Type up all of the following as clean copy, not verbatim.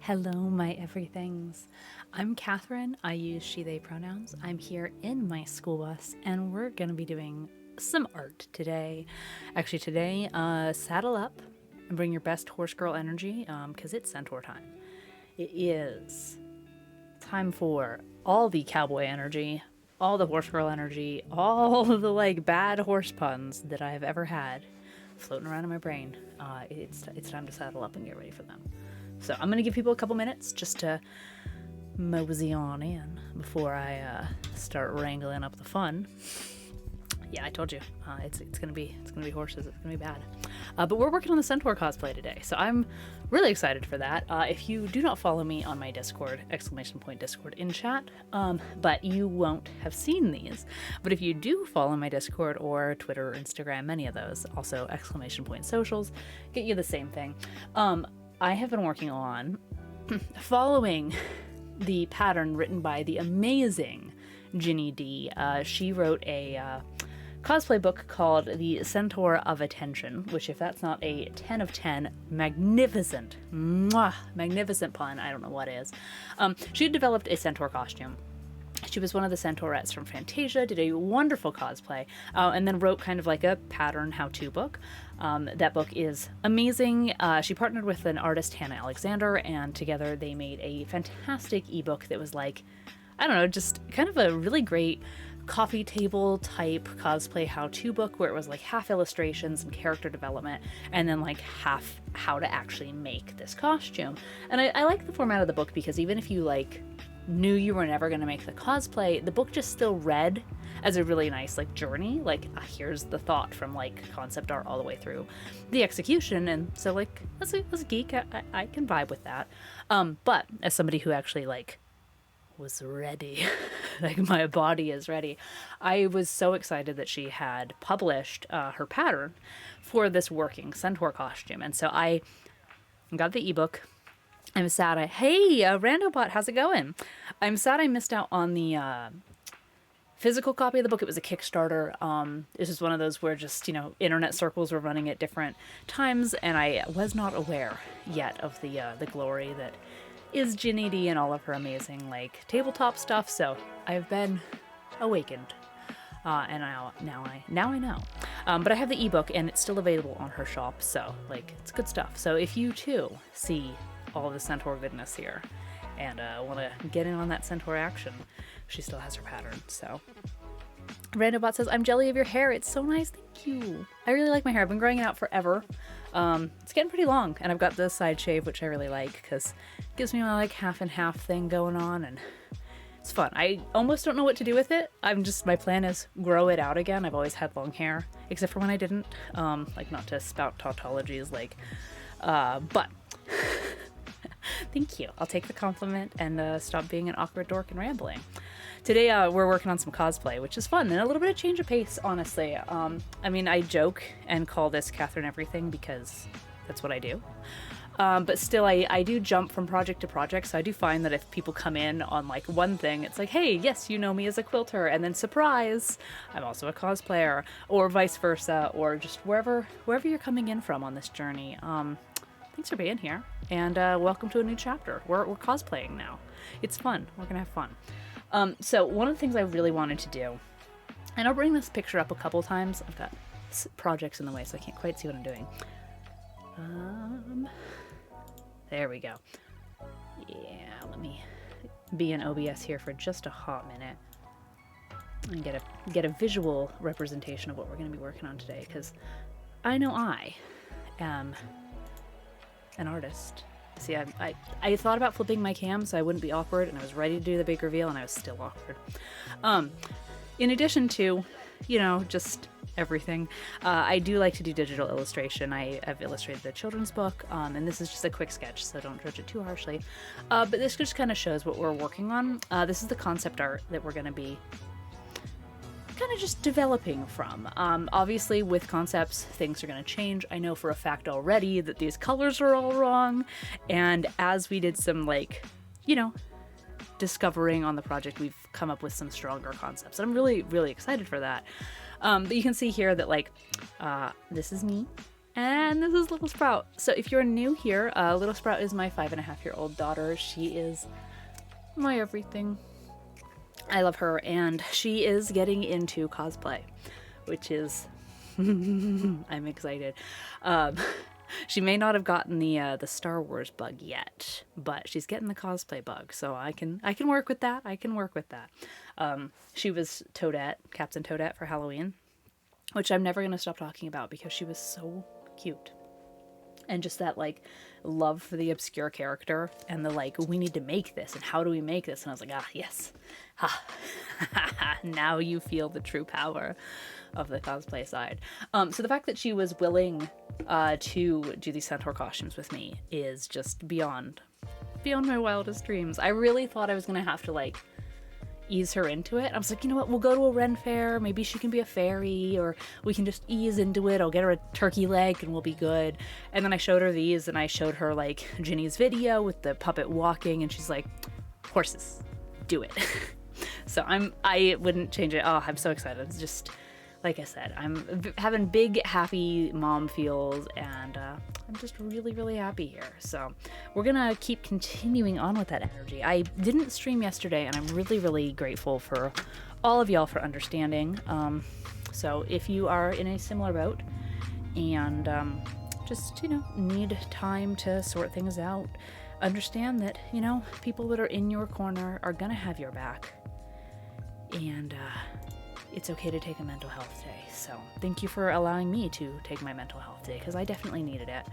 Hello, my everythings. I'm Catherine. I use she, they pronouns. I'm here in my school bus, and we're going to be doing some art today. Actually, today, saddle up and bring your best horse girl energy, because it's Centaur time. It is time for all the cowboy energy, all the horse girl energy, all of the, bad horse puns that I have ever had floating around in my brain. It's time to saddle up and get ready for them. So I'm going to give people a couple minutes just to mosey on in before I start wrangling up the fun. Yeah, I told you, it's gonna be horses. It's gonna be bad. But we're working on the Centaur cosplay today, so I'm really excited for that. If you do not follow me on my Discord, !Discord in chat, but you won't have seen these. But if you do follow my Discord or Twitter or Instagram, any of those, also !Socials, get you the same thing. I have been working on following the pattern written by the amazing Ginny D. She wrote a cosplay book called The Centaur of Attention, which, if that's not a 10 of 10, magnificent pun, I don't know what is. She had developed a centaur costume. She was one of the centaurettes from Fantasia, did a wonderful cosplay, and then wrote kind of like a pattern how-to book. That book is amazing. She partnered with an artist, Hannah Alexander, and together they made a fantastic ebook that was like, I don't know, just kind of a really great coffee table type cosplay how-to book where it was like half illustrations and character development and then like half how to actually make this costume. And I like the format of the book because even if you knew you were never going to make the cosplay, the book just still read as a really nice journey. Here's the thought from concept art all the way through the execution. And so as a geek, I can vibe with that. But as somebody who actually was ready, my body is ready, I was so excited that she had published her pattern for this working centaur costume. And so I got the ebook. I'm sad hey, Randobot, how's it going? I'm sad I missed out on the physical copy of the book. It was a Kickstarter. This is one of those where just, internet circles were running at different times, and I was not aware yet of the glory that is Ginny D and all of her amazing, tabletop stuff, so I've been awakened. And now I know. But I have the ebook, and it's still available on her shop, so, it's good stuff. So if you, too, see all the centaur goodness here and want to get in on that centaur action, she still has her pattern. So Randobot says, I'm jelly of your hair. It's so nice. Thank you. I really like my hair. I've been growing it out forever. It's getting pretty long, and I've got the side shave, which I really like because it gives me my half and half thing going on, and it's fun. I almost don't know what to do with it. My plan is grow it out again. I've always had long hair, except for when I didn't. Not to spout tautologies, but thank you. I'll take the compliment and stop being an awkward dork and rambling. Today, we're working on some cosplay, which is fun, and a little bit of change of pace, honestly. I joke and call this Catherine Everything because that's what I do. But still, I do jump from project to project, so I do find that if people come in on, one thing, it's hey, yes, you know me as a quilter, and then surprise, I'm also a cosplayer, or vice versa, or just wherever you're coming in from on this journey. Thanks for being here, and welcome to a new chapter. We're cosplaying now. It's fun. We're gonna have fun. So one of the things I really wanted to do, and I'll bring this picture up a couple times. I've got projects in the way, so I can't quite see what I'm doing. There we go. Yeah, let me be in OBS here for just a hot minute and get a visual representation of what we're going to be working on today, because I know I am an artist. See, I thought about flipping my cam so I wouldn't be awkward, and I was ready to do the big reveal, and I was still awkward. In addition to, just everything, I do like to do digital illustration. I've illustrated the children's book, and this is just a quick sketch, so don't judge it too harshly. But this just kind of shows what we're working on. This is the concept art that we're going to be kind of just developing from. Obviously, with concepts, things are going to change. I know for a fact already that these colors are all wrong, and as we did some, discovering on the project, we've come up with some stronger concepts. And I'm really, really excited for that. But you can see here that, this is me, And this is Little Sprout. So if you're new here, Little Sprout is my 5.5-year-old daughter. She is my everything. I love her, and she is getting into cosplay, which is I'm excited. She may not have gotten the Star Wars bug yet, but she's getting the cosplay bug, so I can work with that. I can work with that. She was Toadette, Captain Toadette for Halloween, which I'm never gonna stop talking about because she was so cute. And just that like love for the obscure character and the like, we need to make this and how do we make this? And I was like, ah, yes. Ha. Now you feel the true power of the cosplay side. So the fact that she was willing to do these Centaur costumes with me is just beyond my wildest dreams. I really thought I was gonna have to like ease her into it. I was like, you know what, we'll go to a Ren fair, maybe she can be a fairy, or we can just ease into it. I'll get her a turkey leg and we'll be good. And then I showed her these, and I showed her like Ginny's video with the puppet walking, and she's like, horses, do it. So I wouldn't change it. Oh, I'm so excited. It's just, like I said, I'm having big, happy mom feels, and I'm just really, really happy here. So we're gonna keep continuing on with that energy. I didn't stream yesterday, and I'm really, really grateful for all of y'all for understanding. So if you are in a similar boat and just, you know, need time to sort things out, understand that, you know, people that are in your corner are gonna have your back. And it's okay to take a mental health day. So thank you for allowing me to take my mental health day, because I definitely needed it.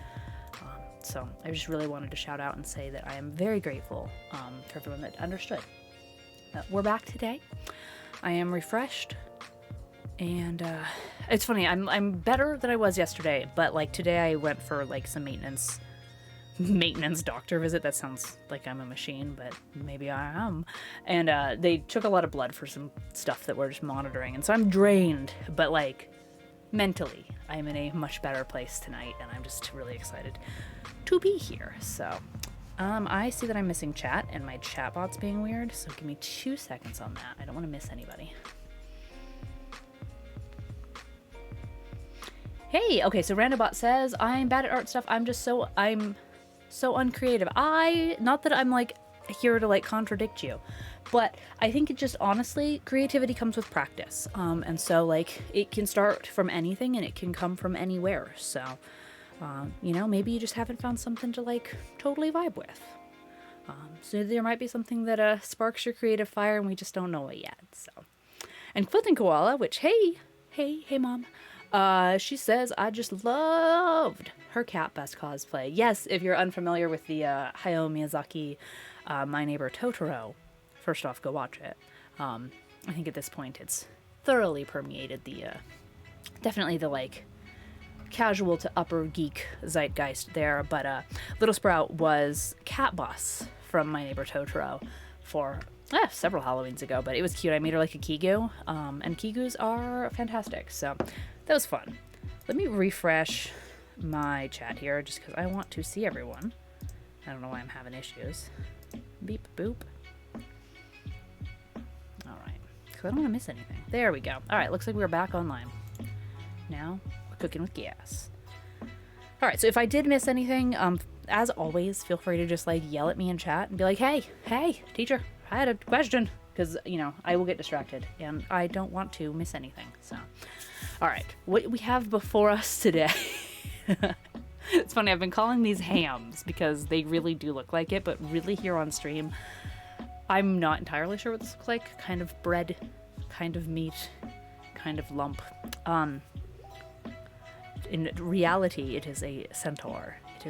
So I just really wanted to shout out and say that I am very grateful for everyone that understood. We're back today. I am refreshed, and it's funny, I'm better than I was yesterday, but like today I went for like some maintenance doctor visit. That sounds like I'm a machine, but maybe I am. And they took a lot of blood for some stuff that we're just monitoring, and so I'm drained, but like mentally I'm in a much better place tonight, and I'm just really excited to be here. So I see that I'm missing chat, and my chat bot's being weird, so give me 2 seconds on that. I don't want to miss anybody. Hey, okay, so Randobot says, I'm bad at art stuff. I'm so uncreative. Not that I'm like here to like contradict you, but I think it just, honestly, creativity comes with practice. And so like it can start from anything and it can come from anywhere. So, you know, maybe you just haven't found something to like totally vibe with. So there might be something that sparks your creative fire and we just don't know it yet. So, and Quilting Koala, which, hey mom, she says, I just loved her Cat Best cosplay. Yes, if you're unfamiliar with the Hayao Miyazaki My Neighbor Totoro, first off, go watch it. I think at this point it's thoroughly permeated the, definitely the like casual to upper geek zeitgeist there, but Little Sprout was Cat Boss from My Neighbor Totoro for several Halloweens ago, but it was cute. I made her like a Kigu, and Kigus are fantastic, so that was fun. Let me refresh my chat here just because I want to see everyone. I don't know why I'm having issues. Beep boop. Alright, because I don't want to miss anything. There we go. Alright, looks like we're back online. Now we're cooking with gas. Alright, so if I did miss anything, as always, feel free to just like yell at me in chat and be like, hey, teacher, I had a question. Because, you know, I will get distracted and I don't want to miss anything. So, all right, what we have before us today. It's funny, I've been calling these hams because they really do look like it, but really here on stream, I'm not entirely sure what this looks like. Kind of bread, kind of meat, kind of lump. In reality, it is a centaur. It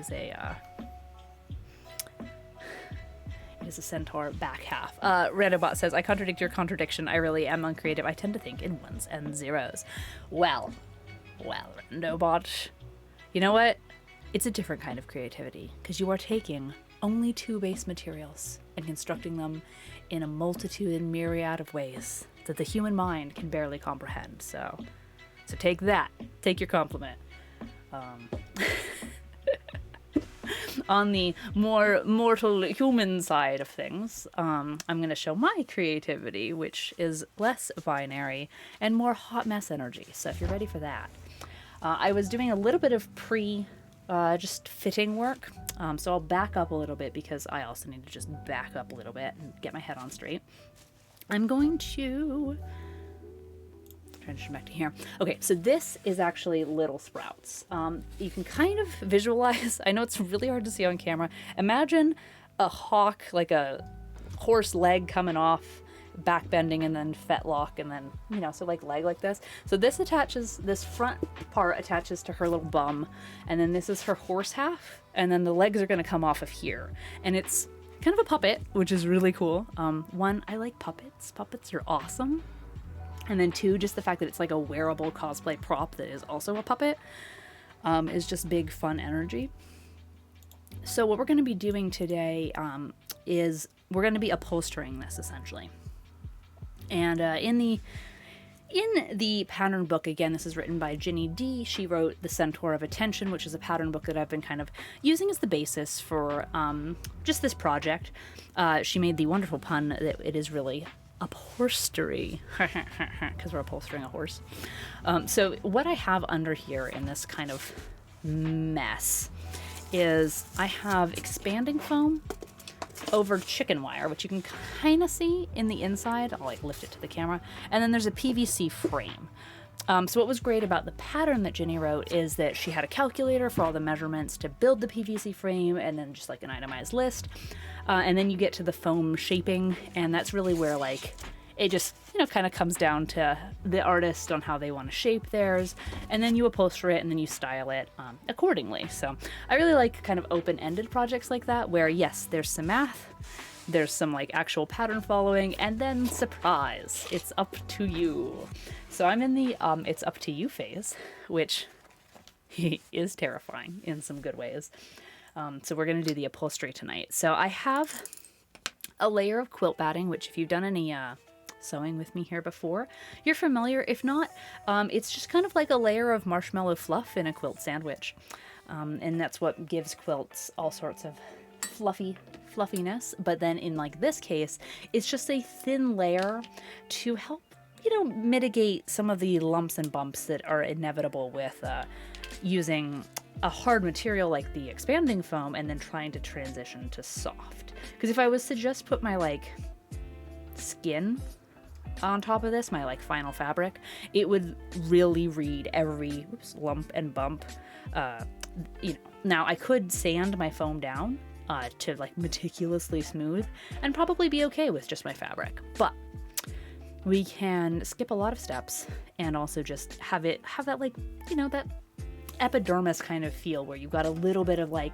is a centaur back half. Randobot says, I contradict your contradiction. I really am uncreative. I tend to think in ones and zeros. Well, Randobot, you know what? It's a different kind of creativity because you are taking only 2 base materials and constructing them in a multitude and myriad of ways that the human mind can barely comprehend. So take that. Take your compliment. On the more mortal human side of things, I'm going to show my creativity, which is less binary and more hot mess energy. So if you're ready for that, I was doing a little bit of just fitting work. So I'll back up a little bit because I also need to just back up a little bit and get my head on straight. I'm going to transition back to here. Okay, so this is actually little sprouts. You can kind of visualize, I know it's really hard to see on camera. Imagine a hawk, like a horse leg coming off, back bending, and then fetlock, and then, you know, so like leg like this. So this attaches, this front part attaches to her little bum, and then this is her horse half, and then the legs are going to come off of here. And it's kind of a puppet, which is really cool. One, I like puppets. Puppets are awesome. And then two, just the fact that it's like a wearable cosplay prop that is also a puppet is just big fun energy. So what we're going to be doing today is we're going to be upholstering this essentially. And in the pattern book, again, this is written by Ginny D. She wrote The Centaur of Attention, which is a pattern book that I've been kind of using as the basis for just this project. She made the wonderful pun that it is really upHORSEtery, because we're upholstering a horse. So what I have under here in this kind of mess is I have expanding foam over chicken wire, which you can kind of see in the inside. I'll like lift it to the camera. And then there's a PVC frame. So what was great about the pattern that Ginny wrote is that she had a calculator for all the measurements to build the PVC frame, and then just like an itemized list. And then you get to the foam shaping, and that's really where like it just, you know, kind of comes down to the artist on how they want to shape theirs, and then you upholster it and then you style it accordingly. So I really like kind of open-ended projects like that, where yes, there's some math, there's some like actual pattern following, and then surprise, it's up to you. So I'm in the it's up to you phase, which is terrifying in some good ways. So we're going to do the upholstery tonight. So I have a layer of quilt batting, which if you've done any sewing with me here before, you're familiar. If not, it's just kind of like a layer of marshmallow fluff in a quilt sandwich. And that's what gives quilts all sorts of fluffiness. But then in like this case, it's just a thin layer to help, you know, mitigate some of the lumps and bumps that are inevitable with using a hard material like the expanding foam and then trying to transition to soft. Because if I was to just put my like skin on top of this, my like final fabric, it would really read every lump and bump. You know, now I could sand my foam down to like meticulously smooth and probably be okay with just my fabric, but we can skip a lot of steps and also just have that like, you know, that epidermis kind of feel where you've got a little bit of like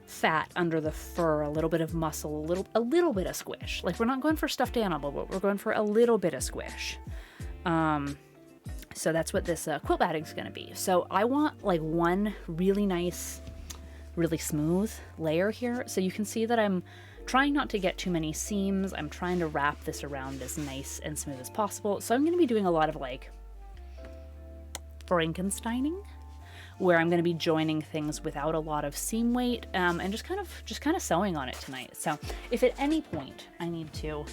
fat under the fur, a little bit of muscle, a little bit of squish. Like we're not going for stuffed animal, but we're going for a little bit of squish. So that's what this quilt batting is going to be. So I want like one really nice, really smooth layer here. So you can see that I'm trying not to get too many seams. I'm trying to wrap this around as nice and smooth as possible. So I'm going to be doing a lot of like Frankensteining, where I'm going to be joining things without a lot of seam weight, and just kind of sewing on it tonight. So if at any point I need to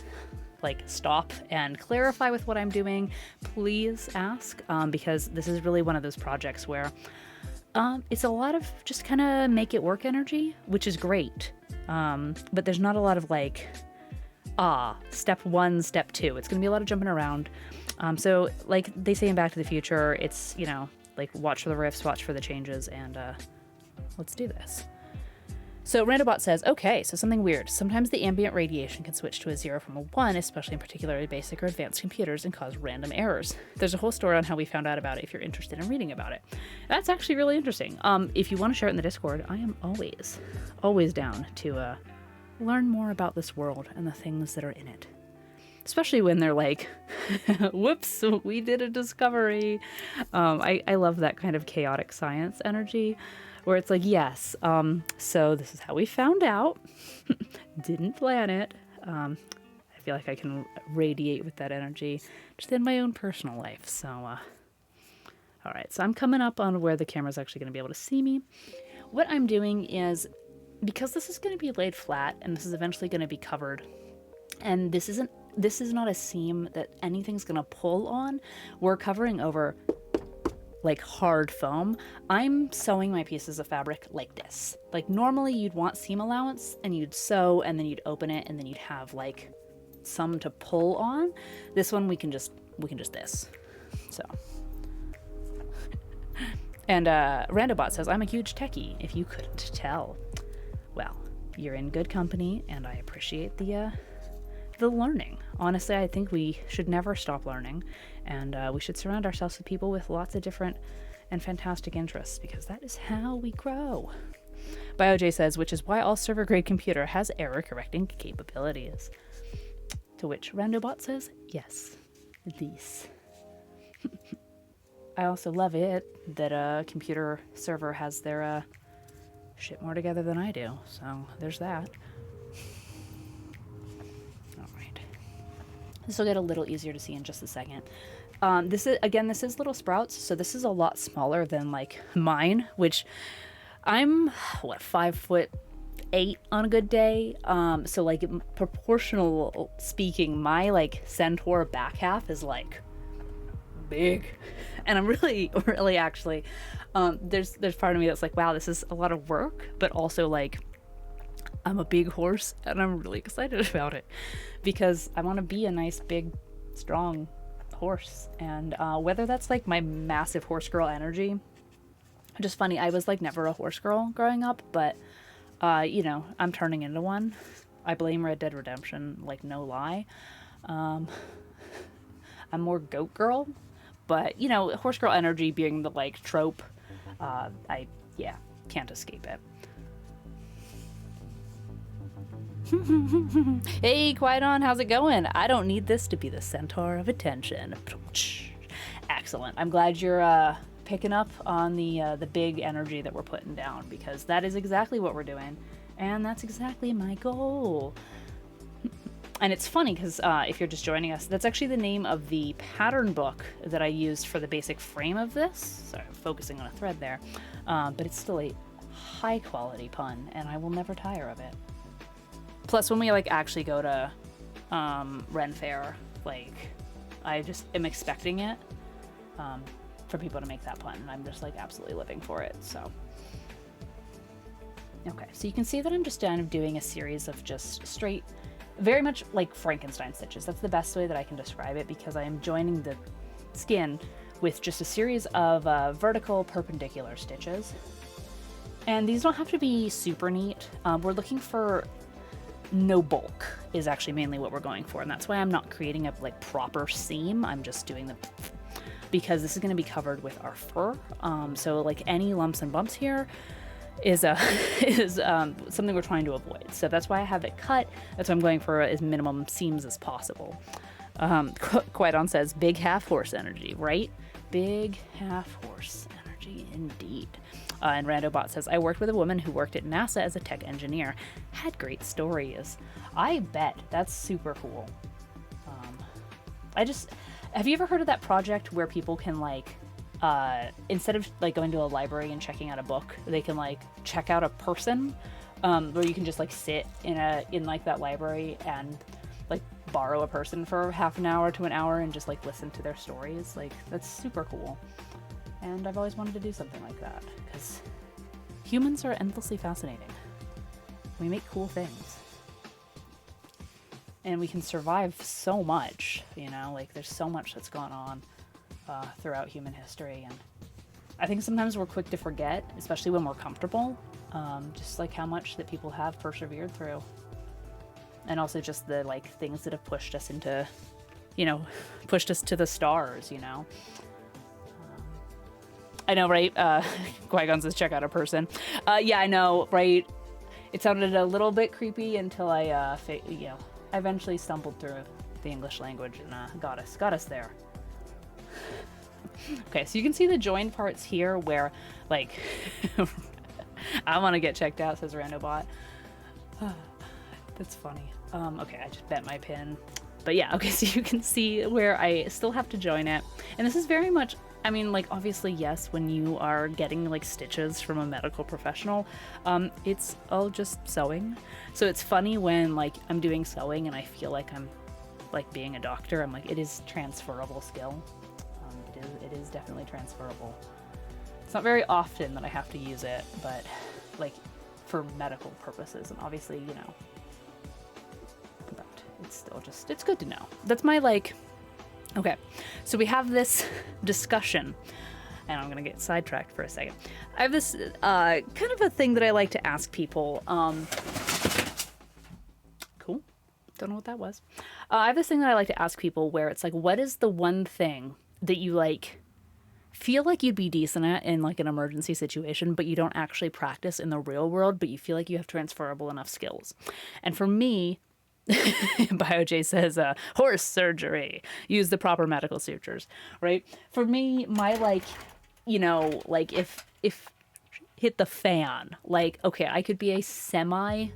like stop and clarify with what I'm doing, please ask, because this is really one of those projects where it's a lot of just kind of make it work energy, which is great. But there's not a lot of like, step one, step two. It's going to be a lot of jumping around. So like they say in Back to the Future, it's, you know, like watch for the riffs, watch for the changes, and let's do this. So Randobot says, okay, so something weird. Sometimes the ambient radiation can switch to a 0 from a 1, especially in particularly basic or advanced computers, and cause random errors. There's a whole story on how we found out about it if you're interested in reading about it. That's actually really interesting. If you want to share it in the Discord, I am always down to learn more about this world and the things that are in it. Especially when they're like, whoops, we did a discovery. I love that kind of chaotic science energy where it's like, yes, so this is how we found out. Didn't plan it. I feel like I can radiate with that energy just in my own personal life. So, all right, so I'm coming up on where the camera's actually going to be able to see me. What I'm doing is, because this is going to be laid flat and this is eventually going to be covered, and this is not a seam that anything's going to pull on, we're covering over like hard foam, I'm sewing my pieces of fabric like this. Like normally you'd want seam allowance and you'd sew and then you'd open it and then you'd have like some to pull on. This one we can just this. So. And Randobot says, I'm a huge techie, if you couldn't tell. Well, you're in good company, and I appreciate the learning. Honestly, I think we should never stop learning, and we should surround ourselves with people with lots of different and fantastic interests, because that is how we grow. BioJ says, which is why all server-grade computer has error-correcting capabilities. To which Randobot says, yes, these. I also love it that a computer server has their shit more together than I do. So there's that. All right. This will get a little easier to see in just a second. This is Little Sprouts. So this is a lot smaller than like mine, which I'm 5'8" on a good day. So like proportional speaking, my like Centaur back half is like big. And I'm really actually, there's part of me that's like, wow, this is a lot of work, but also like, I'm a big horse and I'm really excited about it because I want to be a nice, big, strong horse. And whether that's like my massive horse girl energy, just funny, I was like never a horse girl growing up, but you know, I'm turning into one. I blame Red Dead Redemption, like no lie. I'm more goat girl. But, you know, horse girl energy being the, like, trope, I can't escape it. Hey, Qui-Gon, how's it going? I don't need this to be the centaur of attention. Excellent. I'm glad you're picking up on the big energy that we're putting down, because that is exactly what we're doing. And that's exactly my goal. And it's funny because if you're just joining us, that's actually the name of the pattern book that I used for the basic frame of this. Sorry, I'm focusing on a thread there. But it's still a high quality pun, and I will never tire of it. Plus, when we like actually go to Ren Fair, like I just am expecting it for people to make that pun, and I'm just like absolutely living for it. So. Okay, so you can see that I'm just kind of doing a series of just straight, very much like Frankenstein stitches. That's the best way that I can describe it, because I am joining the skin with just a series of vertical perpendicular stitches. And these don't have to be super neat. We're looking for no bulk is actually mainly what we're going for. And that's why I'm not creating a like proper seam. I'm just doing the, because this is going to be covered with our fur. So like any lumps and bumps here is something we're trying to avoid. So that's why I have it cut. That's why I'm going for as minimum seams as possible. Qui-Gon says, big half horse energy, right? Big half horse energy indeed. And Randobot says, I worked with a woman who worked at NASA as a tech engineer. Had great stories. I bet. That's super cool. Have you ever heard of that project where people can like, instead of like going to a library and checking out a book, they can like check out a person, where you can just like sit in like that library and like borrow a person for half an hour to an hour and just like listen to their stories. Like that's super cool. And I've always wanted to do something like that because humans are endlessly fascinating. We make cool things. And we can survive so much, you know, like there's so much that's gone on throughout human history, and I think sometimes we're quick to forget, especially when we're comfortable, just like how much that people have persevered through, and also just the like things that have pushed us into, you know, pushed us to the stars, you know. I know, right? Qui-Gon says, check out a person. Yeah, I know, right? It sounded a little bit creepy until I eventually stumbled through the English language and got us there. Okay, so you can see the joined parts here where, like, I want to get checked out, says Randobot. That's funny. Okay, I just bent my pin. But yeah, okay, so you can see where I still have to join it. And this is very much, I mean, like, obviously, yes, when you are getting, like, stitches from a medical professional, it's all just sewing. So it's funny when, like, I'm doing sewing and I feel like I'm, like, being a doctor. I'm like, it is transferable skill. It it is definitely transferable. It's not very often that I have to use it, but like for medical purposes, and obviously, you know, but it's still just, it's good to know. That's my like, okay, so we have this discussion, and I'm gonna get sidetracked for a second. I have this kind of a thing that I like to ask people. Cool, don't know what that was. I have this thing that I like to ask people where it's like, what is the one thing that you like feel like you'd be decent at in like an emergency situation, but you don't actually practice in the real world, but you feel like you have transferable enough skills? And for me, BioJ says, horse surgery, use the proper medical sutures, right? For me, my like, you know, like if hit the fan, like, okay, I could be a semi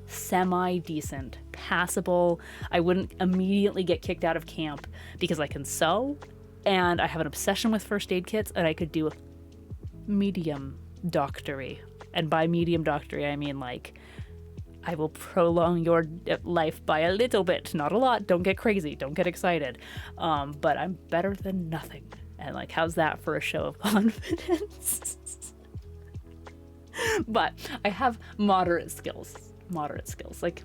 decent, passable, I wouldn't immediately get kicked out of camp because I can sew, and I have an obsession with first aid kits, and I could do medium doctory. And by medium doctory, I mean like, I will prolong your life by a little bit, not a lot. Don't get crazy, don't get excited. But I'm better than nothing. And like, how's that for a show of confidence? But I have moderate skills. Like,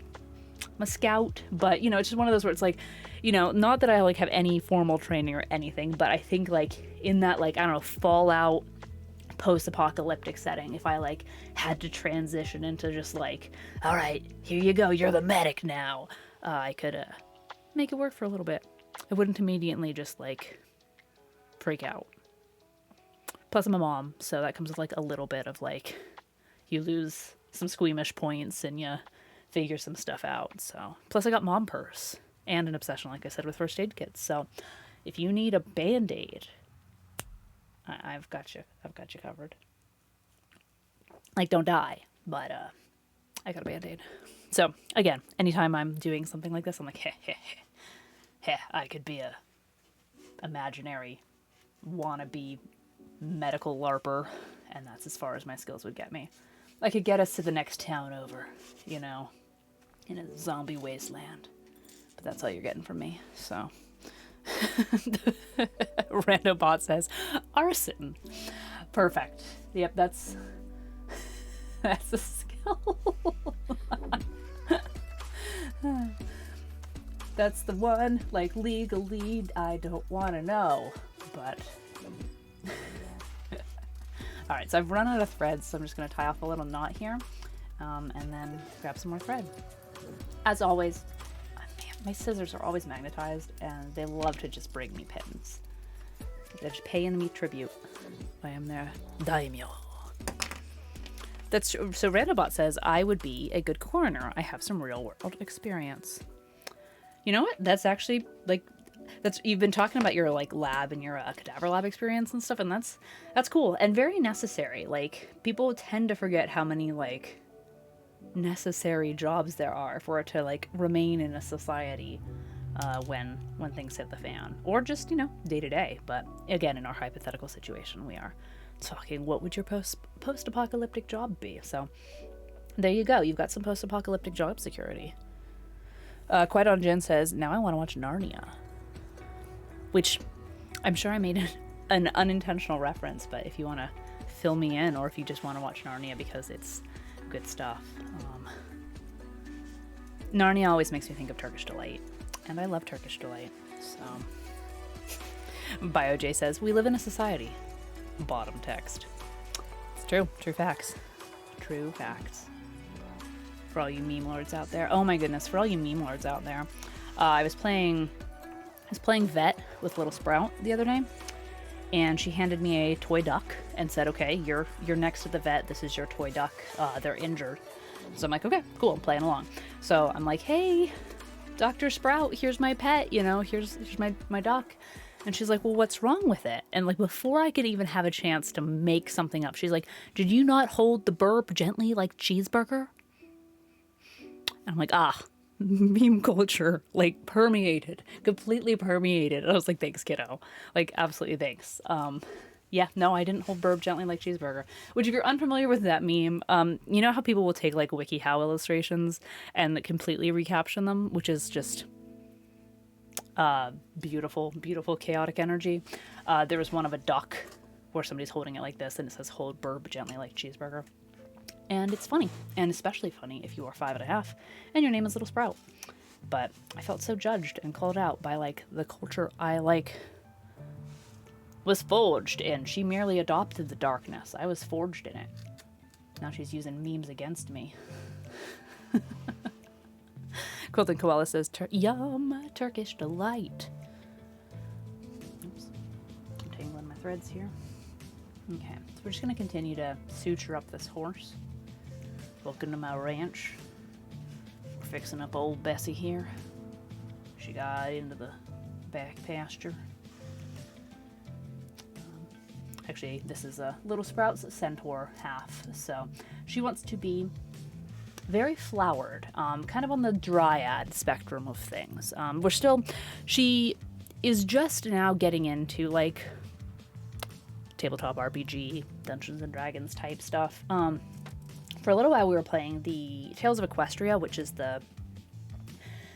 I'm a scout, but you know, it's just one of those where it's like, you know, not that I like have any formal training or anything, but I think like in that, like, I don't know, Fallout post-apocalyptic setting, if I like had to transition into just like, all right, here you go, you're the medic now, I could make it work for a little bit. I wouldn't immediately just like freak out. Plus I'm a mom, so that comes with like a little bit of like, you lose some squeamish points and you figure some stuff out. So plus I got mom purse and an obsession, like I said, with first aid kits. So if you need a band-aid, I've got you covered. Like, don't die, but I got a band-aid. So again, anytime I'm doing something like this, I'm like, I could be a imaginary wannabe medical LARPer, and that's as far as my skills would get me. I could get us to the next town over, you know, in a zombie wasteland. But that's all you're getting from me, so. Randobot says, arson. Perfect. Yep, that's a skill. That's the one, like, legally, I don't want to know, but... Alright, so I've run out of threads, so I'm just going to tie off a little knot here, and then grab some more thread. As always, my scissors are always magnetized, and they love to just bring me pins. They're just paying me tribute. I am their daimyo. That's so. Randobot says I would be a good coroner. I have some real world experience. You know what? That's actually like, that's, you've been talking about your like lab and your cadaver lab experience and stuff, and that's cool and very necessary. Like, people tend to forget how many like necessary jobs there are for it to like remain in a society when things hit the fan, or just, you know, day to day. But again, in our hypothetical situation, we are talking, what would your post-apocalyptic job be? So there you go, you've got some post-apocalyptic job security. Quite on Jen says, now I want to watch Narnia, which I'm sure I made an unintentional reference, but if you want to fill me in, or if you just want to watch Narnia because it's good stuff. Narnia always makes me think of Turkish Delight, and I love Turkish Delight. So BioJ says, we live in a society. Bottom text. It's true. True facts. True facts. For all you meme lords out there. Oh my goodness, for all you meme lords out there. I was playing vet with Little Sprout the other day, and she handed me a toy duck and said, okay, you're next to the vet, this is your toy duck, they're injured. So I'm like, okay, cool, I'm playing along. So I'm like, hey, Dr. Sprout, here's my pet, you know, here's my duck. And she's like, well, what's wrong with it? And like, before I could even have a chance to make something up, she's like, did you not hold the burp gently like cheeseburger? And I'm like, meme culture, like, completely permeated. And I was like, thanks, kiddo. Like, absolutely thanks. Yeah, no, I didn't hold burp gently like cheeseburger. Which, if you're unfamiliar with that meme, you know how people will take like WikiHow illustrations and completely recaption them, which is just Beautiful, beautiful chaotic energy. There was one of a duck where somebody's holding it like this and it says hold burp gently like cheeseburger. And it's funny, and especially funny if you are 5.5 and your name is Little Sprout. But I felt so judged and called out by like the culture I like was forged in. She merely adopted the darkness. I was forged in it. Now she's using memes against me. Quilting Koala says, yum, Turkish delight. Oops. I'm tangling my threads here. Okay, so we're just going to continue to suture up this horse. Welcome to my ranch. We're fixing up old Bessie here. She got into the back pasture. Actually, this is a Little Sprout's Centaur half, so she wants to be very flowered, kind of on the dryad spectrum of things. She is just now getting into like tabletop RPG, Dungeons and Dragons type stuff. For a little while we were playing the Tales of Equestria, which is the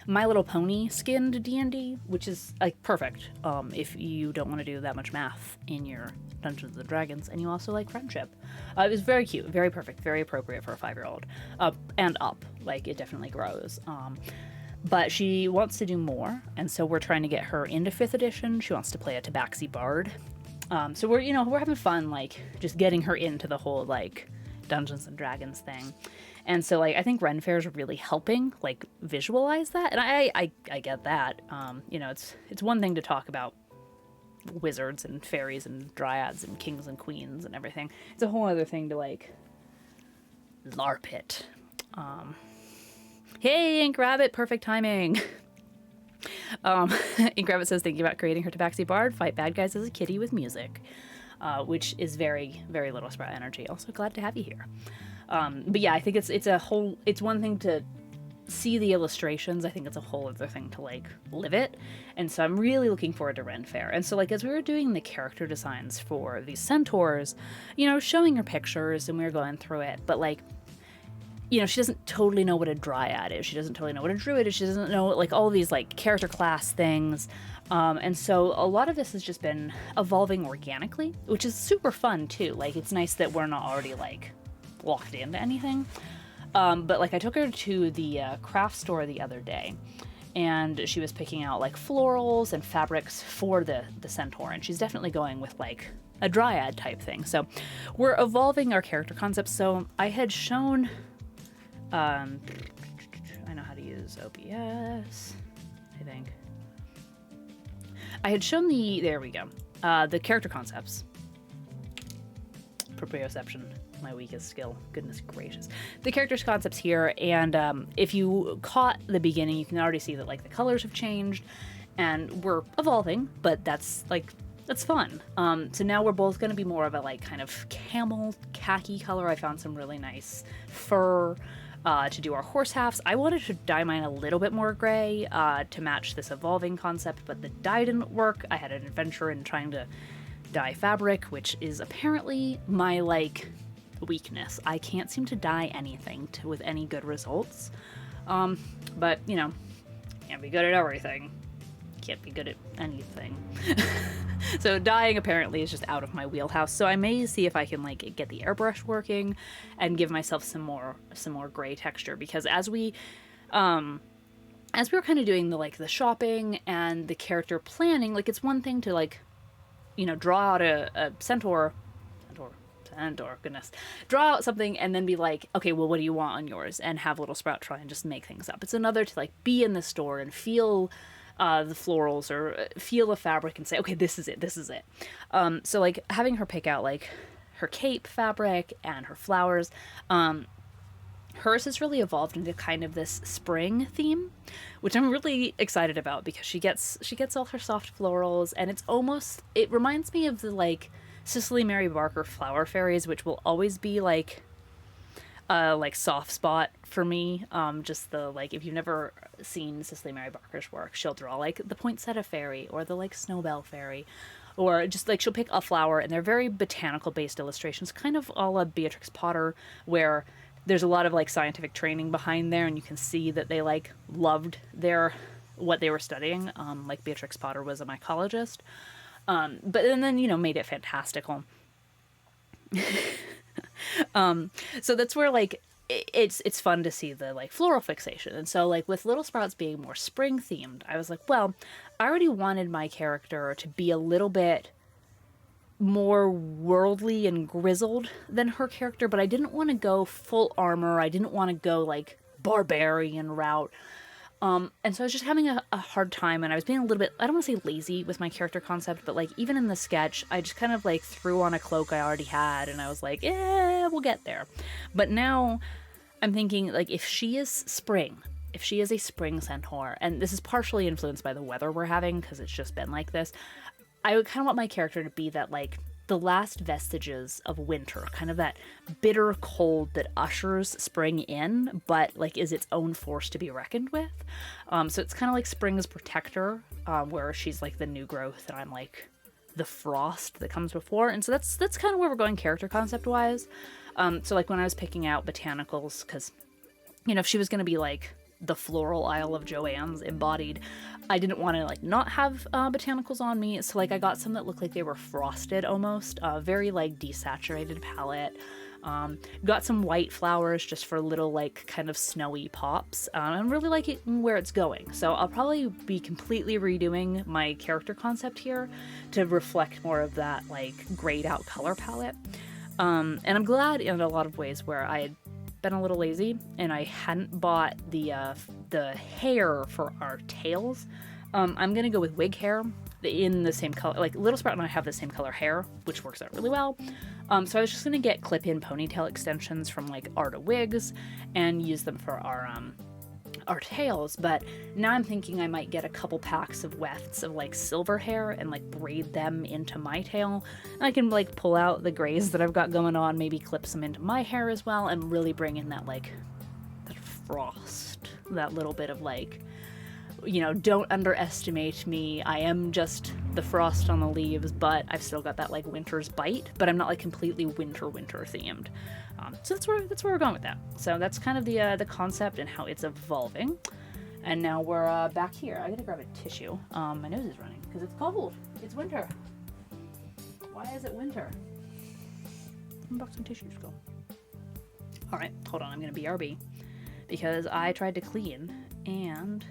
My Little Pony skinned D&D, which is like perfect if you don't want to do that much math in your Dungeons and Dragons, and you also like friendship. It was very cute, very perfect, very appropriate for a 5-year-old, and up. Like, it definitely grows. But she wants to do more, and so we're trying to get her into 5th edition. She wants to play a Tabaxi Bard. So we're having fun, like, just getting her into the whole, like, Dungeons and Dragons thing. And so, like, I think Ren Fair is really helping, like, visualize that. And I get that. It's one thing to talk about wizards and fairies and dryads and kings and queens and everything. It's a whole other thing to, like, LARP it. Hey, Ink Rabbit, perfect timing. Ink Rabbit says, thinking about creating her Tabaxi Bard, fight bad guys as a kitty with music, which is very, very Little Sprout energy. Also glad to have you here. But yeah, I think it's one thing to see the illustrations. I think it's a whole other thing to like live it. And so I'm really looking forward to Ren Fair. And so like as we were doing the character designs for these centaurs, showing her pictures and we were going through it, but like, she doesn't totally know what a dryad is. She doesn't totally know what a druid is. She doesn't know like all these like character class things. And so a lot of this has just been evolving organically, which is super fun too. Like it's nice that we're not already like locked into anything. But like I took her to the craft store the other day and she was picking out like florals and fabrics for the centaur, and she's definitely going with like a dryad type thing. So we're evolving our character concepts. So I had shown, I know how to use OBS, I think. I had shown there we go, the character concepts. Proprioception, my weakest skill, goodness gracious. The characters concepts here, and if you caught the beginning, you can already see that like the colors have changed and we're evolving, but that's fun. So now we're both going to be more of a like kind of camel khaki color. I found some really nice fur to do our horse halves. I wanted to dye mine a little bit more gray to match this evolving concept, but the dye didn't work. I had an adventure in trying to dye fabric, which is apparently my like weakness. I can't seem to dye anything with any good results. But can't be good at everything. Can't be good at anything. So dyeing apparently is just out of my wheelhouse. So I may see if I can like get the airbrush working and give myself some more gray texture, because as we were kind of doing the shopping and the character planning, like it's one thing to like draw out a centaur, goodness, draw out something and then be like, okay, well, what do you want on yours? And have Little Sprout try and just make things up. It's another to like be in the store and feel the florals or feel the fabric and say, okay, this is it. So like having her pick out like her cape fabric and her flowers, hers has really evolved into kind of this spring theme, which I'm really excited about because she gets all her soft florals, and it reminds me of the like Cicely Mary Barker flower fairies, which will always be like soft spot for me. Just the like, if you've never seen Cicely Mary Barker's work, she'll draw like the poinsettia fairy or the like snowbell fairy, or just like she'll pick a flower, and they're very botanical based illustrations, kind of a la Beatrix Potter, where there's a lot of like scientific training behind there, and you can see that they like loved their what they were studying. Like Beatrix Potter was a mycologist. But and then, you know, made it fantastical. So that's where like it's fun to see the like floral fixation. And so like with Little Sprouts being more spring themed, I was like, well, I already wanted my character to be a little bit more worldly and grizzled than her character, but I didn't want to go full armor. I didn't want to go like barbarian route. And so I was just having a hard time, and I was being a little bit, I don't want to say lazy with my character concept, but like even in the sketch, I just kind of like threw on a cloak I already had, and I was like, we'll get there. But now I'm thinking, like, if she is spring, if she is a spring centaur, and this is partially influenced by the weather we're having, because it's just been like this, I would kind of want my character to be that, like, the last vestiges of winter, kind of that bitter cold that ushers spring in, but like is its own force to be reckoned with. So it's kind of like spring's protector, where she's like the new growth and I'm like the frost that comes before. And so that's kind of where we're going character concept wise. So like when I was picking out botanicals, because you know, if she was going to be like the floral Isle of Joanne's embodied, I didn't want to like not have botanicals on me, so like I got some that looked like they were frosted almost, very like desaturated palette. Got some white flowers just for little like kind of snowy pops. I really like it where it's going, so I'll probably be completely redoing my character concept here to reflect more of that like grayed out color palette. And I'm glad in a lot of ways where I had been a little lazy and I hadn't bought the hair for our tails. I'm gonna go with wig hair in the same color. Like Little Sprout and I have the same color hair, which works out really well. So I was just gonna get clip-in ponytail extensions from like Arta Wigs and use them for our tails, but now I'm thinking I might get a couple packs of wefts of like silver hair and like braid them into my tail. And I can like pull out the grays that I've got going on, maybe clip some into my hair as well, and really bring in that like that frost, that little bit of like, you know, don't underestimate me. I am just the frost on the leaves, but I've still got that like winter's bite, but I'm not like completely winter themed. So that's where we're going with that. So that's kind of the concept and how it's evolving. And now we're back here. I gotta grab a tissue. My nose is running because it's cold. It's winter. Why is it winter? Unbox some tissues, go. All right, hold on. I'm gonna BRB because I tried to clean and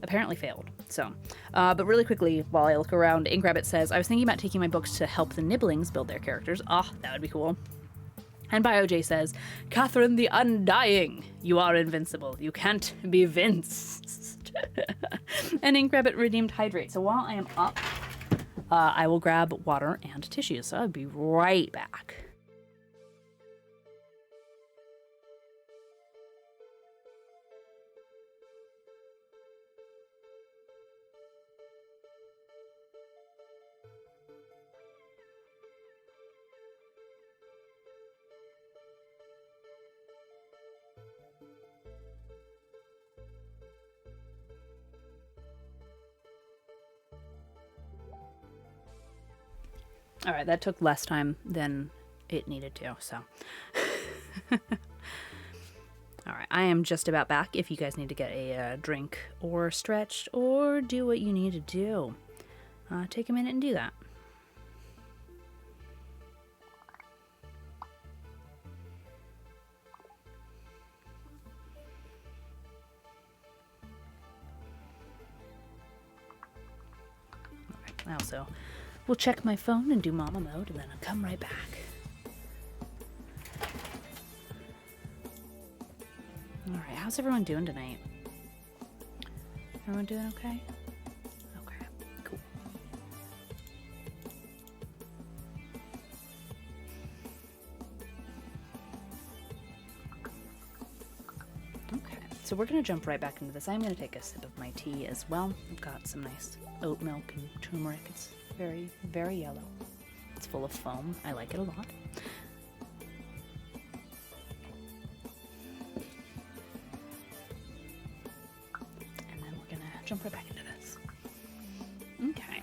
apparently failed. So, but really quickly, while I look around, Ink Rabbit says, I was thinking about taking my books to help the Nibblings build their characters. That would be cool. And BioJ says, Catherine the Undying, you are invincible. You can't be vinced. And Ink Rabbit redeemed Hydrate. So while I am up, I will grab water and tissues. So I'll be right back. All right, that took less time than it needed to, so. All right, I am just about back. If you guys need to get a drink or stretch or do what you need to do, take a minute and do that. All right, I also will check my phone and do mama mode, and then I'll come right back. All right, how's everyone doing tonight? Everyone doing okay? Okay, cool. Okay, so we're gonna jump right back into this. I'm gonna take a sip of my tea as well. I've got some nice oat milk and turmeric. It's very, very yellow. It's full of foam. I like it a lot. And then we're gonna jump right back into this. Okay.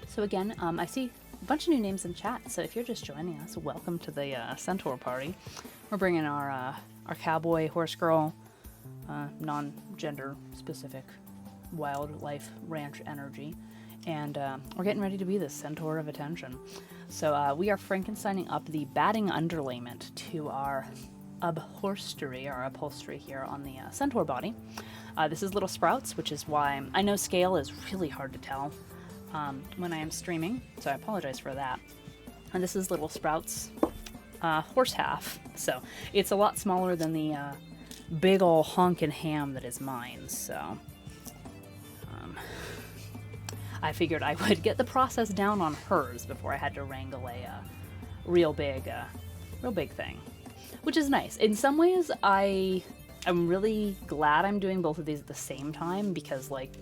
So again, I see a bunch of new names in chat. So if you're just joining us, welcome to the Centaur party. We're bringing our cowboy, horse girl, non-gender specific wildlife ranch energy. And we're getting ready to be the centaur of attention. So we are Frankensteining up the batting underlayment to our upHORSEtery, our upholstery here on the centaur body. This is little sprouts, which is why I know scale is really hard to tell when I am streaming, so I apologize for that. And this is little sprouts horse half, so it's a lot smaller than the big ol' honkin' ham that is mine, so I figured I would get the process down on hers before I had to wrangle a real big thing, which is nice. In some ways, I'm really glad I'm doing both of these at the same time because, like,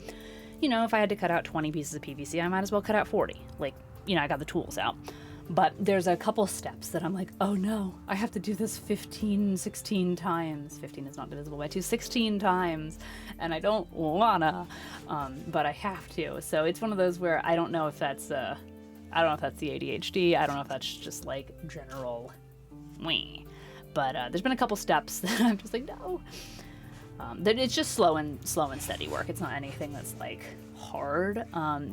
you know, if I had to cut out 20 pieces of PVC, I might as well cut out 40. Like, you know, I got the tools out. But there's a couple steps that I'm like, oh no, I have to do this 15, 16 times. 15 is not divisible by 2, 16 times. And I don't wanna, but I have to. So it's one of those where I don't know if that's, I don't know if that's the ADHD. I don't know if that's just like general wee. But there's been a couple steps that I'm just like, no. That it's just slow and steady work. It's not anything that's like hard.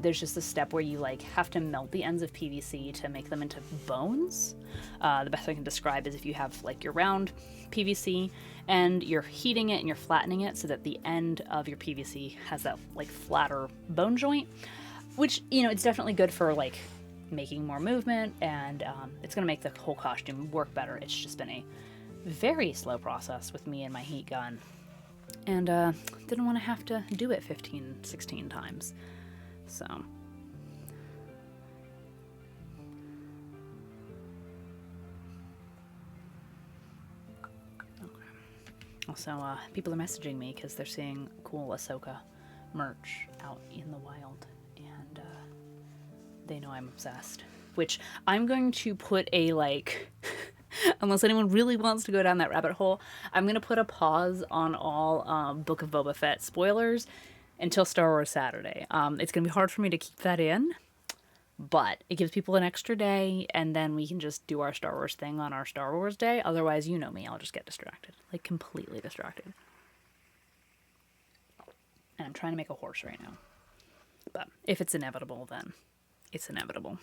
There's just a step where you like have to melt the ends of PVC to make them into bones. The best I can describe is if you have like your round PVC and you're heating it and you're flattening it so that the end of your PVC has that like flatter bone joint, which, you know, it's definitely good for like making more movement, and it's going to make the whole costume work better. It's just been a very slow process with me and my heat gun. And didn't want to have to do it 15, 16 times. So. Okay. Also, people are messaging me because they're seeing cool Ahsoka merch out in the wild. And they know I'm obsessed. Which I'm going to put a, like... Unless anyone really wants to go down that rabbit hole, I'm going to put a pause on all Book of Boba Fett spoilers until Star Wars Saturday. It's going to be hard for me to keep that in, but it gives people an extra day, and then we can just do our Star Wars thing on our Star Wars day. Otherwise, you know me, I'll just get distracted. Like, completely distracted. And I'm trying to make a horse right now. But if it's inevitable, then it's inevitable.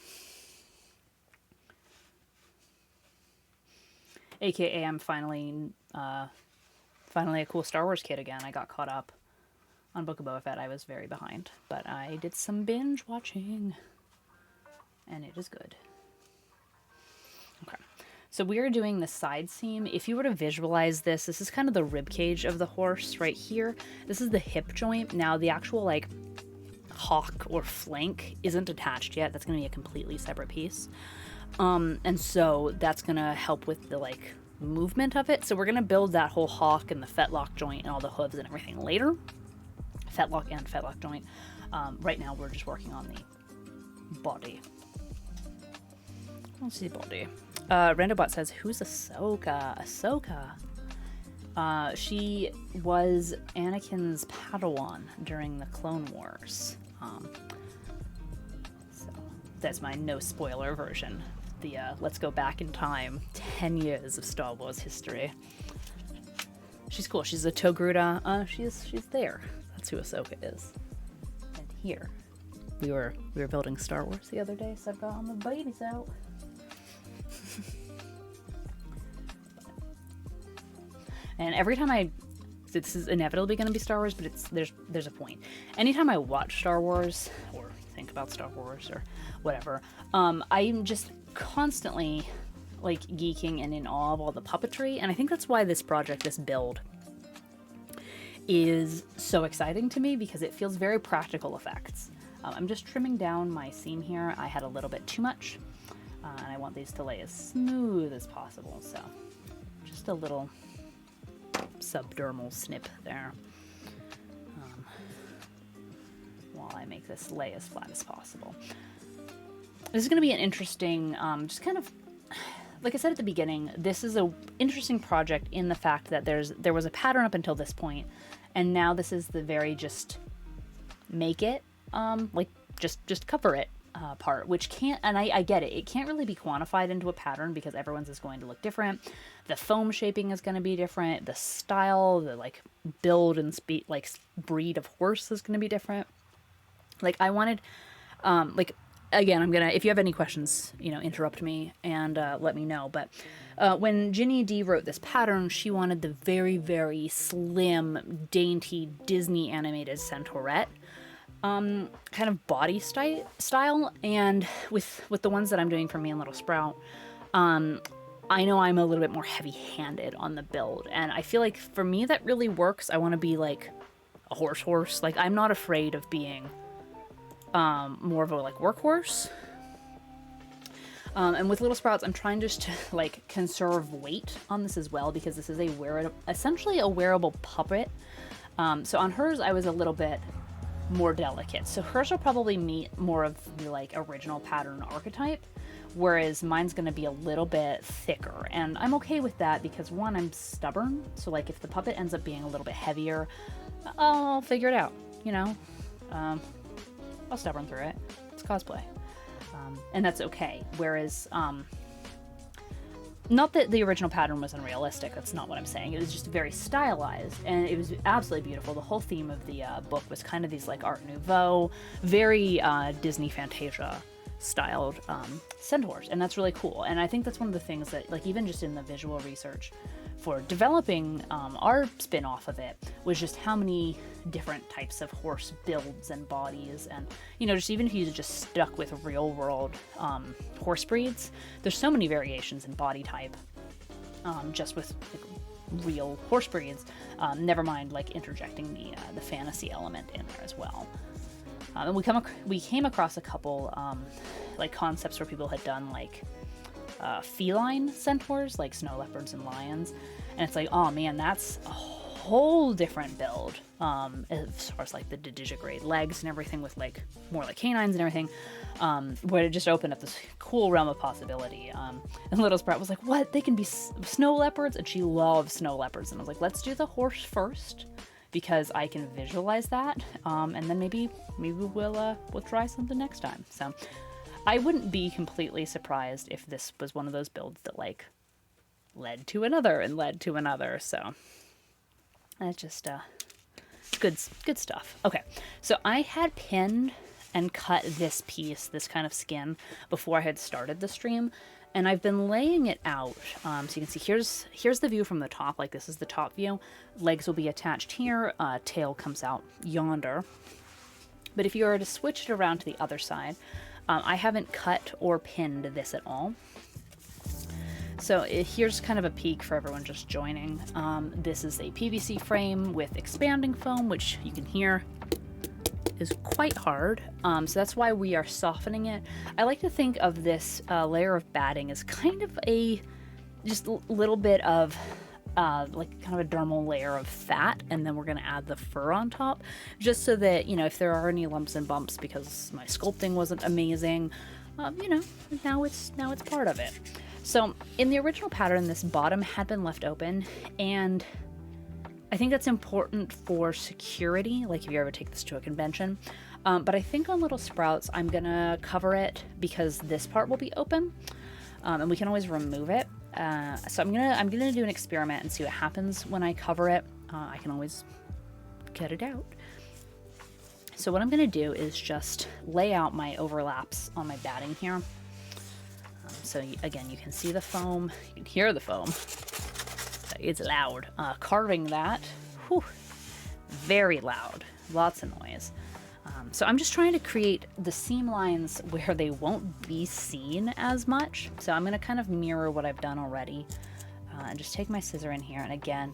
AKA I'm finally a cool Star Wars kid again. I got caught up on Book of Boba Fett. I was very behind, but I did some binge watching, and it is good. Okay, so we are doing the side seam. If you were to visualize this, this is kind of the rib cage of the horse right here. This is the hip joint. Now the actual like hock or flank isn't attached yet. That's going to be a completely separate piece. And so that's going to help with the like movement of it. So we're going to build that whole hock and the fetlock joint and all the hooves and everything later. Fetlock and fetlock joint. Right now we're just working on the body. Let's see the body. Randobot says, who's Ahsoka? Ahsoka. She was Anakin's Padawan during the Clone Wars. So that's my no spoiler version. The let's go back in time 10 years of Star Wars history. She's cool. She's a Togruta. She's there. That's who Ahsoka is. And here we were building Star Wars the other day, so I've got all my babies out. And every time this is inevitably going to be Star Wars, but there's a point. Anytime I watch Star Wars or think about Star Wars or whatever, I'm just constantly like geeking and in awe of all the puppetry, and I think that's why this project, this build, is so exciting to me, because it feels very practical effects. I'm just trimming down my seam here. I had a little bit too much, and I want these to lay as smooth as possible, so just a little subdermal snip there, while I make this lay as flat as possible. This is going to be an interesting, just kind of, like I said at the beginning, this is a interesting project in the fact that there was a pattern up until this point, and now this is the very just make it, like just cover it part, which can't, and I get it, it can't really be quantified into a pattern because everyone's is going to look different. The foam shaping is going to be different. The style, the like build and speed, like breed of horse is going to be different. Like I wanted, like, again, I'm gonna, if you have any questions, you know, interrupt me and let me know. But when Ginny D wrote this pattern, she wanted the very, very slim, dainty Disney animated Centaurette kind of body style. And with the ones that I'm doing for me and Little Sprout, I know I'm a little bit more heavy-handed on the build, and I feel like for me that really works. I want to be like a horse. Like I'm not afraid of being more of a like workhorse. And with Little Sprouts, I'm trying just to like conserve weight on this as well, because this is essentially a wearable puppet. So on hers, I was a little bit more delicate. So hers will probably meet more of the like original pattern archetype, whereas mine's going to be a little bit thicker. And I'm okay with that because one, I'm stubborn. So like if the puppet ends up being a little bit heavier, I'll figure it out, you know? I'll stubborn through it. It's cosplay. And that's okay. Whereas, not that the original pattern was unrealistic, that's not what I'm saying. It was just very stylized, and it was absolutely beautiful. The whole theme of the book was kind of these like Art Nouveau, very Disney Fantasia styled centaurs, and that's really cool. And I think that's one of the things that, like, even just in the visual research for developing our spin-off of it, was just how many different types of horse builds and bodies, and, you know, just even if you just stuck with real world horse breeds, there's so many variations in body type just with like, real horse breeds, never mind like interjecting the fantasy element in there as well. And we came across a couple like concepts where people had done like feline centaurs, like snow leopards and lions, and it's like, oh man, that's a whole different build as far as like the digitigrade legs and everything, with like more like canines and everything, where it just opened up this cool realm of possibility. And Little Sprout was like, what, they can be snow leopards? And she loves snow leopards, and I was like, let's do the horse first, because I can visualize that, and then maybe we'll try something next time. So I wouldn't be completely surprised if this was one of those builds that like led to another and led to another. So it's just good stuff. Okay, so I had pinned and cut this piece, this kind of skin, before I had started the stream, and I've been laying it out. So you can see here's the view from the top. Like, this is the top view. Legs will be attached here. Tail comes out yonder. But if you were to switch it around to the other side, I haven't cut or pinned this at all. So here's kind of a peek for everyone just joining. This is a PVC frame with expanding foam, which you can hear is quite hard. So that's why we are softening it. I like to think of this layer of batting as kind of a just little bit of like kind of a dermal layer of fat, and then we're going to add the fur on top, just so that, you know, if there are any lumps and bumps because my sculpting wasn't amazing, you know, now it's part of it. So in the original pattern, this bottom had been left open, and I think that's important for security, like if you ever take this to a convention. But I think on Little Sprouts, I'm gonna cover it because this part will be open, and we can always remove it. So I'm gonna do an experiment and see what happens when I cover it. I can always cut it out. So what I'm gonna do is just lay out my overlaps on my batting here. So again, you can see the foam, you can hear the foam. It's loud. Carving that, whew, very loud, lots of noise. So I'm just trying to create the seam lines where they won't be seen as much. So I'm gonna kind of mirror what I've done already, and just take my scissor in here. And again,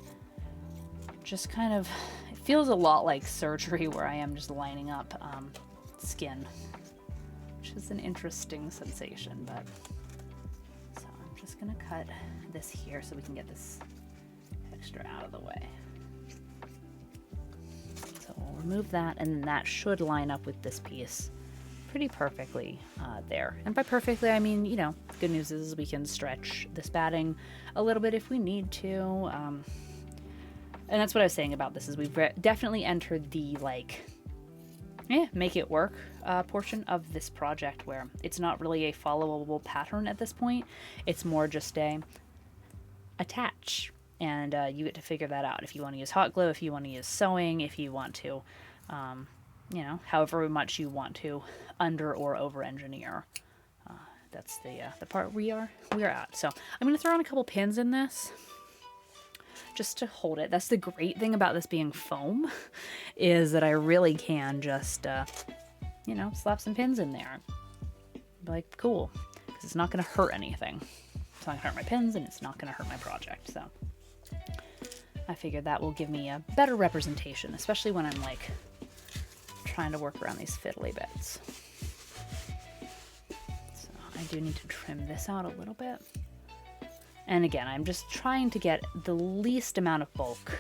just kind of, it feels a lot like surgery where I am just lining up skin, which is an interesting sensation. But so I'm just gonna cut this here so we can get this extra out of the way. So we'll remove that, and then that should line up with this piece pretty perfectly there. And by perfectly, I mean, you know, the good news is we can stretch this batting a little bit if we need to. And that's what I was saying about this, is we've definitely entered the, like, make it work portion of this project, where it's not really a followable pattern at this point. It's more just a attach, and you get to figure that out if you want to use hot glue, if you want to use sewing, if you want to, you know, however much you want to under or over engineer. That's the part we are at. So I'm going to throw in a couple pins in this just to hold it. That's the great thing about this being foam, is that I really can just, you know, slap some pins in there. Be like, cool, because it's not going to hurt anything. It's not going to hurt my pins, and it's not going to hurt my project. So I figured that will give me a better representation, especially when I'm like trying to work around these fiddly bits. So I do need to trim this out a little bit. And again, I'm just trying to get the least amount of bulk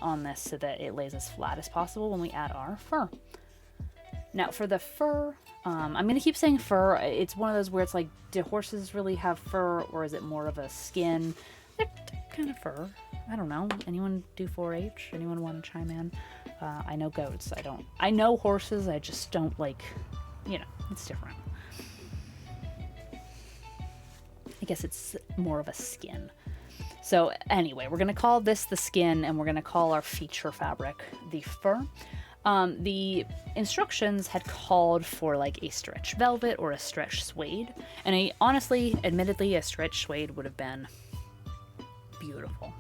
on this so that it lays as flat as possible when we add our fur. Now for the fur, I'm going to keep saying fur. It's one of those where it's like, do horses really have fur, or is it more of a skin? They're kind of fur. I don't know. Anyone do 4-H? Anyone want to chime in? I know goats. I know horses. I just don't like, you know, it's different. I guess it's more of a skin. So anyway, we're going to call this the skin, and we're going to call our feature fabric the fur. The instructions had called for like a stretch velvet or a stretch suede. And honestly, admittedly, a stretch suede would have been beautiful.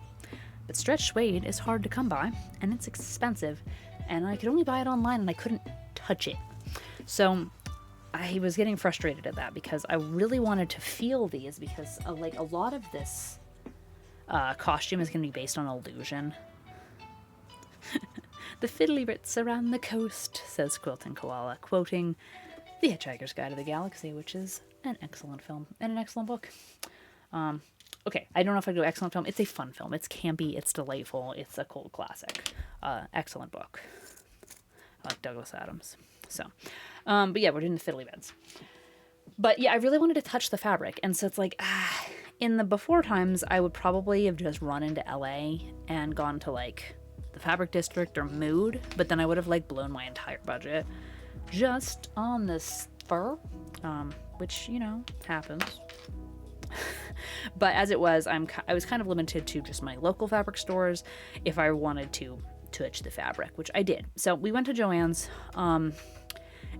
But stretch suede is hard to come by, and it's expensive. And I could only buy it online, and I couldn't touch it. So I was getting frustrated at that, because I really wanted to feel these, because like a lot of this costume is going to be based on illusion. The fiddly bits around the coast, says Quilting Koala, quoting The Hitchhiker's Guide to the Galaxy, which is an excellent film and an excellent book. Okay, I don't know if I'd go excellent film. It's a fun film. It's campy. It's delightful. It's a cult classic. Excellent book. I like Douglas Adams. So, but yeah, we're doing the fiddly bits. But yeah, I really wanted to touch the fabric. And so it's like, in the before times, I would probably have just run into LA and gone to like the Fabric District or Mood. But then I would have like blown my entire budget just on this fur, which, you know, happens. But as it was, I was kind of limited to just my local fabric stores if I wanted to touch the fabric, which I did. So we went to Joann's, and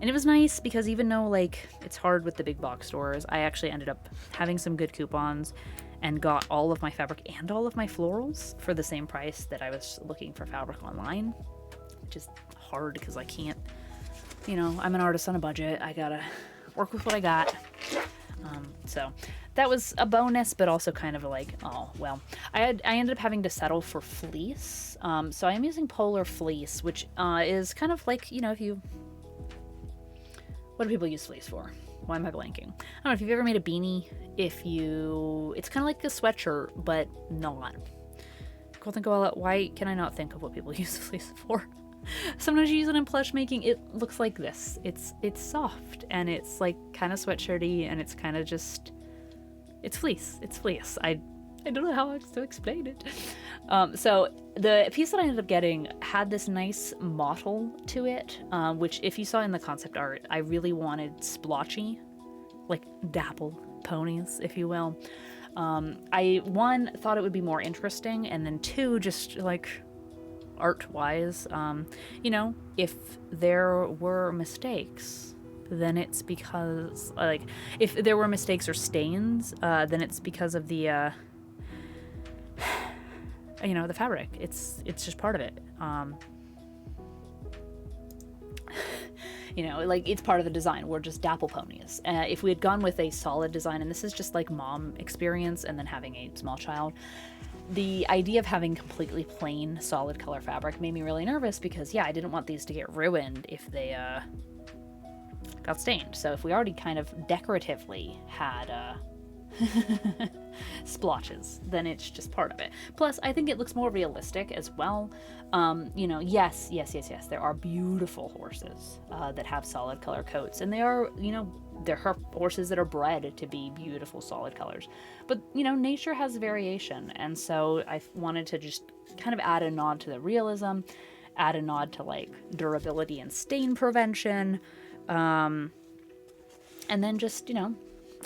it was nice because even though like it's hard with the big box stores, I actually ended up having some good coupons and got all of my fabric and all of my florals for the same price that I was looking for fabric online, which is hard because I can't, you know, I'm an artist on a budget. I gotta work with what I got. So that was a bonus, but also kind of like, oh, well, I ended up having to settle for fleece. So I am using polar fleece, which is kind of like, you know, what do people use fleece for? Why am I blanking? I don't know if you've ever made a beanie. It's kind of like a sweatshirt, but not. Quilting Koala, why can I not think of what people use fleece for? Sometimes you use it in plush making. It looks like this. It's soft, and it's like kind of sweatshirty, and it's kind of just, it's fleece. It's fleece. I don't know how else to explain it. So the piece that I ended up getting had this nice mottle to it, which if you saw in the concept art, I really wanted splotchy, like dapple ponies, if you will. I, one, thought it would be more interesting, and then two, just like art-wise, you know, if there were mistakes, then it's because, like, if there were mistakes or stains, then it's because of the, you know, the fabric. It's just part of it. You know, like, it's part of the design. We're just dapple ponies. If we had gone with a solid design, and this is just like mom experience and then having a small child, the idea of having completely plain solid color fabric made me really nervous because, yeah, I didn't want these to get ruined if they got stained. So if we already kind of decoratively had splotches, then it's just part of it. Plus, I think it looks more realistic as well. You know, yes, there are beautiful horses that have solid color coats, and they are, you know, there are horses that are bred to be beautiful solid colors. But, you know, nature has variation, and so I wanted to just kind of add a nod to the realism add a nod to like durability and stain prevention. And then just, you know,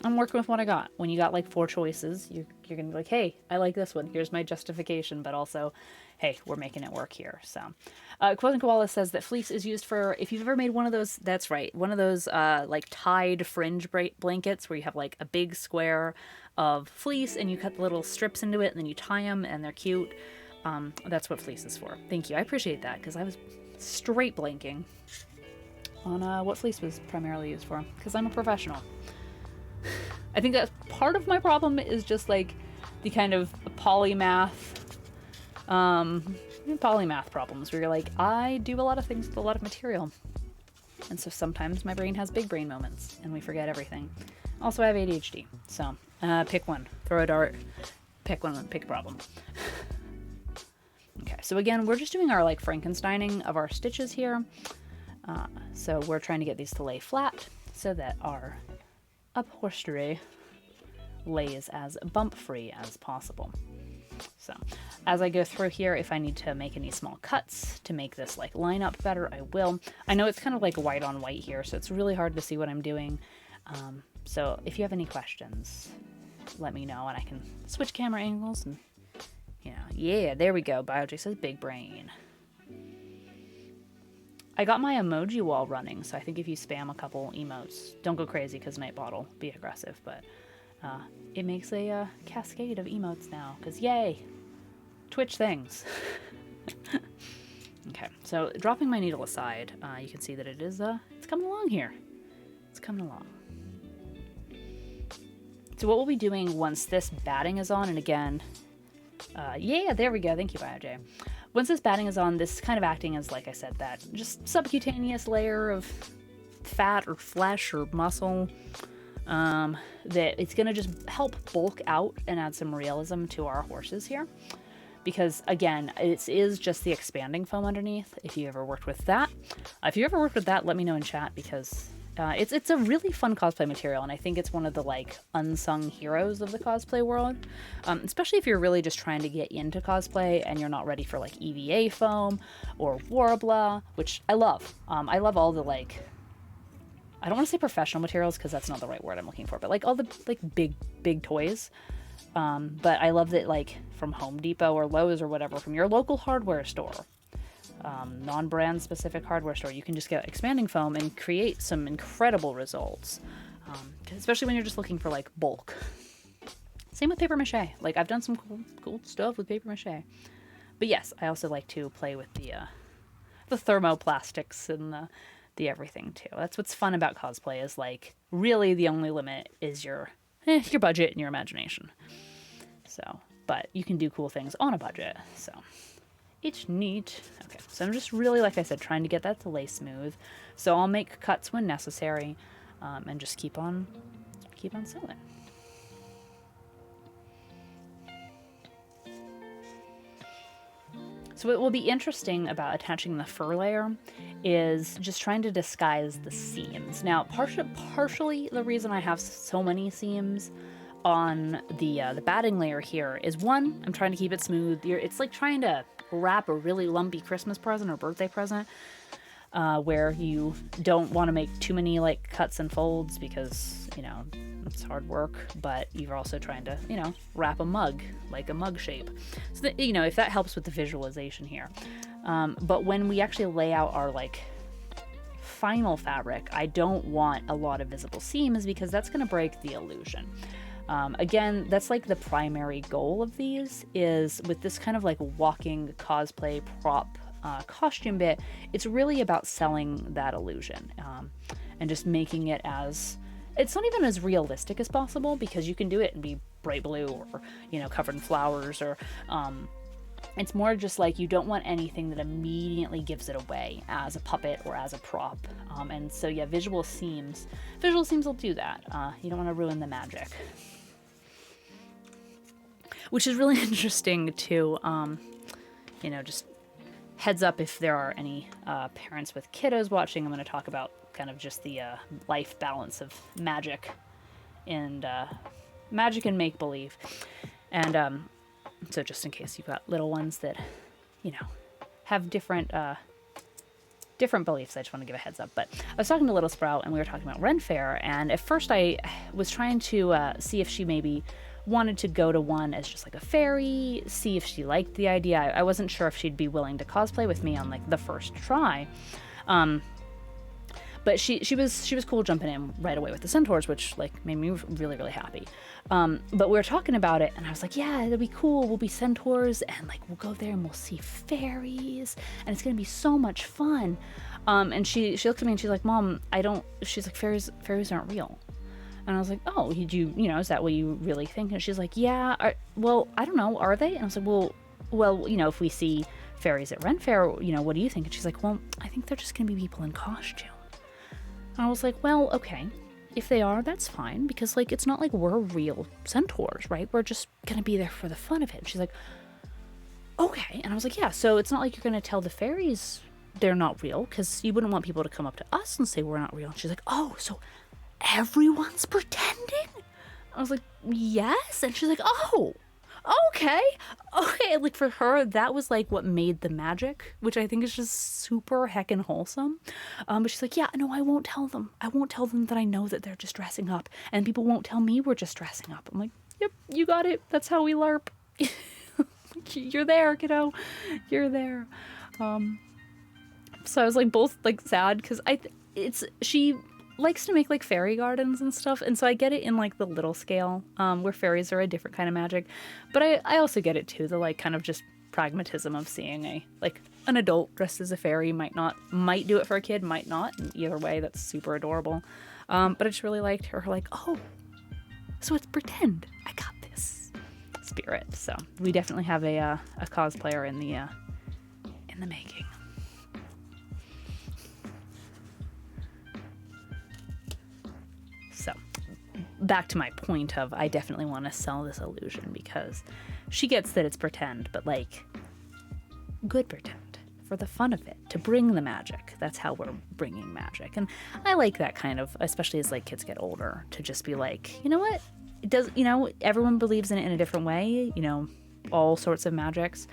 I'm working with what I got. When you got like 4 choices, you're going to be like, hey, I like this one. Here's my justification. But also, hey, we're making it work here. So, Quoting Koala says that fleece is used for, if you've ever made one of those, that's right, one of those like tied fringe blankets where you have like a big square of fleece and you cut the little strips into it and then you tie them and they're cute. That's what fleece is for. Thank you. I appreciate that because I was straight blanking on what fleece was primarily used for because I'm a professional. I think that part of my problem is just like the kind of polymath problems where you're like, I do a lot of things with a lot of material. And so sometimes my brain has big brain moments and we forget everything. Also, I have ADHD. So pick one, throw a dart, pick one, pick a problem. Okay, so again, we're just doing our like Frankensteining of our stitches here. So we're trying to get these to lay flat so that our upholstery lays as bump free as possible. So as I go through here, if I need to make any small cuts to make this like line up better, I will. I know it's kind of like white on white here, so it's really hard to see what I'm doing. So if you have any questions, let me know and I can switch camera angles and, you know, yeah, there we go. BioJ says big brain. I got my emoji wall running, so I think if you spam a couple emotes, don't go crazy because Night Bottle, be aggressive, but it makes a cascade of emotes now, because yay, Twitch things. Okay, so dropping my needle aside, you can see that it is, it's coming along here. It's coming along. So what we'll be doing once this batting is on, and again, yeah, there we go, thank you, BioJ. Once this batting is on, this is kind of acting as, like I said, that just subcutaneous layer of fat or flesh or muscle that it's going to just help bulk out and add some realism to our horses here. Because, again, it is just the expanding foam underneath, if you ever worked with that. If you ever worked with that, let me know in chat, because it's a really fun cosplay material, and I think it's one of the, like, unsung heroes of the cosplay world. Especially if you're really just trying to get into cosplay and you're not ready for, like, EVA foam or Warbler, which I love. I love all the, like, I don't want to say professional materials because that's not the right word I'm looking for, but, like, all the, like, big toys. But I love that, like, from Home Depot or Lowe's or whatever, from your local hardware store, non-brand specific hardware store, you can just get expanding foam and create some incredible results, especially when you're just looking for like bulk. Same with paper mache. Like, I've done some cool stuff with paper mache, but yes, I also like to play with the thermoplastics and the everything too. That's what's fun about cosplay, is like really the only limit is your budget and your imagination. So, but you can do cool things on a budget, so it's neat. Okay, so I'm just really, like I said, trying to get that to lay smooth. So I'll make cuts when necessary, and just keep on sewing. So what will be interesting about attaching the fur layer is just trying to disguise the seams. Now, partially the reason I have so many seams on the batting layer here is, one, I'm trying to keep it smooth. It's like trying to wrap a really lumpy Christmas present or birthday present, where you don't want to make too many like cuts and folds because, you know, it's hard work, but you're also trying to, you know, wrap a mug, like a mug shape. So that, you know, if that helps with the visualization here. But when we actually lay out our like final fabric, I don't want a lot of visible seams because that's going to break the illusion. Again, that's like the primary goal of these, is with this kind of like walking cosplay prop costume bit, it's really about selling that illusion, and just making it as, it's not even as realistic as possible, because you can do it and be bright blue or, you know, covered in flowers, or it's more just like you don't want anything that immediately gives it away as a puppet or as a prop. And so yeah, visual seams will do that. You don't want to ruin the magic. Which is really interesting too, you know, just heads up if there are any parents with kiddos watching. I'm going to talk about kind of just the life balance of magic and make-believe. And so just in case you've got little ones that, you know, have different beliefs. I just want to give a heads up. But I was talking to Little Sprout, and we were talking about Ren Fair, and at first I was trying to see if she maybe wanted to go to one as just like a fairy, see if she liked the idea. I wasn't sure if she'd be willing to cosplay with me on like the first try. But she was cool jumping in right away with the centaurs, which like made me really, really happy. But we were talking about it, and I was like, yeah, it'll be cool. We'll be centaurs, and like we'll go there and we'll see fairies, and it's gonna be so much fun. And she looked at me and she's like, Mom, she's like, fairies aren't real. And I was like, oh, is that what you really think? And she's like, yeah, well, I don't know, are they? And I was like, well, if we see fairies at Ren Fair, what do you think? And she's like, well, I think they're just gonna be people in costume. And I was like, well, okay, if they are, that's fine, because like it's not like we're real centaurs, right? We're just gonna be there for the fun of it. And she's like, okay. And I was like, yeah, so it's not like you're gonna tell the fairies they're not real, because you wouldn't want people to come up to us and say we're not real. And she's like, oh, so everyone's pretending? I was like, yes. And she's like, oh, okay. Like for her, that was like what made the magic, which I think is just super heckin' wholesome. But she's like, yeah, no, I won't tell them. I won't tell them that I know that they're just dressing up, and people won't tell me we're just dressing up. I'm like, yep, you got it. That's how we LARP. You're there, kiddo. You're there. So I was like both like sad, because she likes to make like fairy gardens and stuff, and so I get it in like the little scale, where fairies are a different kind of magic, but I also get it too, the like kind of just pragmatism of seeing an adult dressed as a fairy might do it for a kid, might not, and either way that's super adorable. But I just really liked her like, oh, so it's pretend, I got this spirit. So we definitely have a cosplayer in the making. So back to my point of, I definitely want to sell this illusion, because she gets that it's pretend, but like good pretend, for the fun of it, to bring the magic. That's how we're bringing magic. And I like that kind of, especially as like kids get older, to just be like, you know what, it does, everyone believes in it in a different way, all sorts of magics.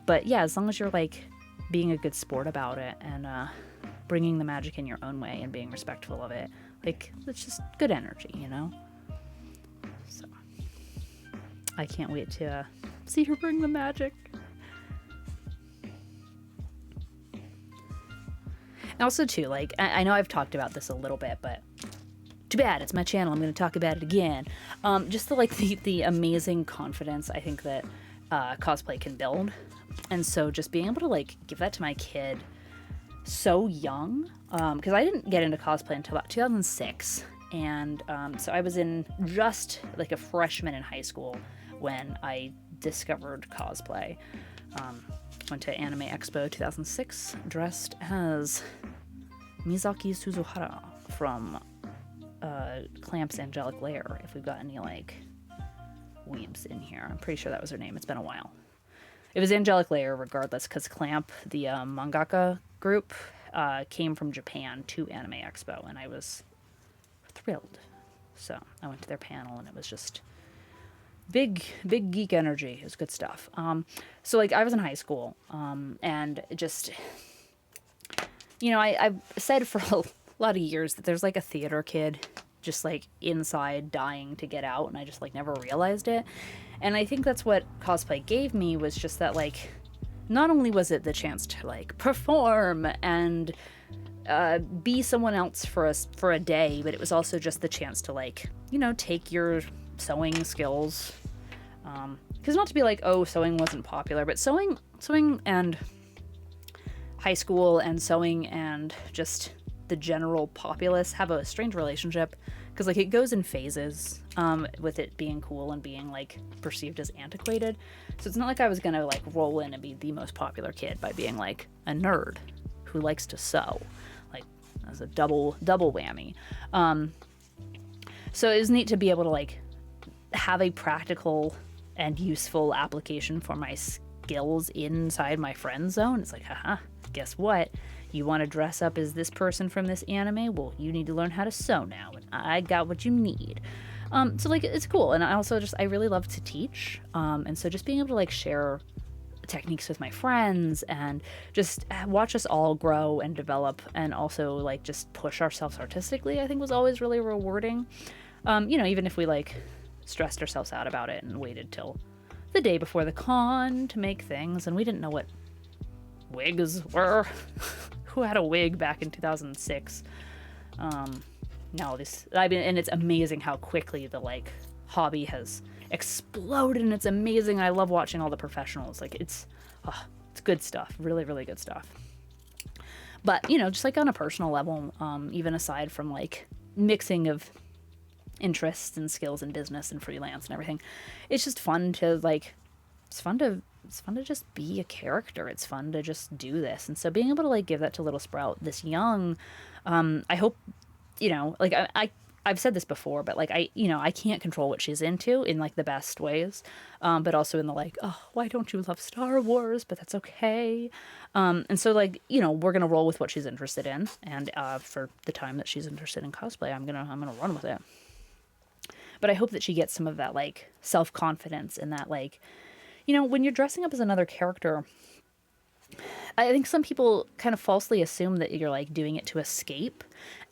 But yeah, as long as you're like being a good sport about it, and bringing the magic in your own way and being respectful of it, like it's just good energy, So I can't wait to see her bring the magic. And also too, like I know I've talked about this a little bit, but too bad, it's my channel, I'm going to talk about it again. Just the amazing confidence I think that cosplay can build. And so just being able to like give that to my kid so young, because I didn't get into cosplay until about 2006, and so I was just like a freshman in high school when I discovered cosplay. Went to Anime Expo 2006 dressed as Mizaki Suzuhara from Clamp's Angelic Lair, if we've got any like weebs in here. I'm pretty sure that was her name. It's been a while. It was Angelic Lair regardless, because Clamp, the mangaka group, came from Japan to Anime Expo, and I was thrilled. So I went to their panel, and it was just big geek energy. It was good stuff. So like I was in high school, and just, I've said for a lot of years that there's like a theater kid just like inside dying to get out, and I just like never realized it. And I think that's what cosplay gave me, was just that like, not only was it the chance to like perform and be someone else for a day, but it was also just the chance to like, take your sewing skills, because not to be like, oh, sewing wasn't popular, but sewing and high school and sewing and just the general populace have a strange relationship, because like it goes in phases, with it being cool and being like perceived as antiquated. So it's not like I was gonna like roll in and be the most popular kid by being like a nerd who likes to sew. Like that's a double whammy. So it was neat to be able to like have a practical and useful application for my skills inside my friend zone. It's like, haha, guess what? You want to dress up as this person from this anime? Well, you need to learn how to sew now, and I got what you need. So like it's cool, and I really love to teach, and so just being able to like share techniques with my friends, and just watch us all grow and develop, and also like just push ourselves artistically, I think was always really rewarding. Even if we like stressed ourselves out about it and waited till the day before the con to make things, and we didn't know what wigs were. Who had a wig back in 2006? And it's amazing how quickly the like hobby has exploded, and it's amazing. I love watching all the professionals. Like it's good stuff, really, really good stuff. But just like on a personal level, even aside from like mixing of interests and skills in business and freelance and everything, it's just fun to just be a character. It's fun to just do this. And so being able to like give that to little Sprout this young, I hope, like I've said this before, but like I can't control what she's into in like the best ways, but also in the like, oh, why don't you love Star Wars? But that's okay. And so like we're gonna roll with what she's interested in, and for the time that she's interested in cosplay, I'm gonna run with it. But I hope that she gets some of that like self-confidence, and that like, when you're dressing up as another character, I think some people kind of falsely assume that you're like doing it to escape.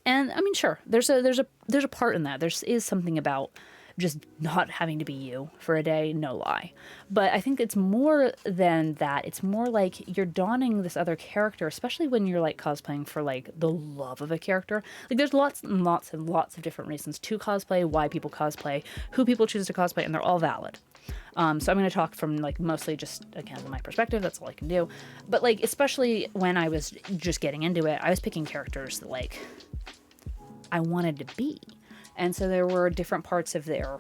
And I mean, sure, there's a part in that. There is something about just not having to be you for a day, no lie. But I think it's more than that. It's more like you're donning this other character, especially when you're like cosplaying for like the love of a character. Like there's lots and lots and lots of different reasons to cosplay, why people cosplay, who people choose to cosplay, and they're all valid. So I'm going to talk from like mostly just, again, my perspective. That's all I can do. But like, especially when I was just getting into it, I was picking characters that like I wanted to be. And so there were different parts of their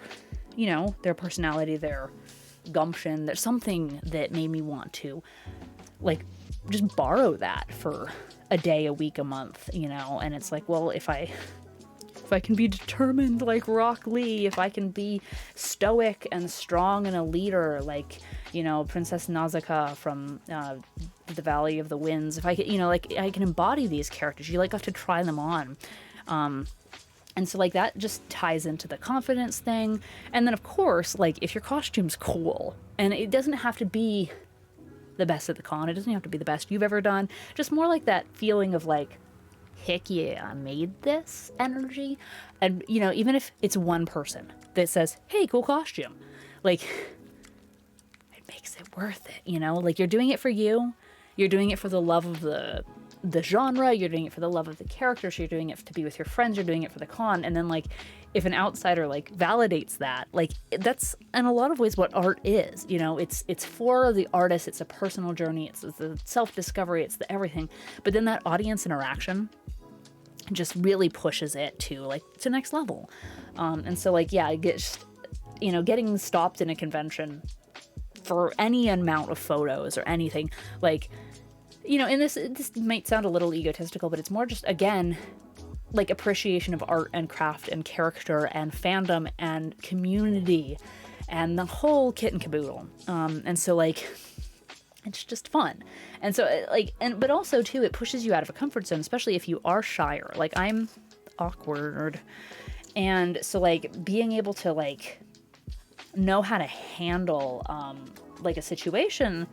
personality, their gumption. There's something that made me want to like just borrow that for a day, a week, a month, and it's like, well, if I can be determined like Rock Lee, if I can be stoic and strong and a leader like, Princess Nausicaa from the Valley of the Winds, if I can, I can embody these characters, you like have to try them on. And so like that just ties into the confidence thing. And then of course, like if your costume's cool, and it doesn't have to be the best at the con, it doesn't have to be the best you've ever done, just more like that feeling of like, heck yeah, I made this energy. And even if it's one person that says, hey, cool costume, like it makes it worth it, like you're doing it for you, you're doing it for the love of the genre, you're doing it for the love of the characters, you're doing it to be with your friends, you're doing it for the con. And then like if an outsider like validates that, like that's in a lot of ways what art is, it's for the artist, it's a personal journey, it's the self-discovery, it's the everything. But then that audience interaction just really pushes it to like to next level. And so like, yeah, getting stopped in a convention for any amount of photos or anything, like, and this might sound a little egotistical, but it's more just, again, like appreciation of art and craft and character and fandom and community and the whole kit and caboodle. And so like, it's just fun. And so like, but also too, it pushes you out of a comfort zone, especially if you are shyer. Like I'm awkward. And so like being able to like know how to handle, like a situation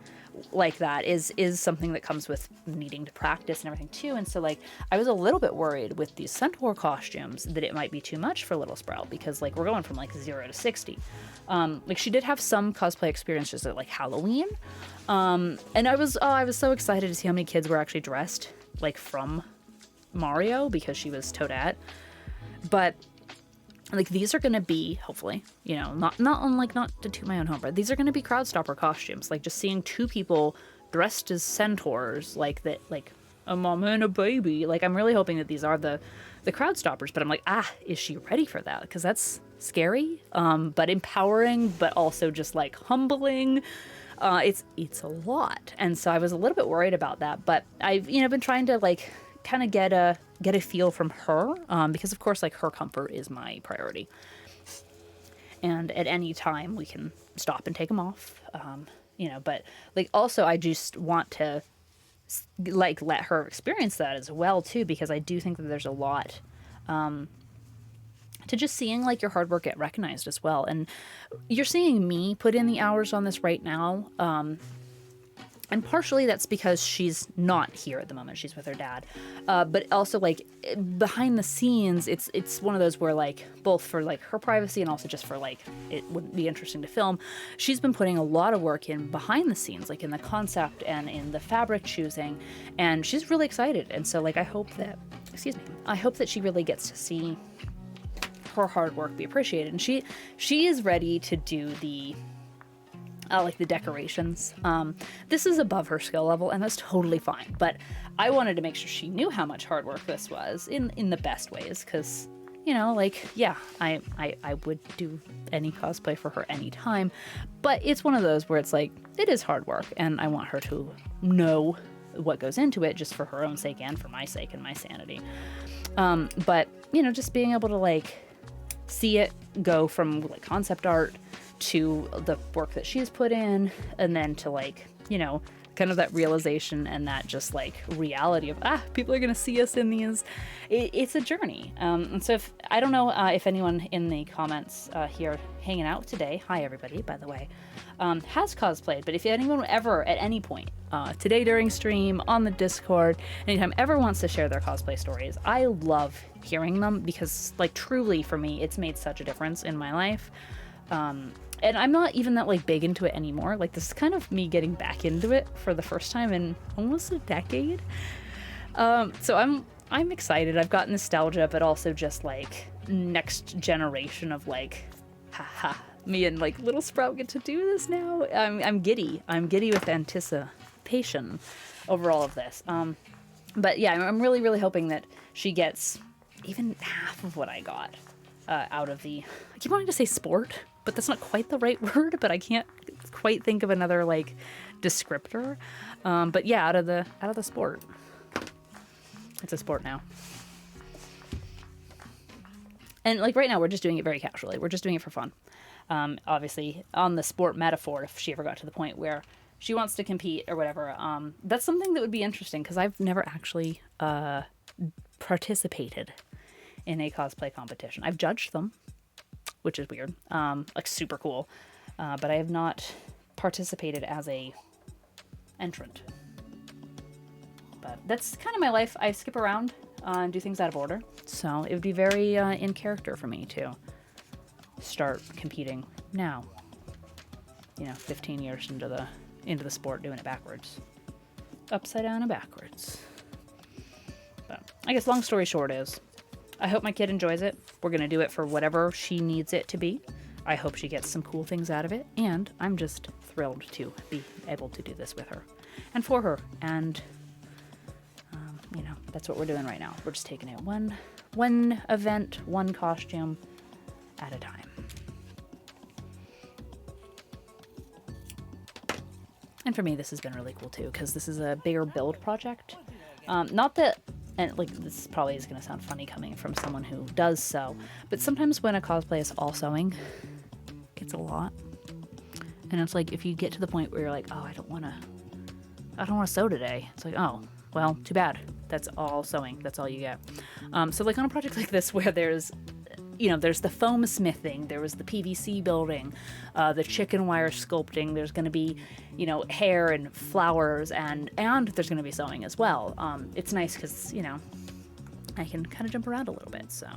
like that is something that comes with needing to practice and everything too. And so like I was a little bit worried with these Centaur costumes that it might be too much for little Sprout, because like we're going from like 0 to 60. Like she did have some cosplay experiences at like Halloween, and I was so excited to see how many kids were actually dressed like from Mario, because she was Toadette. But like these are going to be, hopefully, not to toot my own horn, but these are going to be crowd stopper costumes. Like just seeing two people dressed as centaurs, like that, like a mama and a baby. Like I'm really hoping that these are the crowd stoppers, but I'm like, is she ready for that? Because that's scary, but empowering, but also just like humbling. It's a lot. And so I was a little bit worried about that, but I've, been trying to like kind of get a feel from her, because of course like her comfort is my priority, and at any time we can stop and take them off, but like also I just want to like let her experience that as well too, because I do think that there's a lot to just seeing like your hard work get recognized as well. And you're seeing me put in the hours on this right now, And partially that's because she's not here at the moment. She's with her dad. But also, like, behind the scenes, it's one of those where, like, both for, like, her privacy and also just for, like, it wouldn't be interesting to film, she's been putting a lot of work in behind the scenes, like in the concept and in the fabric choosing. And she's really excited. And so, like, I hope that she really gets to see her hard work be appreciated. And she is ready to do the... like the decorations. This is above her skill level, and that's totally fine. But I wanted to make sure she knew how much hard work this was in the best ways, because, you know, like, yeah, I would do any cosplay for her anytime. But it's one of those where it's like, it is hard work, and I want her to know what goes into it just for her own sake and for my sake and my sanity. But, you know, just being able to, like, see it go from, like, concept art to the work that she's put in, and then to, like, you know, kind of that realization and that just, like, reality of, people are gonna see us in these. It's a journey. And so if, I don't know if anyone in the comments here hanging out today, hi everybody, by the way, has cosplayed, but if anyone ever at any point today during stream, on the Discord, anytime ever wants to share their cosplay stories, I love hearing them, because, like, truly for me, it's made such a difference in my life. And I'm not even that, like, big into it anymore. Like, this is kind of me getting back into it for the first time in almost a decade. So I'm excited. I've got nostalgia, but also just, like, next generation of, like, haha, me and, like, little Sprout get to do this now. I'm giddy. I'm giddy with anticipation over all of this. But yeah, I'm really, really hoping that she gets even half of what I got out of the... I keep wanting to say sport, but that's not quite the right word, but I can't quite think of another, like, descriptor. But yeah, out of the sport. It's a sport now. And, like, right now we're just doing it very casually. We're just doing it for fun. Obviously, on the sport metaphor, if she ever got to the point where she wants to compete or whatever, that's something that would be interesting, because I've never actually participated in a cosplay competition. I've judged them, which is weird, like, super cool, but I have not participated as a entrant. But that's kind of my life. I skip around and do things out of order, so it would be very in character for me to start competing now, you know, 15 years into the sport, doing it backwards, upside down and backwards. But I guess long story short is, I hope my kid enjoys it. We're going to do it for whatever she needs it to be. I hope she gets some cool things out of it. And I'm just thrilled to be able to do this with her and for her. And, you know, that's what we're doing right now. We're just taking it one event, one costume at a time. And for me, this has been really cool too, because this is a bigger build project. Not that... And, like, this probably is going to sound funny coming from someone who does sew, but sometimes when a cosplay is all sewing, it gets a lot. And it's like, if you get to the point where you're like, oh, I don't want to sew today. It's like, oh, well, too bad. That's all sewing. That's all you get. So, like, on a project like this where there's, you know, there's the foam smithing, there was the PVC building, the chicken wire sculpting, there's going to be, you know, hair and flowers, and there's going to be sewing as well. It's nice because, you know, I can kind of jump around a little bit, so,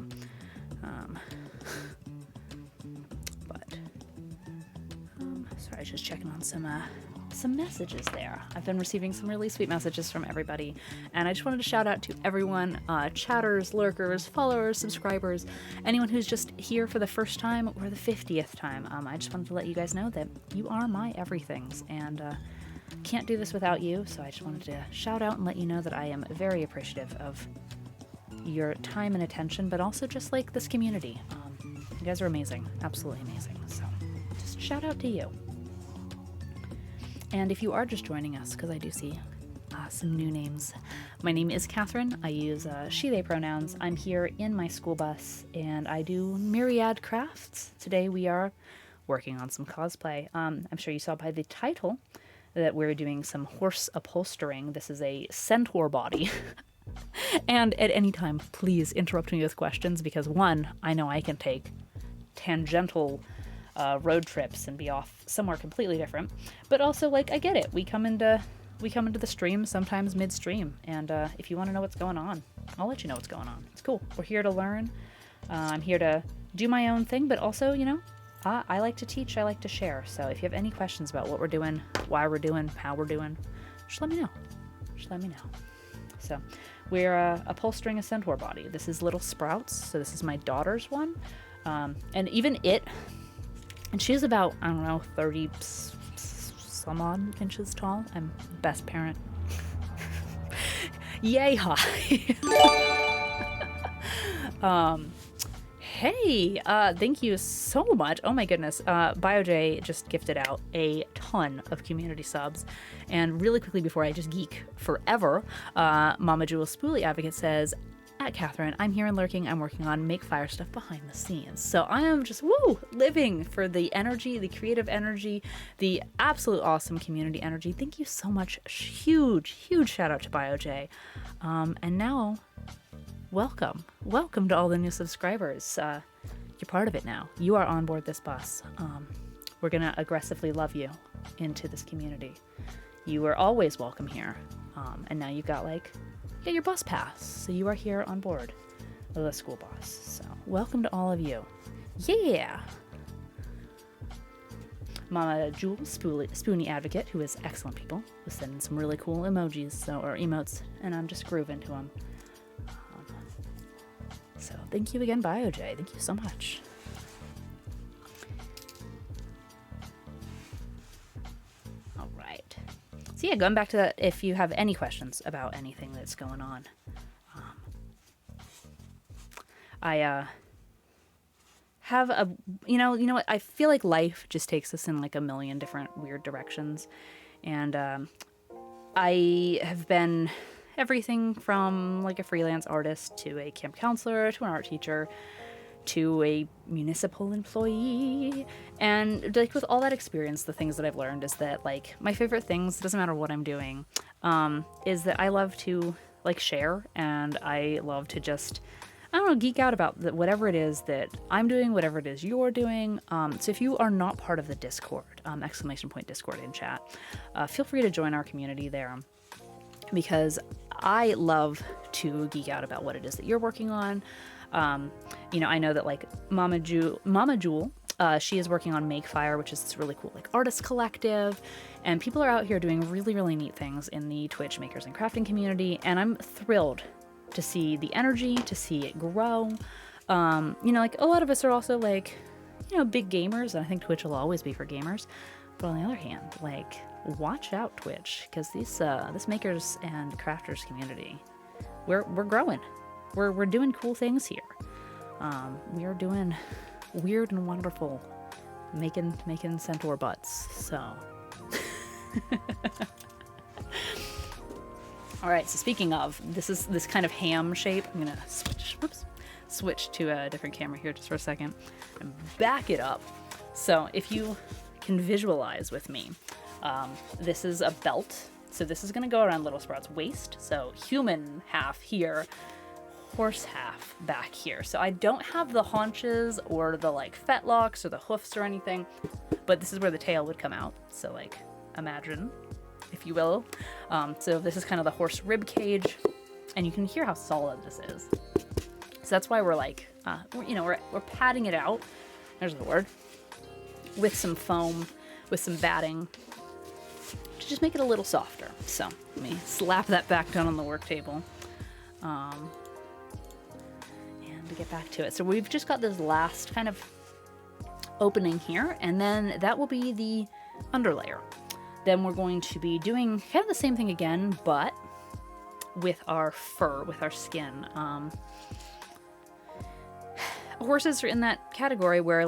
sorry, I was just checking on some messages there. I've been receiving some really sweet messages from everybody, and I just wanted to shout out to everyone, chatters, lurkers, followers, subscribers, anyone who's just here for the first time or the 50th time. I just wanted to let you guys know that you are my everythings, and can't do this without you, so I just wanted to shout out and let you know that I am very appreciative of your time and attention, but also just, like, this community. You guys are amazing, absolutely amazing, so just shout out to you. And if you are just joining us, because I do see some new names, my name is Catherine. I use she, they pronouns. I'm here in my school bus, and I do myriad crafts. Today we are working on some cosplay. I'm sure you saw by the title that we're doing some horse upholstering. This is a centaur body. And at any time, please interrupt me with questions, because one, I know I can take tangential road trips and be off somewhere completely different, but also, like, I get it. We come into we come into the stream sometimes midstream, and if you want to know what's going on, I'll let you know what's going on. It's cool. We're here to learn. I'm here to do my own thing, but also, you know, I like to teach, I like to share. So if you have any questions about what we're doing, why we're doing, how we're doing, just let me know. Just let me know. So we're upholstering a centaur body. This is Little Sprouts. So this is my daughter's one. And even and she's about, I don't know, 30 some odd inches tall. I'm best parent. Yay high. Hey, thank you so much. Oh my goodness. BioJ just gifted out a ton of community subs. And really quickly before I just geek forever, Mama Jewel Spoolie Advocate says, at Catherine, I'm here and lurking. I'm working on make fire stuff behind the scenes. So I am just, living for the energy, the creative energy, the absolute awesome community energy. Thank you so much. Huge, huge shout out to BioJ. And now, welcome to all the new subscribers. You're part of it now. You are on board this bus. We're gonna aggressively love you into this community. You were always welcome here, and now you've got your bus pass, so you are here on board the school bus. So welcome to all of you. Yeah. Mama Jewel Spoonie Advocate, who is excellent people, was sending some really cool emojis or emotes, and I'm just grooving to them. So thank you again, BioJ. Thank you so much. All right. So yeah, going back to that, if you have any questions about anything that's going on, I have a, you know what? I feel like life just takes us in a million different weird directions, and I have been everything from a freelance artist to a camp counselor to an art teacher to a municipal employee. And with all that experience, the things that I've learned is that my favorite things, doesn't matter what I'm doing, is that I love to share, and I love to just, I don't know, geek out about whatever it is that I'm doing, whatever it is you're doing. So if you are not part of the Discord, !Discord in chat, feel free to join our community there, because I love to geek out about what it is that you're working on. I know that Mama Jewel, she is working on Make Fire, which is this really cool artist collective, and people are out here doing really, really neat things in the Twitch makers and crafting community, and I'm thrilled to see the energy, to see it grow. A lot of us are also big gamers, and I think Twitch will always be for gamers. But on the other hand, watch out, Twitch, because this makers and crafters community, we're growing. We're doing cool things here. We are doing weird and wonderful, making centaur butts. So, all right. So speaking of, this is this kind of ham shape. I'm gonna switch to a different camera here just for a second and back it up. So if you can visualize with me. This is a belt, so this is going to go around Little Sprout's waist, so human half here, horse half back here. So I don't have the haunches or the fetlocks or the hoofs or anything, but this is where the tail would come out, so imagine, if you will. So this is kind of the horse rib cage, and you can hear how solid this is. So that's why we're we're padding it out, there's the word, with some foam, with some batting, to just make it a little softer. So let me slap that back down on the work table, and to get back to it. So we've just got this last kind of opening here, and then that will be the underlayer. Then we're going to be doing kind of the same thing again, but with our fur, with our skin. Horses are in that category where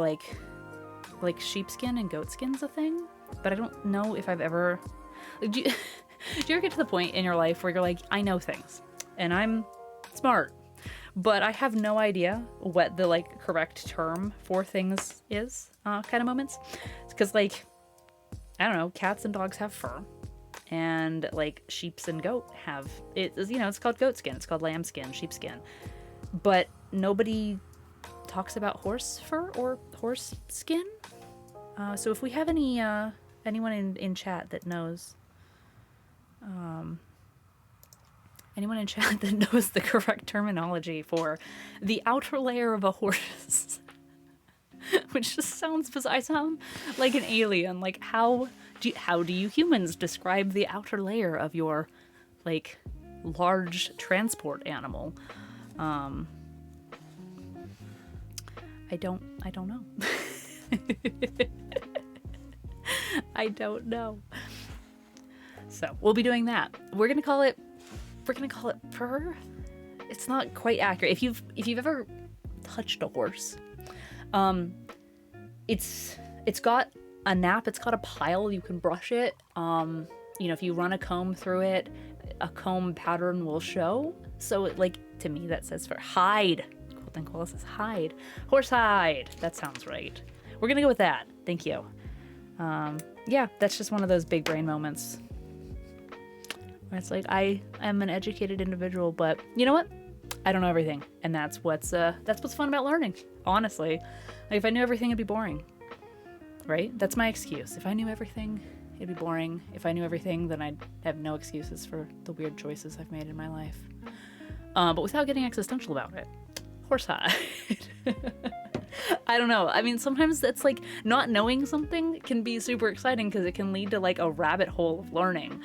sheepskin and goatskin's a thing, but I don't know if I've ever... do you ever get to the point in your life where you're I know things, and I'm smart, but I have no idea what the correct term for things is, kind of moments? Because I don't know, cats and dogs have fur, and sheeps and goat have it. It's called goatskin, it's called lambskin, sheepskin, but nobody talks about horse fur or horse skin. So if we have anyone in chat that knows Anyone in chat that knows the correct terminology for the outer layer of a horse? Which just sounds bizarre. I sound like an alien. Like, how do you humans describe the outer layer of your, like, large transport animal? I don't know. I don't know. So we'll be doing that. We're gonna call it purr. It's not quite accurate. If you've ever touched a horse, it's got a nap. It's got a pile. You can brush it. If you run a comb through it, a comb pattern will show. So to me that says for hide. Quilting Cola says hide. Horse hide. That sounds right. We're gonna go with that. Thank you. Yeah, that's just one of those big brain moments where it's like, I am an educated individual, but you know what? I don't know everything, and that's what's fun about learning. Honestly, like, if I knew everything, it'd be boring, right? That's my excuse. If I knew everything, it'd be boring. If I knew everything, then I'd have no excuses for the weird choices I've made in my life. But without getting existential about it, horse hide. I don't know. I mean, sometimes it's like not knowing something can be super exciting because it can lead to like a rabbit hole of learning.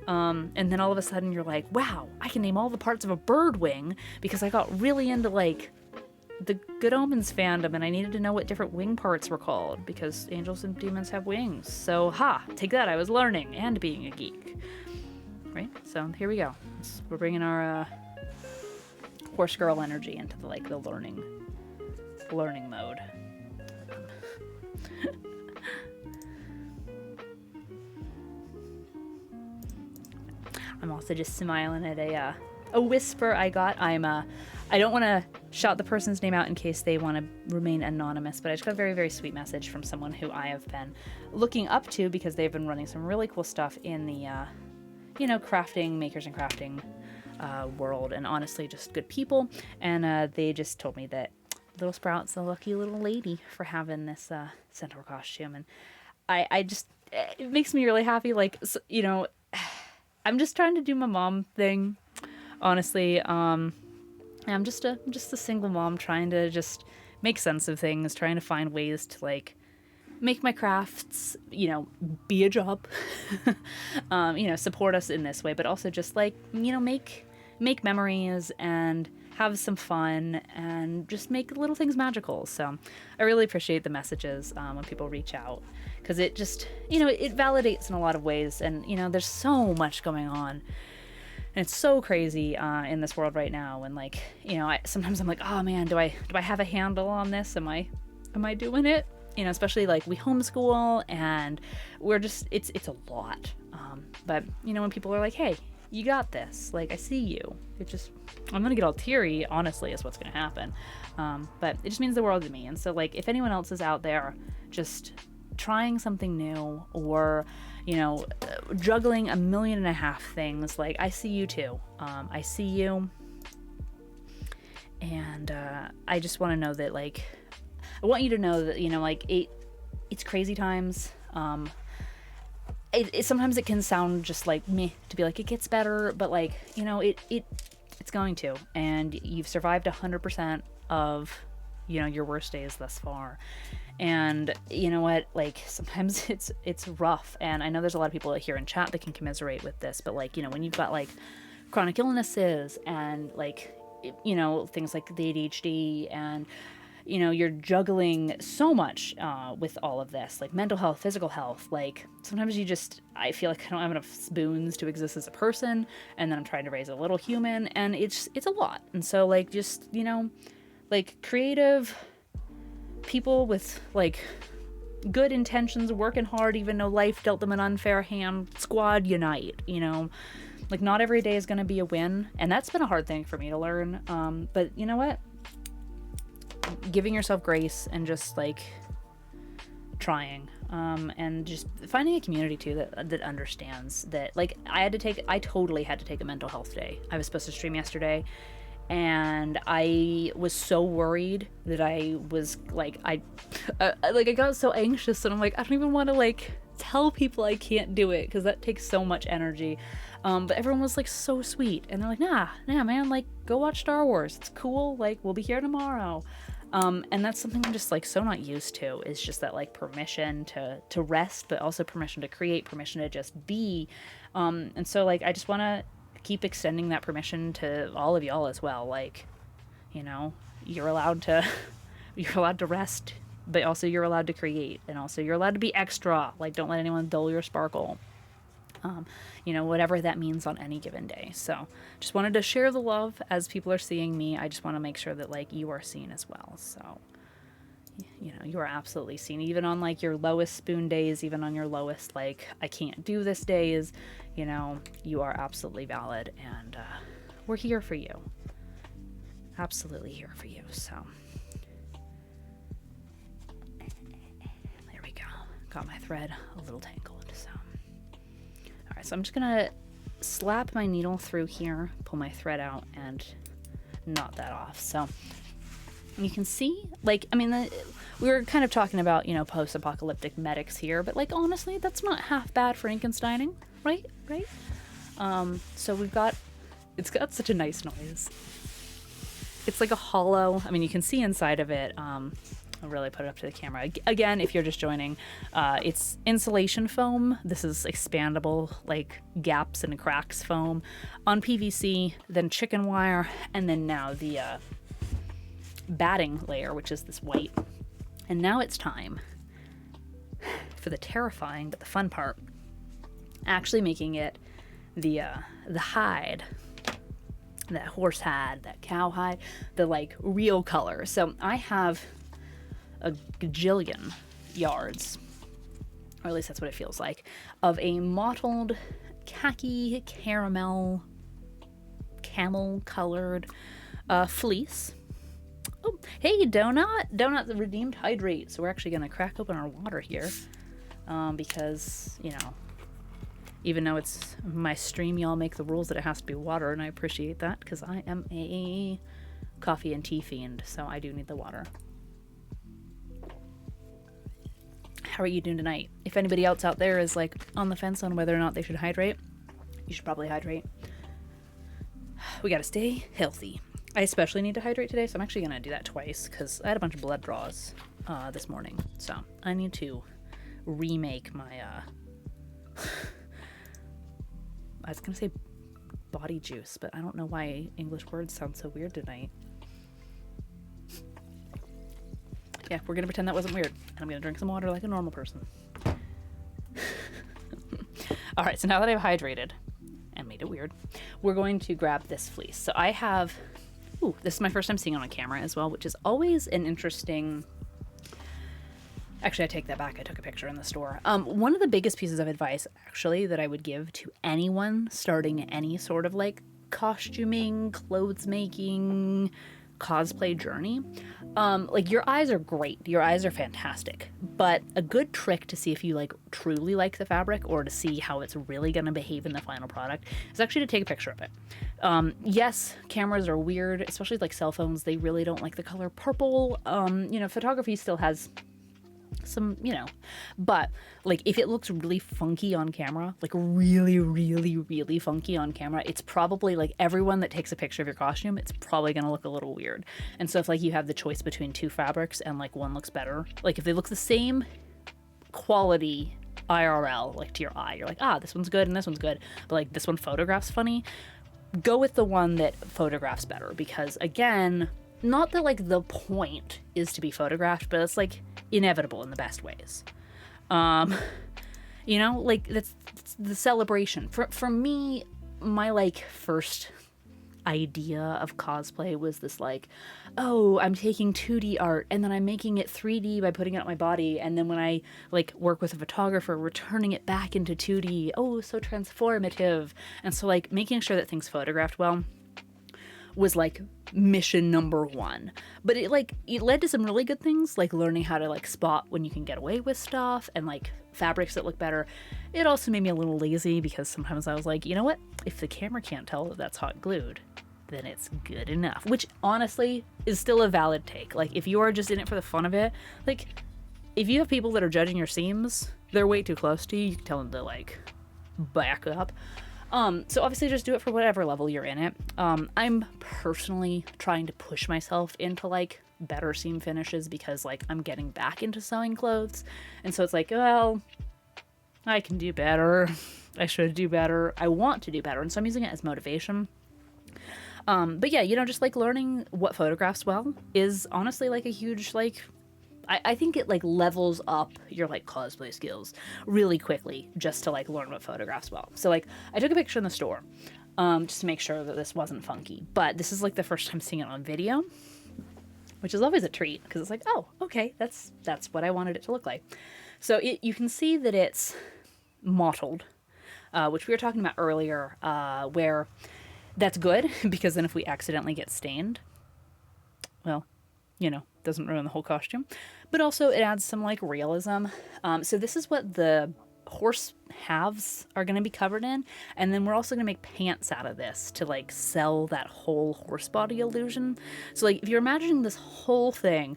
And then all of a sudden you're like, wow, I can name all the parts of a bird wing because I got really into like the Good Omens fandom and I needed to know what different wing parts were called because angels and demons have wings. So, take that. I was learning and being a geek. Right? So here we go. We're bringing our horse girl energy into the learning mode. I'm also just smiling at a whisper I got. I don't want to shout the person's name out in case they want to remain anonymous, but I just got a very, very sweet message from someone who I have been looking up to because they've been running some really cool stuff in the, crafting, makers and crafting world, and honestly, just good people. And they just told me that Little Sprout's a lucky little lady for having this Centaur costume, and I just, it makes me really happy. I'm just trying to do my mom thing, honestly. I'm just a single mom trying to just make sense of things, trying to find ways to make my crafts, be a job, support us in this way, but also just make memories and have some fun and just make little things magical. So I really appreciate the messages when people reach out, because it just, it validates in a lot of ways. And, there's so much going on. And it's so crazy in this world right now. And sometimes I'm like, oh man, do I have a handle on this? Am I doing it? Especially we homeschool and we're just, it's a lot. But when people are like, hey, you got this. I see you. I'm going to get all teary, honestly, is what's going to happen. But it just means the world to me. And so if anyone else is out there just trying something new or, juggling 1.5 million things, I see you too. I see you. And I just want to know that, I want you to know that, it's crazy times. Sometimes it can sound just like me to be it gets better, but it's going to, and you've survived 100% of, your worst days thus far. And you know what, sometimes it's rough. And I know there's a lot of people here in chat that can commiserate with this, but when you've got chronic illnesses and things like the ADHD and you're juggling so much with all of this, mental health, physical health. Sometimes I feel like I don't have enough spoons to exist as a person, and then I'm trying to raise a little human, and it's a lot. And so creative people with good intentions, working hard, even though life dealt them an unfair hand, squad unite. Not every day is going to be a win, and that's been a hard thing for me to learn. But you know what? Giving yourself grace and just trying and just finding a community too that understands that. I totally had to take a mental health day. I was supposed to stream yesterday, and I was so worried that I was I got so anxious, and I'm I don't even want to tell people I can't do it because that takes so much energy. But everyone was like so sweet, and they're like, nah man, like go watch Star Wars, it's cool, like we'll be here tomorrow. And that's something I'm just like so not used to, is just that like permission to rest, but also permission to create, permission to just be. And so like I just want to keep extending that permission to all of y'all as well. Like, you know, you're allowed to rest, but also you're allowed to create, and also you're allowed to be extra. Like, don't let anyone dull your sparkle. You know, whatever that means on any given day. So just wanted to share the love as people are seeing me. I just want to make sure that like you are seen as well. So, you know, you are absolutely seen, even on like your lowest spoon days, even on your lowest, like, I can't do this days, you know, you are absolutely valid, and we're here for you. Absolutely here for you. So there we go. Got my thread a little tangled. So all right, so I'm just gonna slap my needle through here, pull my thread out, and knot that off. So you can see, like, I mean, we were kind of talking about, you know, post-apocalyptic medics here, but like honestly, that's not half bad for Frankensteining, right? So it's got such a nice noise. It's like a hollow, I mean, you can see inside of it. I'll really put it up to the camera. Again, if you're just joining, it's insulation foam. This is expandable, like gaps and cracks foam on PVC, then chicken wire, and then now the batting layer, which is this white. And now it's time for the terrifying but the fun part, actually making it the hide. That horse hide, that cow hide, the like real color. So I have a gajillion yards, or at least that's what it feels like, of a mottled khaki caramel camel colored fleece. Oh, hey, Donut the redeemed hydrate. So we're actually gonna crack open our water here, because, you know, even though it's my stream, y'all make the rules that it has to be water, and I appreciate that because I am a coffee and tea fiend, so I do need the water. How are you doing tonight? If anybody else out there is like on the fence on whether or not they should hydrate, you should probably hydrate. We gotta stay healthy. I especially need to hydrate today, so I'm actually gonna do that twice because I had a bunch of blood draws this morning, so I need to remake my I was gonna say body juice, but I don't know why English words sound so weird tonight. Yeah, we're gonna pretend that wasn't weird, and I'm gonna drink some water like a normal person. All right, so now that I've hydrated and made it weird, we're going to grab this fleece. So I have, this is my first time seeing it on camera as well, which is always an interesting. Actually, I take that back. I took a picture in the store. One of the biggest pieces of advice, actually, that I would give to anyone starting any sort of like costuming, clothes making, cosplay journey, like your eyes are great. Your eyes are fantastic. But a good trick to see if you like truly like the fabric or to see how it's really going to behave in the final product is actually to take a picture of it. Yes, cameras are weird, especially like cell phones. They really don't like the color purple. You know, photography still has some, you know, but like if it looks really funky on camera, like really funky on camera, it's probably like everyone that takes a picture of your costume, it's probably gonna look a little weird. And so if like you have the choice between two fabrics and like one looks better, like if they look the same quality IRL, like to your eye, you're like, this one's good and this one's good, but like this one photographs funny, go with the one that photographs better. Because again, not that like the point is to be photographed, but it's like inevitable in the best ways. You know, like that's the celebration. For me, my like first idea of cosplay was this like, I'm taking 2D art and then I'm making it 3D by putting it on my body, and then when I like work with a photographer, returning it back into 2D. So transformative. And so like making sure that things photographed well was like mission number one. But it led to some really good things, like learning how to like spot when you can get away with stuff and like fabrics that look better. It also made me a little lazy because sometimes I was like, you know what, if the camera can't tell that that's hot glued, then it's good enough, which honestly is still a valid take. Like if you are just in it for the fun of it, like if you have people that are judging your seams, they're way too close to you, you can tell them to like back up. So obviously just do it for whatever level you're in it. I'm personally trying to push myself into like better seam finishes because like I'm getting back into sewing clothes. And so it's like, well, I can do better. I should do better. I want to do better. And so I'm using it as motivation. But yeah, you know, just like learning what photographs well is honestly like a huge, like, I think it like levels up your like cosplay skills really quickly just to like learn what photographs well. So like I took a picture in the store just to make sure that this wasn't funky, but this is like the first time seeing it on video, which is always a treat because it's like, oh, okay, that's what I wanted it to look like. So you can see that it's mottled, which we were talking about earlier, where that's good because then if we accidentally get stained, well, you know, doesn't ruin the whole costume, but also it adds some like realism. So this is what the horse halves are going to be covered in, and then we're also going to make pants out of this to like sell that whole horse body illusion. So like if you're imagining this whole thing,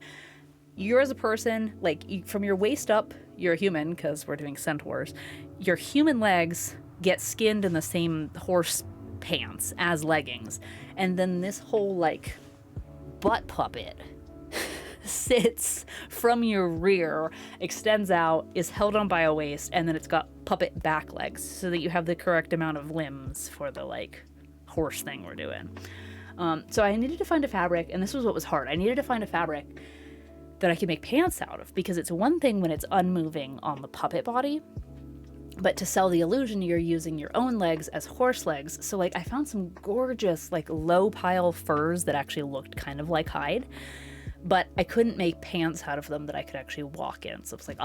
you're as a person, like from your waist up, you're a human because we're doing centaurs. Your human legs get skinned in the same horse pants as leggings, and then this whole like butt puppet sits from your rear, extends out, is held on by a waist, and then it's got puppet back legs so that you have the correct amount of limbs for the like horse thing we're doing. So I needed to find a fabric, and this was what was hard. I needed to find a fabric that I could make pants out of, because it's one thing when it's unmoving on the puppet body, but to sell the illusion, you're using your own legs as horse legs. So like I found some gorgeous like low pile furs that actually looked kind of like hide, but I couldn't make pants out of them that I could actually walk in. So it's like,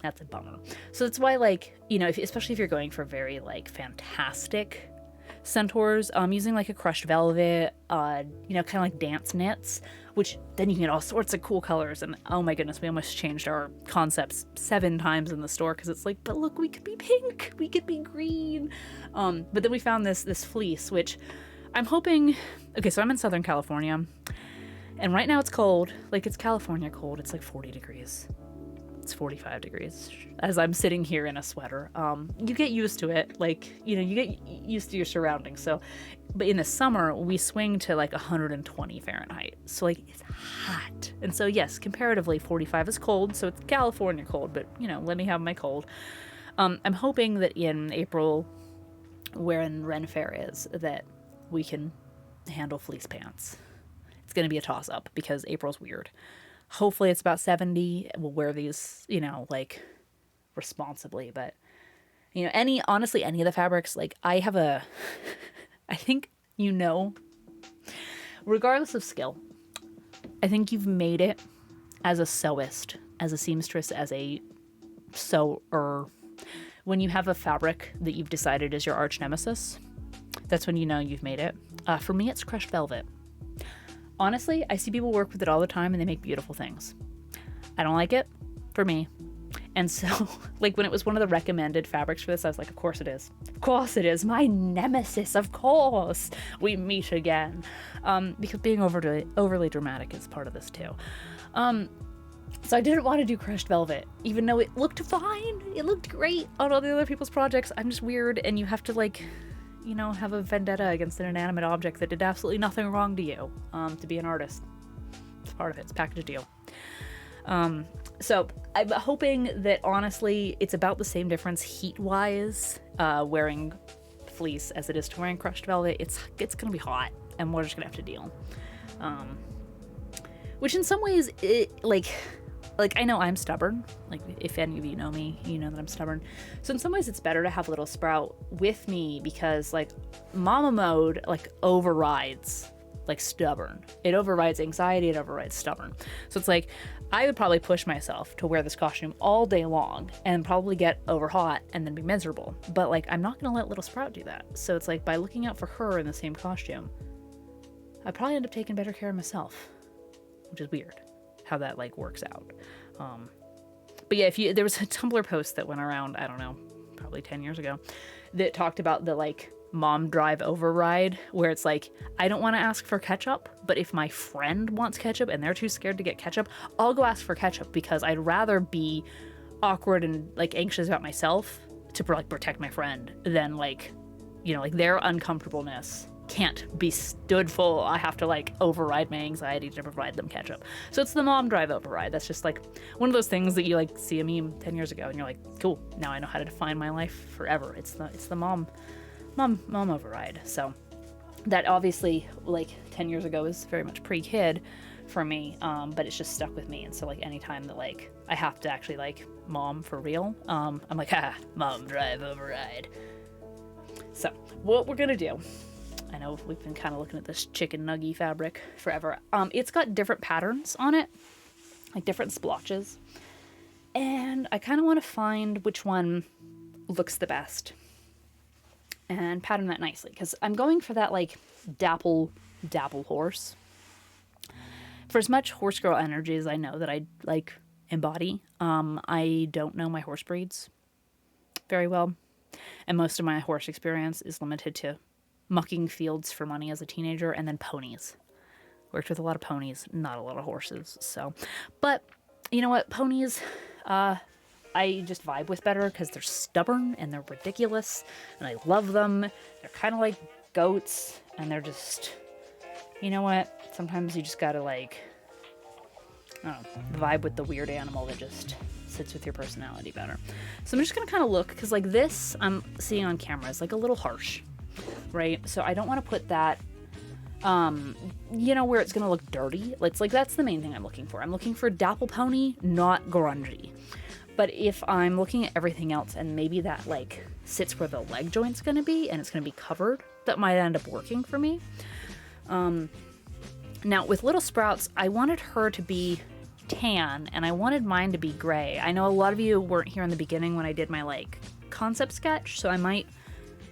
that's a bummer. So that's why, like, you know, especially if you're going for very like fantastic centaurs, using like a crushed velvet, you know, kind of like dance knits, which then you can get all sorts of cool colors. And oh my goodness, we almost changed our concepts 7 times in the store because it's like, but look, we could be pink, we could be green. But then we found this fleece, which I'm hoping. Okay, so I'm in Southern California, and right now it's cold. Like, it's California cold. It's like 40 degrees. It's 45 degrees as I'm sitting here in a sweater. You get used to it. Like, you know, you get used to your surroundings. So, but in the summer, we swing to like 120 Fahrenheit. So like it's hot. And so yes, comparatively 45 is cold. So it's California cold, but you know, let me have my cold. I'm hoping that in April, wherein Ren Fair is, that we can handle fleece pants. It's going to be a toss up because April's weird. Hopefully it's about 70. We'll wear these, you know, like responsibly, but you know, honestly, any of the fabrics, like I think, you know, regardless of skill, I think you've made it as a sewist, as a seamstress, as a sewer. When you have a fabric that you've decided is your arch nemesis, that's when you know you've made it. For me, it's crushed velvet. Honestly, I see people work with it all the time and they make beautiful things. I don't like it, for me. And so, like, when it was one of the recommended fabrics for this, I was like, of course it is. Of course it is. My nemesis, of course. We meet again. Because being overly dramatic is part of this too. So I didn't want to do crushed velvet, even though it looked fine. It looked great on all the other people's projects. I'm just weird, and you have to, like, you know, have a vendetta against an inanimate object that did absolutely nothing wrong to you, to be an artist. It's part of it. It's a package deal. So I'm hoping that, honestly, it's about the same difference heat-wise, wearing fleece as it is to wearing crushed velvet. It's gonna be hot, and we're just gonna have to deal. Which in some ways, like, I know I'm stubborn. Like, if any of you know me, you know that I'm stubborn. So in some ways, it's better to have Little Sprout with me because, like, mama mode, like, overrides, like, stubborn. It overrides anxiety. It overrides stubborn. So it's like, I would probably push myself to wear this costume all day long and probably get over hot and then be miserable. But, like, I'm not going to let Little Sprout do that. So it's like, by looking out for her in the same costume, I probably end up taking better care of myself, which is weird how that like works out. But yeah, there was a Tumblr post that went around, I don't know, probably 10 years ago, that talked about the like mom drive override, where it's like, I don't want to ask for ketchup, but if my friend wants ketchup and they're too scared to get ketchup, I'll go ask for ketchup because I'd rather be awkward and like anxious about myself to like protect my friend than like, you know, like their uncomfortableness can't be stood full. I have to like override my anxiety to provide them ketchup. So it's the mom drive override. That's just like one of those things that you like see a meme 10 years ago and you're like, cool, now I know how to define my life forever. It's the mom override. So that obviously like 10 years ago is very much pre-kid for me, but it's just stuck with me. And so like anytime that like I have to actually like mom for real, I'm like, mom drive override. So what we're gonna do, I know we've been kind of looking at this chicken nugget fabric forever. It's got different patterns on it, like different splotches. And I kind of want to find which one looks the best and pattern that nicely. Because I'm going for that like dapple horse. For as much horse girl energy as I know that I like embody, I don't know my horse breeds very well. And most of my horse experience is limited to mucking fields for money as a teenager, and then ponies. Worked with a lot of ponies, not a lot of horses. So, but you know what? Ponies, I just vibe with better because they're stubborn and they're ridiculous, and I love them. They're kind of like goats, and they're just, you know what? Sometimes you just gotta like, I don't know, vibe with the weird animal that just sits with your personality better. So I'm just gonna kind of look, because like this I'm seeing on camera is like a little harsh. Right? So I don't want to put that, you know, where it's going to look dirty. It's like, that's the main thing I'm looking for. I'm looking for dapple pony, not grungy. But if I'm looking at everything else and maybe that like sits where the leg joint's going to be and it's going to be covered, that might end up working for me. Now with Little Sprouts, I wanted her to be tan and I wanted mine to be gray. I know a lot of you weren't here in the beginning when I did my like concept sketch, so I might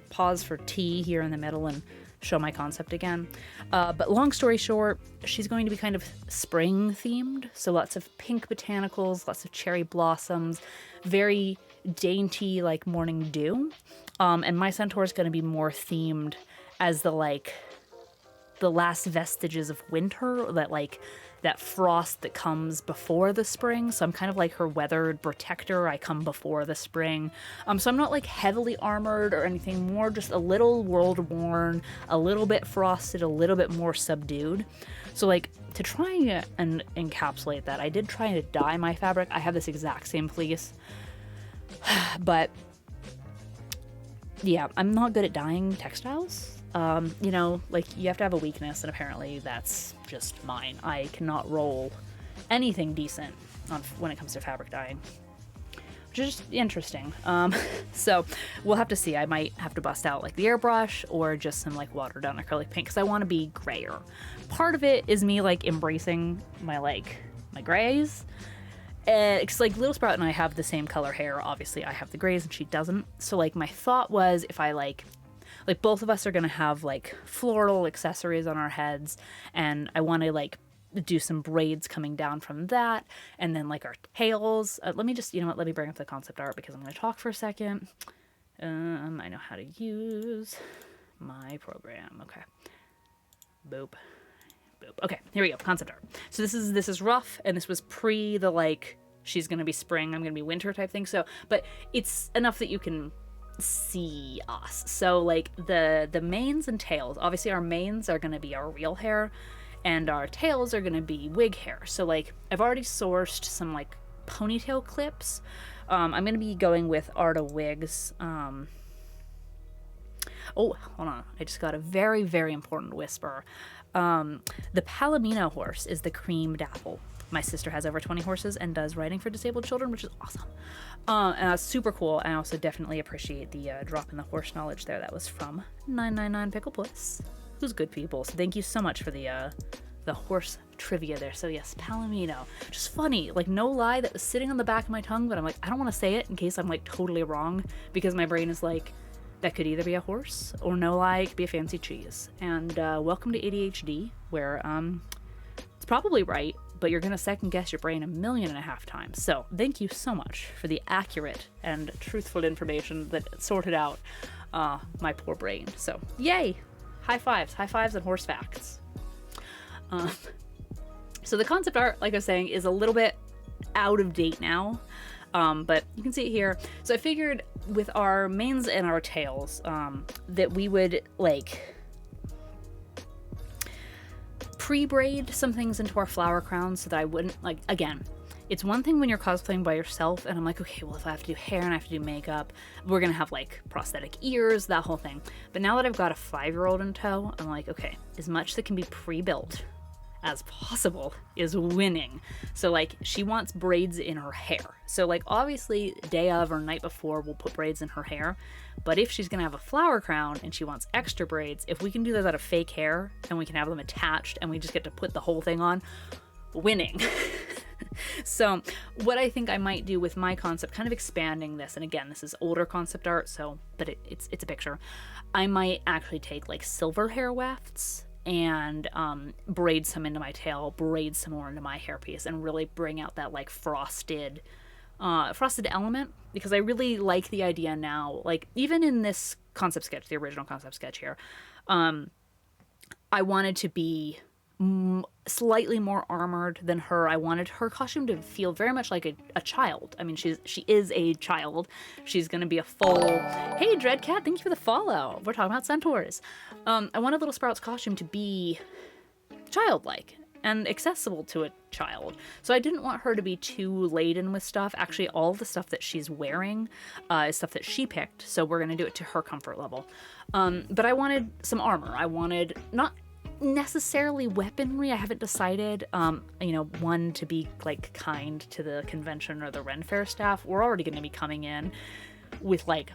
pause for tea here in the middle and show my concept again. But long story short, she's going to be kind of spring themed. So lots of pink botanicals, lots of cherry blossoms, very dainty like morning dew. And my Centaur is going to be more themed as the like the last vestiges of winter, that frost that comes before the spring. So I'm kind of like her weathered protector. I come before the spring. So I'm not like heavily armored or anything, more just a little world worn, a little bit frosted, a little bit more subdued. So like to try and encapsulate that, I did try to dye my fabric. I have this exact same fleece, but yeah, I'm not good at dyeing textiles. You know, like you have to have a weakness, and apparently that's just mine. I cannot roll anything decent when it comes to fabric dyeing, which is just interesting. So we'll have to see. I might have to bust out like the airbrush or just some like watered down acrylic paint because I want to be grayer. Part of it is me like embracing my grays. It's like Little Sprout and I have the same color hair. Obviously I have the grays and she doesn't. So like my thought was if I like both of us are going to have like floral accessories on our heads, and I want to like do some braids coming down from that, and then like our tails. Let me just, you know what, let me bring up the concept art because I'm going to talk for a second. I know how to use my program. Okay. Boop. Boop. Okay, here we go. Concept art. So this is rough, and this was pre the like she's going to be spring, I'm going to be winter type thing. So, but it's enough that you can see us. So like the manes and tails, obviously our manes are going to be our real hair and our tails are going to be wig hair. So like I've already sourced some like ponytail clips. I'm going to be going with Arta wigs. Oh, hold on, I just got a very, very important whisper. The Palomino horse is the cream dapple. My sister has over 20 horses and does writing for disabled children, which is awesome. And that's super cool. And I also definitely appreciate the drop in the horse knowledge there. That was from 999 Pickle Puss, who's good people. So thank you so much for the horse trivia there. So yes, Palomino. Just funny, like no lie, that was sitting on the back of my tongue, but I'm like, I don't want to say it in case I'm like totally wrong, because my brain is like, that could either be a horse or no lie, it could be a fancy cheese. And welcome to ADHD, where it's probably right, but you're gonna second guess your brain 1.5 million times. So thank you so much for the accurate and truthful information that sorted out my poor brain. So yay, high fives and horse facts. So the concept art, like I was saying, is a little bit out of date now. but you can see it here. So I figured with our manes and our tails, that we would like pre-braid some things into our flower crowns so that I wouldn't, like, again, it's one thing when you're cosplaying by yourself and I'm like, okay, well, if I have to do hair and I have to do makeup, we're gonna have like prosthetic ears, that whole thing. But now that I've got a 5-year-old in tow, I'm like, okay, as much that can be pre-built as possible is winning. So like, she wants braids in her hair. So like, obviously day of or night before we'll put braids in her hair, but if she's gonna have a flower crown and she wants extra braids, if we can do those out of fake hair and we can have them attached and we just get to put the whole thing on, winning. So what I think I might do with my concept, kind of expanding this, and again, this is older concept art, so, but it's a picture. I might actually take like silver hair wefts and braid some into my tail, braid some more into my hairpiece, and really bring out that like frosted element, because I really like the idea now, like even in this concept sketch, the original concept sketch here, I wanted to be slightly more armored than her. I wanted her costume to feel very much like a child. I mean, she is a child. She's gonna be a full, hey Dreadcat, thank you for the follow. We're talking about centaurs. I wanted Little Sprout's costume to be childlike and accessible to a child. So I didn't want her to be too laden with stuff. Actually, all the stuff that she's wearing is stuff that she picked, so we're gonna do it to her comfort level. But I wanted some armor. I wanted not necessarily weaponry, I haven't decided, you know, one, to be like kind to the convention or the Ren Fair staff. We're already going to be coming in with like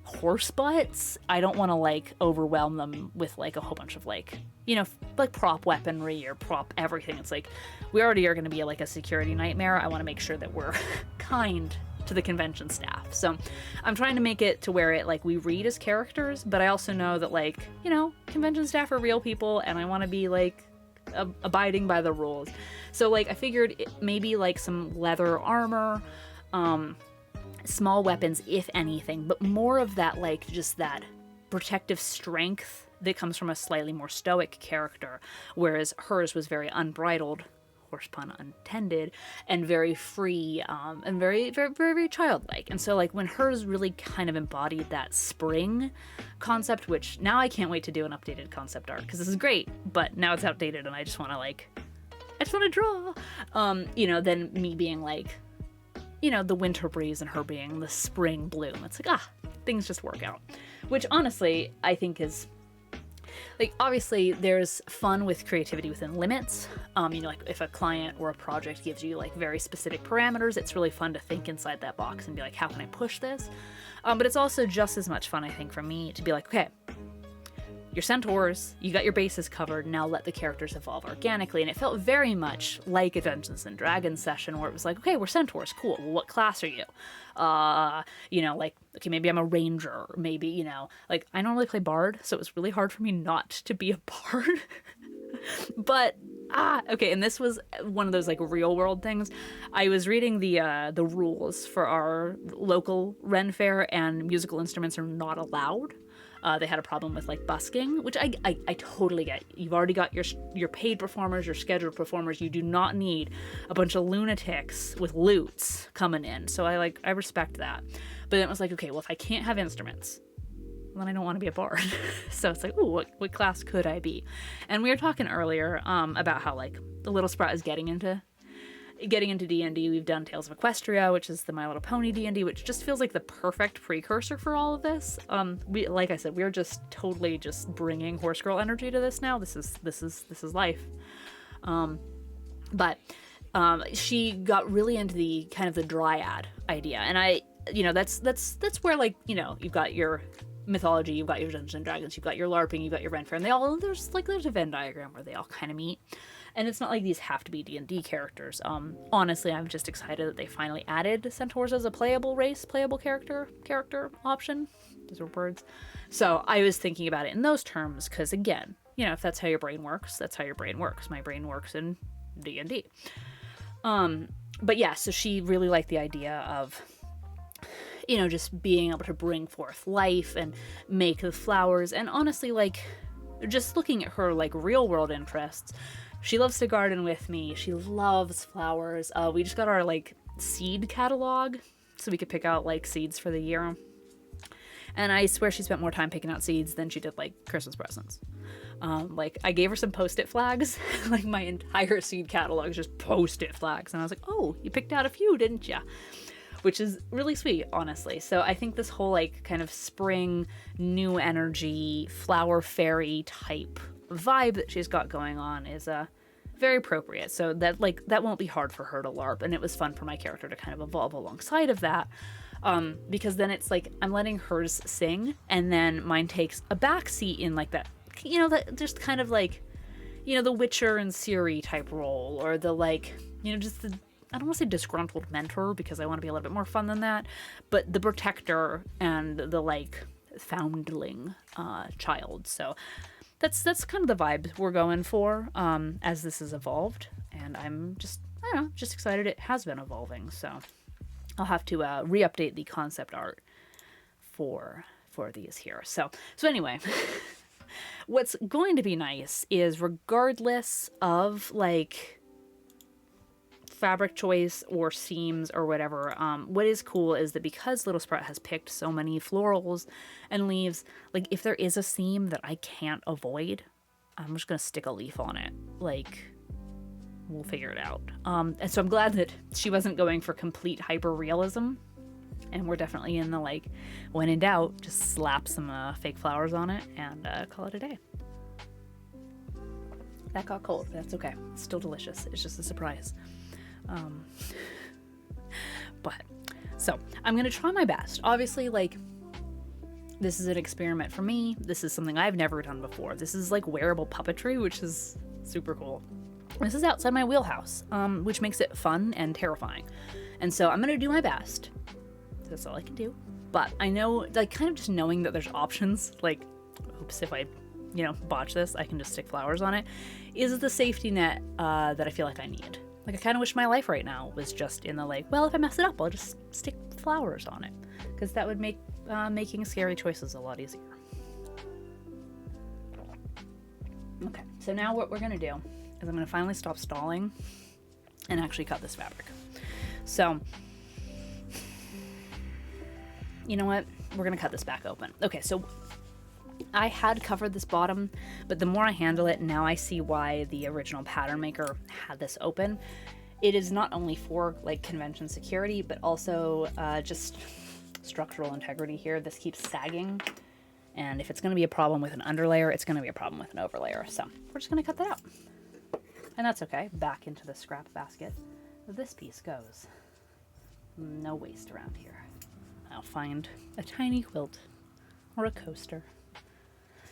horse butts. I don't want to like overwhelm them with like a whole bunch of like, you know, like prop weaponry or prop everything. It's like, we already are going to be like a security nightmare. I want to make sure that we're kind to the convention staff. So I'm trying to make it to where it like we read as characters, but I also know that like, you know, convention staff are real people and I want to be like abiding by the rules. So like I figured maybe like some leather armor, small weapons if anything, but more of that like just that protective strength that comes from a slightly more stoic character, whereas hers was very unbridled, horse pun intended, and very free, and very, very, very, very childlike. And so like when hers really kind of embodied that spring concept, which now I can't wait to do an updated concept art, because this is great, but now it's outdated and I just want to draw, you know, then me being like, you know, the winter breeze and her being the spring bloom. It's like, things just work out, which honestly I think is like, obviously there's fun with creativity within limits. You know, like if a client or a project gives you like very specific parameters, it's really fun to think inside that box and be like, how can I push this? But it's also just as much fun, I think, for me to be like, okay, your centaurs, you got your bases covered, now let the characters evolve organically. And it felt very much like a Dungeons and Dragons session where it was like, okay, we're centaurs, cool, well, what class are you? You know, like, okay, maybe I'm a ranger, maybe, you know, like, I normally play bard, so it was really hard for me not to be a bard. But, okay, and this was one of those, like, real-world things. I was reading the rules for our local Ren Fair, and musical instruments are not allowed. They had a problem with like busking, which I totally get. You've already got your paid performers, your scheduled performers. You do not need a bunch of lunatics with lutes coming in. So I respect that. But then it was like, okay, well, if I can't have instruments, then I don't want to be a bard. So it's like, ooh, what class could I be? And we were talking earlier about how like the Little Sprout is getting into D&D. We've done Tales of Equestria, which is the My Little Pony D&D, which just feels like the perfect precursor for all of this. Like I said, we're just totally just bringing horse girl energy to this now. This is life. But she got really into the kind of the dryad idea, and that's where, like, you know, you've got your mythology, you've got your Dungeons and Dragons, you've got your LARPing, you've got your Ren Fair, and there's a Venn diagram where they all kind of meet. And it's not like these have to be D&D characters. Honestly, I'm just excited that they finally added centaurs as a playable character option. Those are words. So I was thinking about it in those terms, because again, you know, if that's how your brain works, that's how your brain works. My brain works in D&D. But yeah, so she really liked the idea of, you know, just being able to bring forth life and make the flowers. And honestly, like, just looking at her like real world interests, She loves to garden with me. She loves flowers. We just got our like seed catalog so we could pick out like seeds for the year. And I swear she spent more time picking out seeds than she did like Christmas presents. Like I gave her some post-it flags. Like my entire seed catalog is just post-it flags. And I was like, oh, you picked out a few, didn't ya? Which is really sweet, honestly. So I think this whole like kind of spring, new energy, flower fairy type vibe that she's got going on is very appropriate. So that like that won't be hard for her to LARP, and it was fun for my character to kind of evolve alongside of that. Because then it's like I'm letting hers sing, and then mine takes a backseat in like that, you know, that just kind of like, you know, the Witcher and Ciri type role, or the like, you know, just the, I don't want to say disgruntled mentor because I want to be a little bit more fun than that, but the protector and the like foundling child. So that's kind of the vibe we're going for as this has evolved, and I'm just, I don't know, just excited it has been evolving. So I'll have to re-update the concept art for these here. So anyway, what's going to be nice is regardless of like fabric choice or seams or whatever, what is cool is that because Little Sprout has picked so many florals and leaves, like if there is a seam that I can't avoid, I'm just gonna stick a leaf on it. Like, we'll figure it out. And so I'm glad that she wasn't going for complete hyper realism, and we're definitely in the like, when in doubt, just slap some fake flowers on it and call it a day. That got cold. That's okay. It's still delicious. It's just a surprise. But so I'm gonna try my best. Obviously, like, this is an experiment for me. This is something I've never done before. This is like wearable puppetry, which is super cool. This is outside my wheelhouse, which makes it fun and terrifying. And so I'm gonna do my best. That's all I can do. But I know, like, kind of just knowing that there's options, like, oops, if I, you know, botch this, I can just stick flowers on it, is the safety net that I feel like I need. Like, I kind of wish my life right now was just in the, like, well, if I mess it up, I'll just stick flowers on it. Because that would make making scary choices a lot easier. Okay, so now what we're going to do is I'm going to finally stop stalling and actually cut this fabric. So, you know what? We're going to cut this back open. Okay, so I had covered this bottom, but the more I handle it, now I see why the original pattern maker had this open. It is not only for like convention security, but also just structural integrity here. This keeps sagging, and if it's going to be a problem with an underlayer, it's going to be a problem with an overlayer. So we're just going to cut that out, and that's okay. Back into the scrap basket this piece goes. No waste around here. I'll find a tiny quilt or a coaster.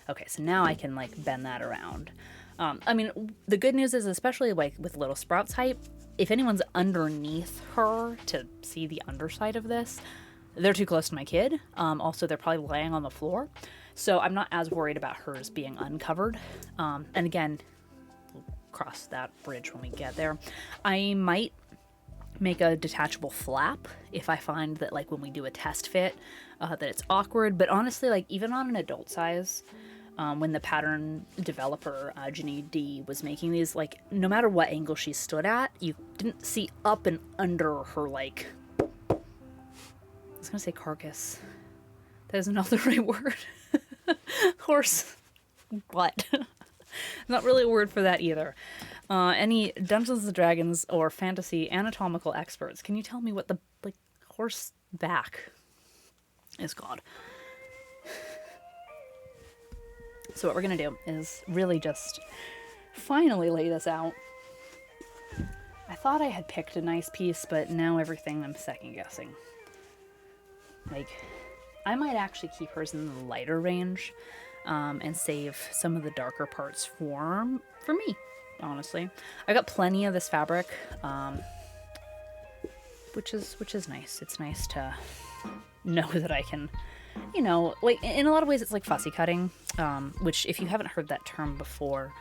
Okay, so now I can like bend that around. I mean, the good news is, especially like with Little Sprout's height, if anyone's underneath her to see the underside of this, they're too close to my kid. Also, they're probably laying on the floor. So I'm not as worried about hers being uncovered. And again, we'll cross that bridge when we get there. I might make a detachable flap if I find that like when we do a test fit that it's awkward. But honestly, like even on an adult size, when the pattern developer Ginny D was making these, like no matter what angle she stood at, you didn't see up and under her, like, I was gonna say carcass, that is not the right word. Horse butt. Not really a word for that either. Any Dungeons and Dragons or fantasy anatomical experts, can you tell me what the like horse back is called? So what we're gonna do is really just finally lay this out. I thought I had picked a nice piece, but now everything I'm second guessing. Like, I might actually keep hers in the lighter range and save some of the darker parts for me. Honestly, I got plenty of this fabric, which is nice. It's nice to know that I can, you know, like in a lot of ways it's like fussy cutting, which if you haven't heard that term before,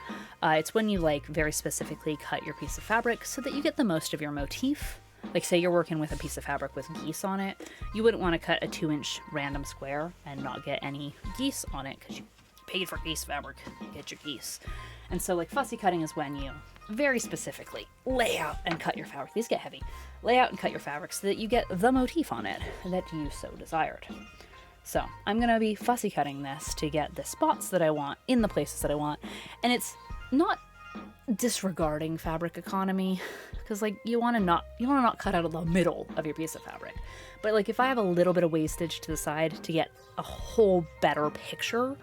it's when you like very specifically cut your piece of fabric so that you get the most of your motif. Like say you're working with a piece of fabric with geese on it, you wouldn't want to cut a 2-inch random square and not get any geese on it because you paid for geese fabric. Get your geese. And so like fussy cutting is when you very specifically lay out and cut your fabric. These get heavy. Lay out and cut your fabric so that you get the motif on it that you so desired. So I'm going to be fussy cutting this to get the spots that I want in the places that I want. And it's not disregarding fabric economy, because like you want to not cut out of the middle of your piece of fabric. But like if I have a little bit of wastage to the side to get a whole better picture,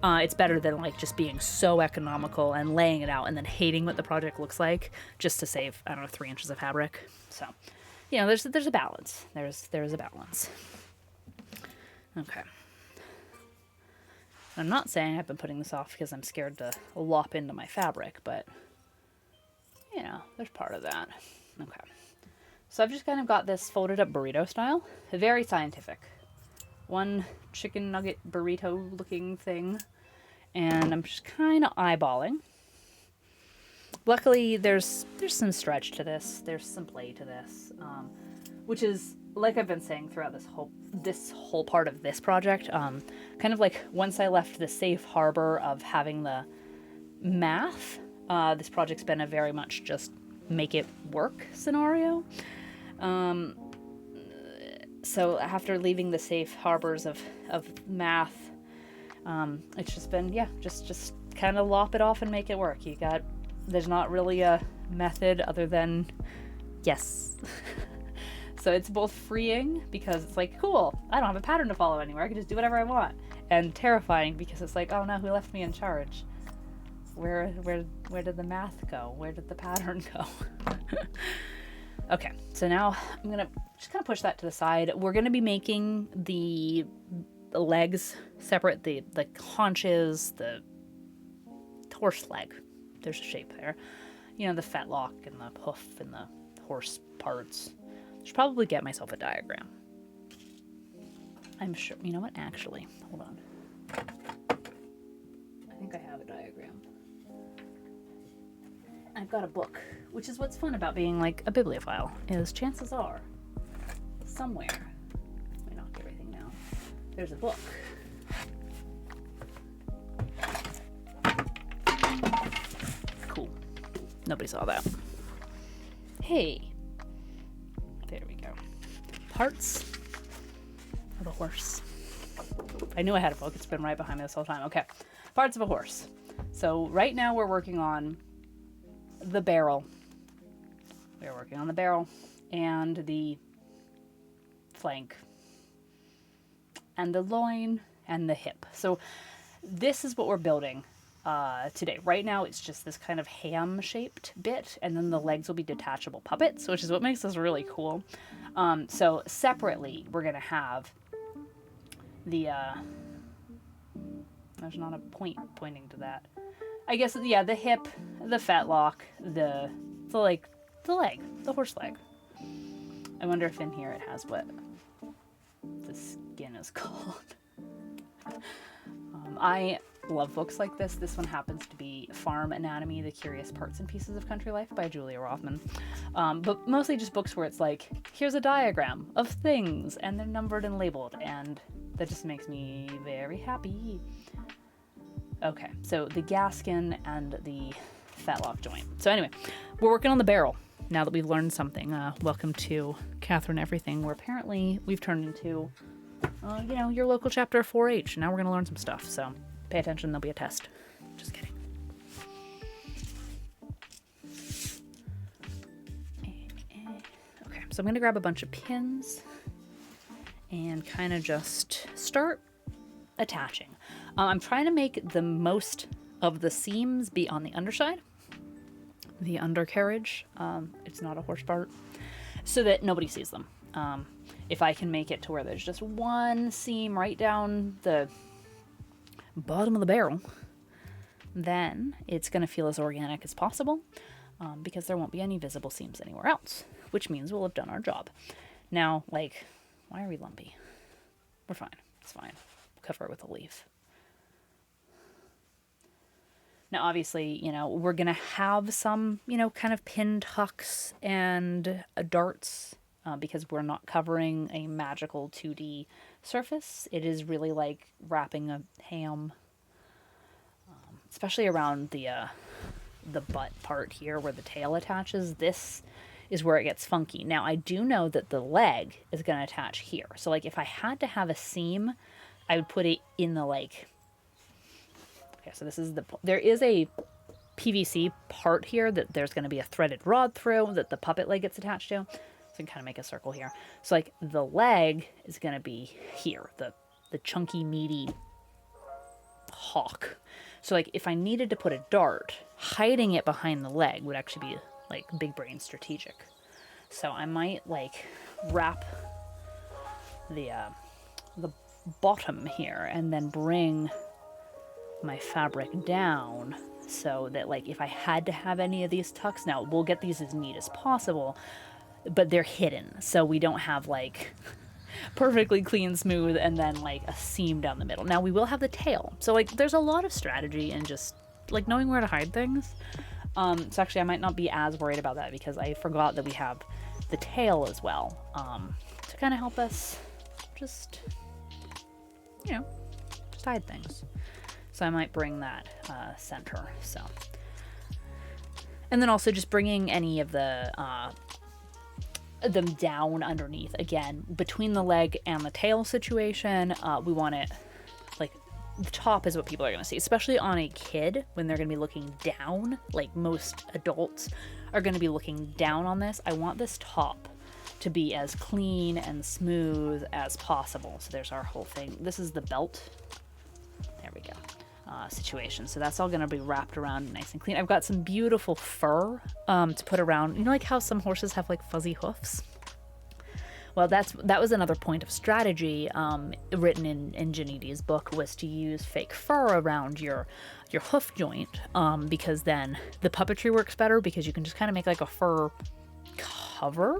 it's better than like just being so economical and laying it out and then hating what the project looks like just to save, I don't know, 3 inches of fabric. So, you know, there's a balance. There's a balance. Okay. I'm not saying I've been putting this off because I'm scared to lop into my fabric, but, you know, there's part of that. Okay. So I've just kind of got this folded up burrito style. Very scientific. One chicken nugget burrito looking thing. And I'm just kind of eyeballing. Luckily, there's some stretch to this. There's some play to this. Which is, like I've been saying throughout this whole part of this project, kind of like once I left the safe harbor of having the math, this project's been a very much just make it work scenario. So after leaving the safe harbors of math, it's just been, yeah, just kind of lop it off and make it work. There's not really a method other than yes. So it's both freeing because it's like, cool, I don't have a pattern to follow anywhere. I can just do whatever I want. And terrifying because it's like, oh no, who left me in charge? Where did the math go? Where did the pattern go? Okay, so now I'm gonna just kind of push that to the side. We're gonna be making the legs separate, the haunches, the horse leg. There's a shape there. You know, the fetlock and the hoof and the horse parts. I should probably get myself a diagram. I'm sure, you know what, actually, hold on. I think I have a diagram. I've got a book, which is what's fun about being like a bibliophile, is chances are somewhere, let me knock everything down, there's a book. Cool. Nobody saw that. Hey. There we go. Parts of a horse. I knew I had a book. It's been right behind me this whole time. Okay. Parts of a horse. So right now we're working on the barrel. We're working on the barrel and the flank and the loin and the hip. So this is what we're building today. Right now it's just this kind of ham-shaped bit, and then the legs will be detachable puppets, which is what makes this really cool. So separately we're gonna have the there's not a point pointing to that. I guess, yeah, the hip, the fetlock, the leg, the horse leg. I wonder if in here it has what the skin is called. I love books like this. This one happens to be Farm Anatomy, The Curious Parts and Pieces of Country Life by Julia Rothman. But mostly just books where it's like, here's a diagram of things, and they're numbered and labeled, and that just makes me very happy. Okay, so the gaskin and the fetlock joint. So anyway, we're working on the barrel now that we've learned something. Welcome to Catherine Everything, where apparently we've turned into, you know, your local chapter of 4-H. Now we're going to learn some stuff, so pay attention, there'll be a test. Just kidding. Okay, so I'm going to grab a bunch of pins and kind of just start attaching. I'm trying to make the most of the seams be on the underside, the undercarriage. It's not a horse part, so that nobody sees them. If I can make it to where there's just one seam right down the bottom of the barrel, then it's going to feel as organic as possible, because there won't be any visible seams anywhere else, which means we'll have done our job. Now, like, why are we lumpy? We're fine. It's fine. Cover it with a leaf. Now, obviously, you know, we're going to have some, you know, kind of pin tucks and darts, because we're not covering a magical 2D surface. It is really like wrapping a ham especially around the butt part here where the tail attaches, this is where it gets funky. Now, I do know that the leg is going to attach here. So, like, if I had to have a seam, I would put it in the, like... Okay, so this is there is a PVC part here that there's going to be a threaded rod through that the puppet leg gets attached to. So I can kind of make a circle here. So, like, the leg is going to be here, the chunky, meaty hawk. So, like, if I needed to put a dart, hiding it behind the leg would actually be, like, big brain strategic. So I might, like, wrap the bottom here and then bring my fabric down so that, like, if I had to have any of these tucks, now we'll get these as neat as possible, but they're hidden. So we don't have, like... perfectly clean, smooth, and then like a seam down the middle. Now we will have the tail, so like there's a lot of strategy and just like knowing where to hide things. So actually I might not be as worried about that because I forgot that we have the tail as well, to kind of help us just, you know, just hide things. So I might bring that center. So, and then also just bringing any of the them down underneath, again, between the leg and the tail situation. We want it, like, the top is what people are going to see, especially on a kid when they're going to be looking down. Like, most adults are going to be looking down on this. I want this top to be as clean and smooth as possible. So there's our whole thing. This is the belt. There we go. Situation. So that's all going to be wrapped around nice and clean. I've got some beautiful fur to put around. You know, like how some horses have like fuzzy hoofs? Well, that was another point of strategy written in Janidi's book, was to use fake fur around your hoof joint, because then the puppetry works better because you can just kind of make like a fur cover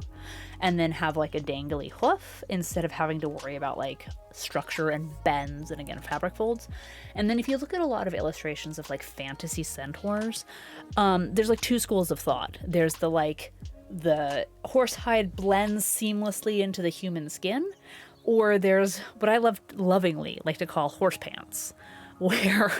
and then have like a dangly hoof instead of having to worry about like structure and bends and, again, fabric folds. And then if you look at a lot of illustrations of like fantasy centaurs, there's like two schools of thought. There's the horsehide blends seamlessly into the human skin, or there's what I lovingly like to call horse pants, where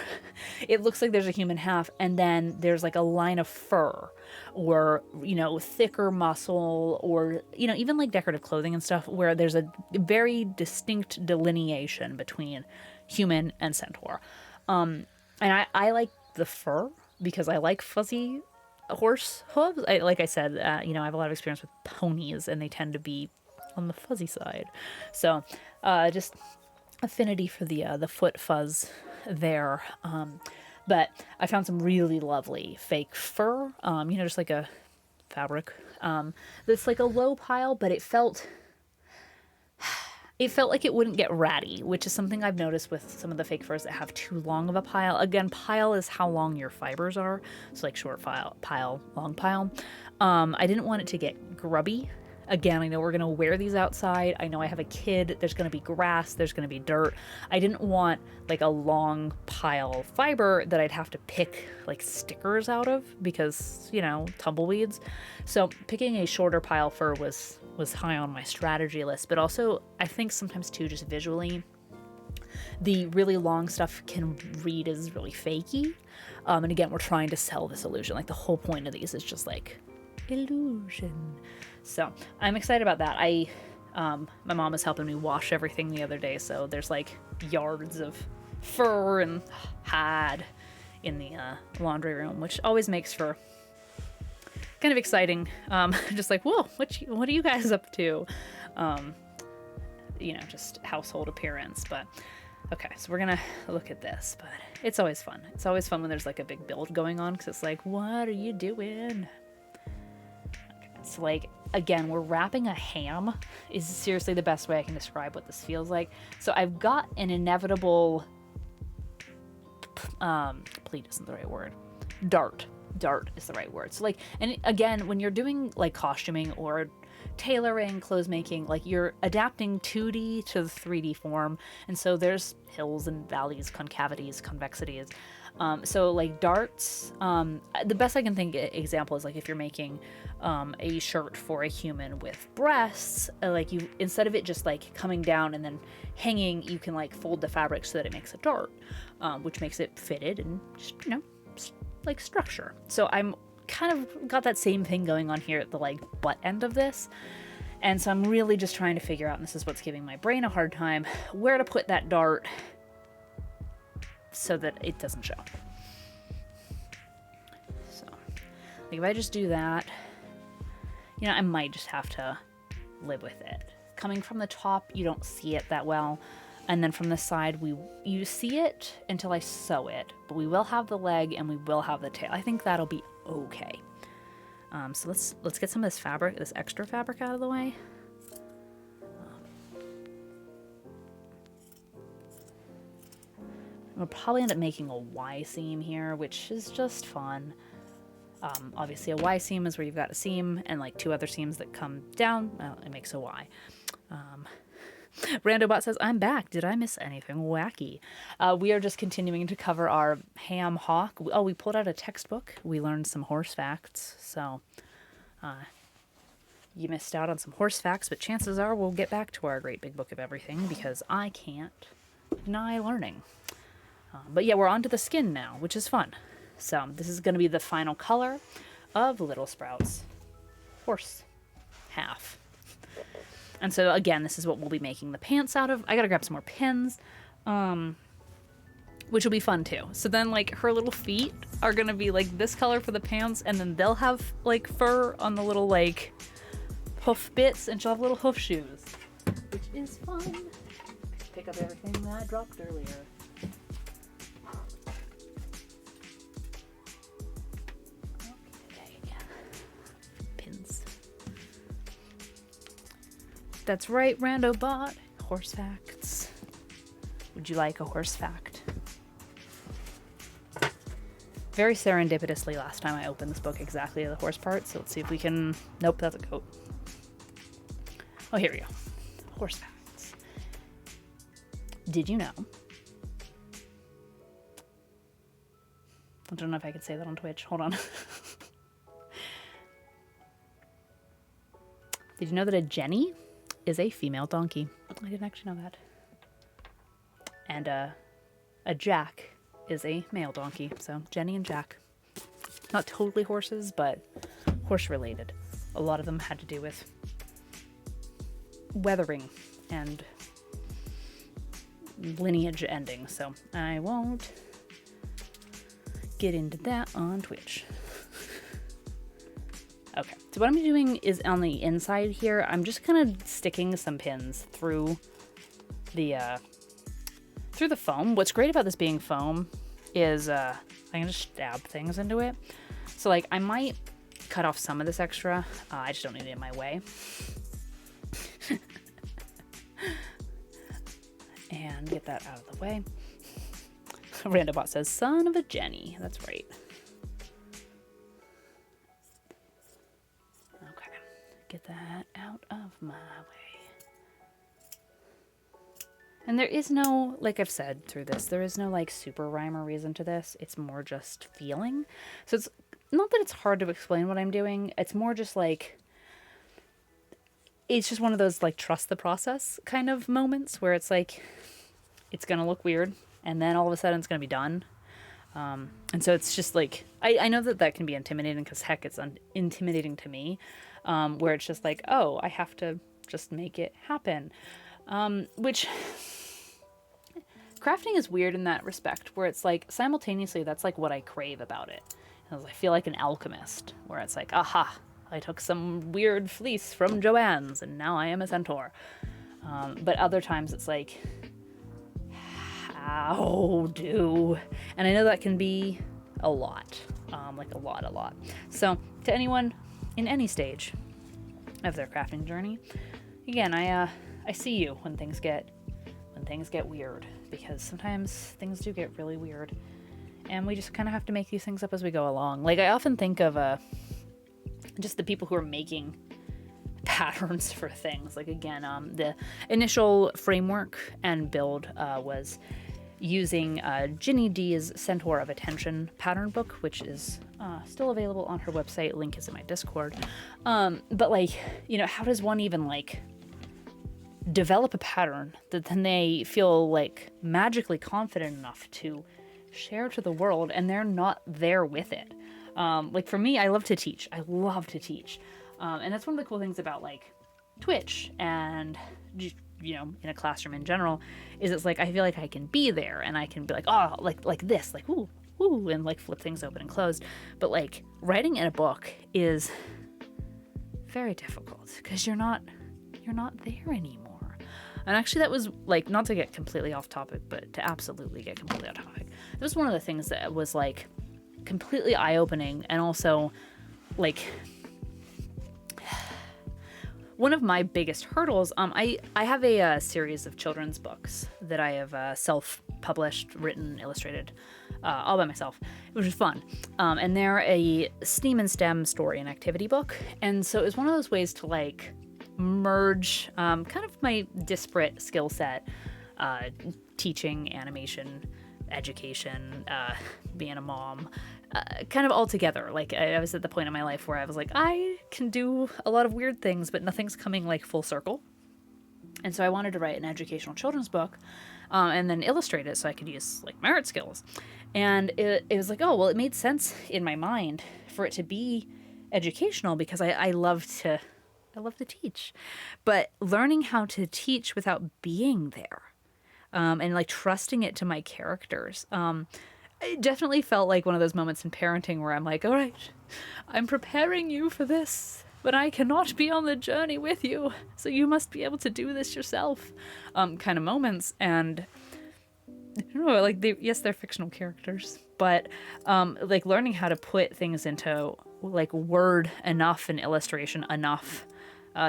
it looks like there's a human half and then there's like a line of fur or, you know, thicker muscle, or, you know, even like decorative clothing and stuff where there's a very distinct delineation between human and centaur. And I like the fur because I like fuzzy horse hooves. Like I said, you know, I have a lot of experience with ponies and they tend to be on the fuzzy side. So just affinity for the foot fuzz there. But I found some really lovely fake fur, you know, just like a fabric that's like a low pile, but it felt like it wouldn't get ratty, which is something I've noticed with some of the fake furs that have too long of a pile. Again, pile is how long your fibers are. So like short pile, long pile. I didn't want it to get grubby. Again, I know we're going to wear these outside. I know I have a kid. There's going to be grass. There's going to be dirt. I didn't want like a long pile fiber that I'd have to pick like stickers out of because, you know, tumbleweeds. So picking a shorter pile fur was high on my strategy list. But also, I think sometimes too, just visually, the really long stuff can read as really fakey. And again, we're trying to sell this illusion. Like the whole point of these is just like illusion. So I'm excited about that. My mom was helping me wash everything the other day, so there's like yards of fur and hide in the laundry room, which always makes for kind of exciting. Just like, whoa, what are you guys up to? You know, just household appearance. But okay, so we're gonna look at this, but it's always fun. It's always fun when there's like a big build going on, because it's like, what are you doing? So like, again, we're wrapping a ham is seriously the best way I can describe what this feels like. So I've got an inevitable, pleat isn't the right word. Dart is the right word. So like, and again, when you're doing like costuming or tailoring, clothes making, like you're adapting 2D to the 3D form. And so there's hills and valleys, concavities, convexities. So like darts, the best I can think example is like if you're making a shirt for a human with breasts, like you, instead of it just like coming down and then hanging, you can like fold the fabric so that it makes a dart, which makes it fitted and just, you know, like structure. So I'm kind of got that same thing going on here at the like butt end of this. And so I'm really just trying to figure out, and this is what's giving my brain a hard time, where to put that dart so that it doesn't show. So, like if I just do that, you know, I might just have to live with it. Coming from the top, you don't see it that well. And then from the side, you see it until I sew it. But we will have the leg and we will have the tail. I think that'll be okay. So let's get some of this fabric, this extra fabric out of the way. We'll probably end up making a Y seam here, which is just fun. Obviously a Y seam is where you've got a seam and like two other seams that come down. Well, it makes a Y. Randobot says, I'm back. Did I miss anything wacky? We are just continuing to cover our ham hock. Oh, we pulled out a textbook. We learned some horse facts. So you missed out on some horse facts, but chances are we'll get back to our great big book of everything because I can't deny learning. But yeah, we're on to the skin now, which is fun. So this is going to be the final color of Little Sprout's horse half. And so again, this is what we'll be making the pants out of. I gotta grab some more pins, which will be fun too. So then like her little feet are gonna be like this color for the pants, and then they'll have like fur on the little like hoof bits, and she'll have little hoof shoes, which is fun. Pick up everything that I dropped earlier. That's right, Randobot. Horse facts. Would you like a horse fact? Very serendipitously last time I opened this book exactly the horse part, so let's see if we can... Nope, that's a coat. Oh, here we go. Horse facts. Did you know? I don't know if I could say that on Twitch. Hold on. Did you know that a Jenny is a female donkey? I didn't actually know that. And a Jack is a male donkey. So Jenny and Jack. Not totally horses, but horse related. A lot of them had to do with weathering and lineage ending. So I won't get into that on Twitch. Okay, so what I'm doing is on the inside here, I'm just kind of sticking some pins through the foam. What's great about this being foam is I can just stab things into it. So like I might cut off some of this extra. I just don't need it in my way. And get that out of the way. Randobot says, son of a Jenny. That's right. Get that out of my way. And there is no, like I've said through this, there is no like super rhyme or reason to this. It's more just feeling. So it's not that it's hard to explain what I'm doing. It's more just like, it's just one of those like trust the process kind of moments where it's like, it's going to look weird. And then all of a sudden it's going to be done. And so it's just like, I know that can be intimidating because heck, it's intimidating to me. Where it's just like, oh, I have to just make it happen. Which crafting is weird in that respect, where it's like simultaneously that's like what I crave about it. I feel like an alchemist, where it's like, aha, I took some weird fleece from Joanne's and now I am a centaur. But other times it's like, how do? And I know that can be a lot, like a lot. So to anyone in any stage of their crafting journey, again, I see you when things get weird, because sometimes things do get really weird, and we just kind of have to make these things up as we go along. Like I often think of just the people who are making patterns for things. Like again, the initial framework and build was using Ginny D's Centaur of Attention pattern book, which is still available on her website. Link is in my Discord. But like, you know, how does one even like develop a pattern that then they feel like magically confident enough to share to the world and they're not there with it? Like for me, I love to teach. I love to teach. And that's one of the cool things about like Twitch and, you know, in a classroom in general, is it's like I feel like I can be there and I can be like, oh, like this, like ooh, and like flip things open and closed. But like writing in a book is very difficult because you're not there anymore. And actually that was like, not to get completely off topic, but to absolutely get completely off topic, that was one of the things that was like completely eye-opening, and also like one of my biggest hurdles. I have a series of children's books that I have self-published, written, illustrated, all by myself, which is fun. And they're a STEAM and STEM story and activity book. And so it was one of those ways to like merge kind of my disparate skill set, teaching, animation, education, being a mom, kind of all together. Like I was at the point in my life where I was like, I can do a lot of weird things, but nothing's coming like full circle. And so I wanted to write an educational children's book and then illustrate it so I could use like my art skills. And it was like, oh, well, it made sense in my mind for it to be educational because I love to teach. But learning how to teach without being there and like trusting it to my characters, it definitely felt like one of those moments in parenting where I'm like, all right, I'm preparing you for this, but I cannot be on the journey with you, so you must be able to do this yourself, kind of moments. And I don't know, like they're fictional characters, but like learning how to put things into like word enough and illustration enough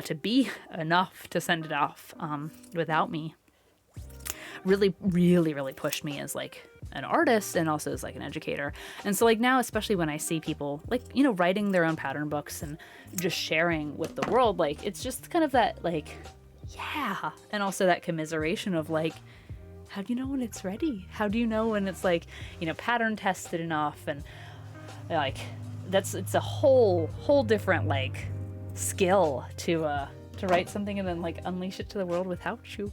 to be enough to send it off without me really, really, really pushed me as like an artist and also as like an educator. And so like now, especially when I see people like, you know, writing their own pattern books and just sharing with the world, like it's just kind of that like, yeah. And also that commiseration of like, how do you know when it's ready? How do you know when it's like, you know, pattern tested enough? And like it's a whole different like skill to write something and then like unleash it to the world without you.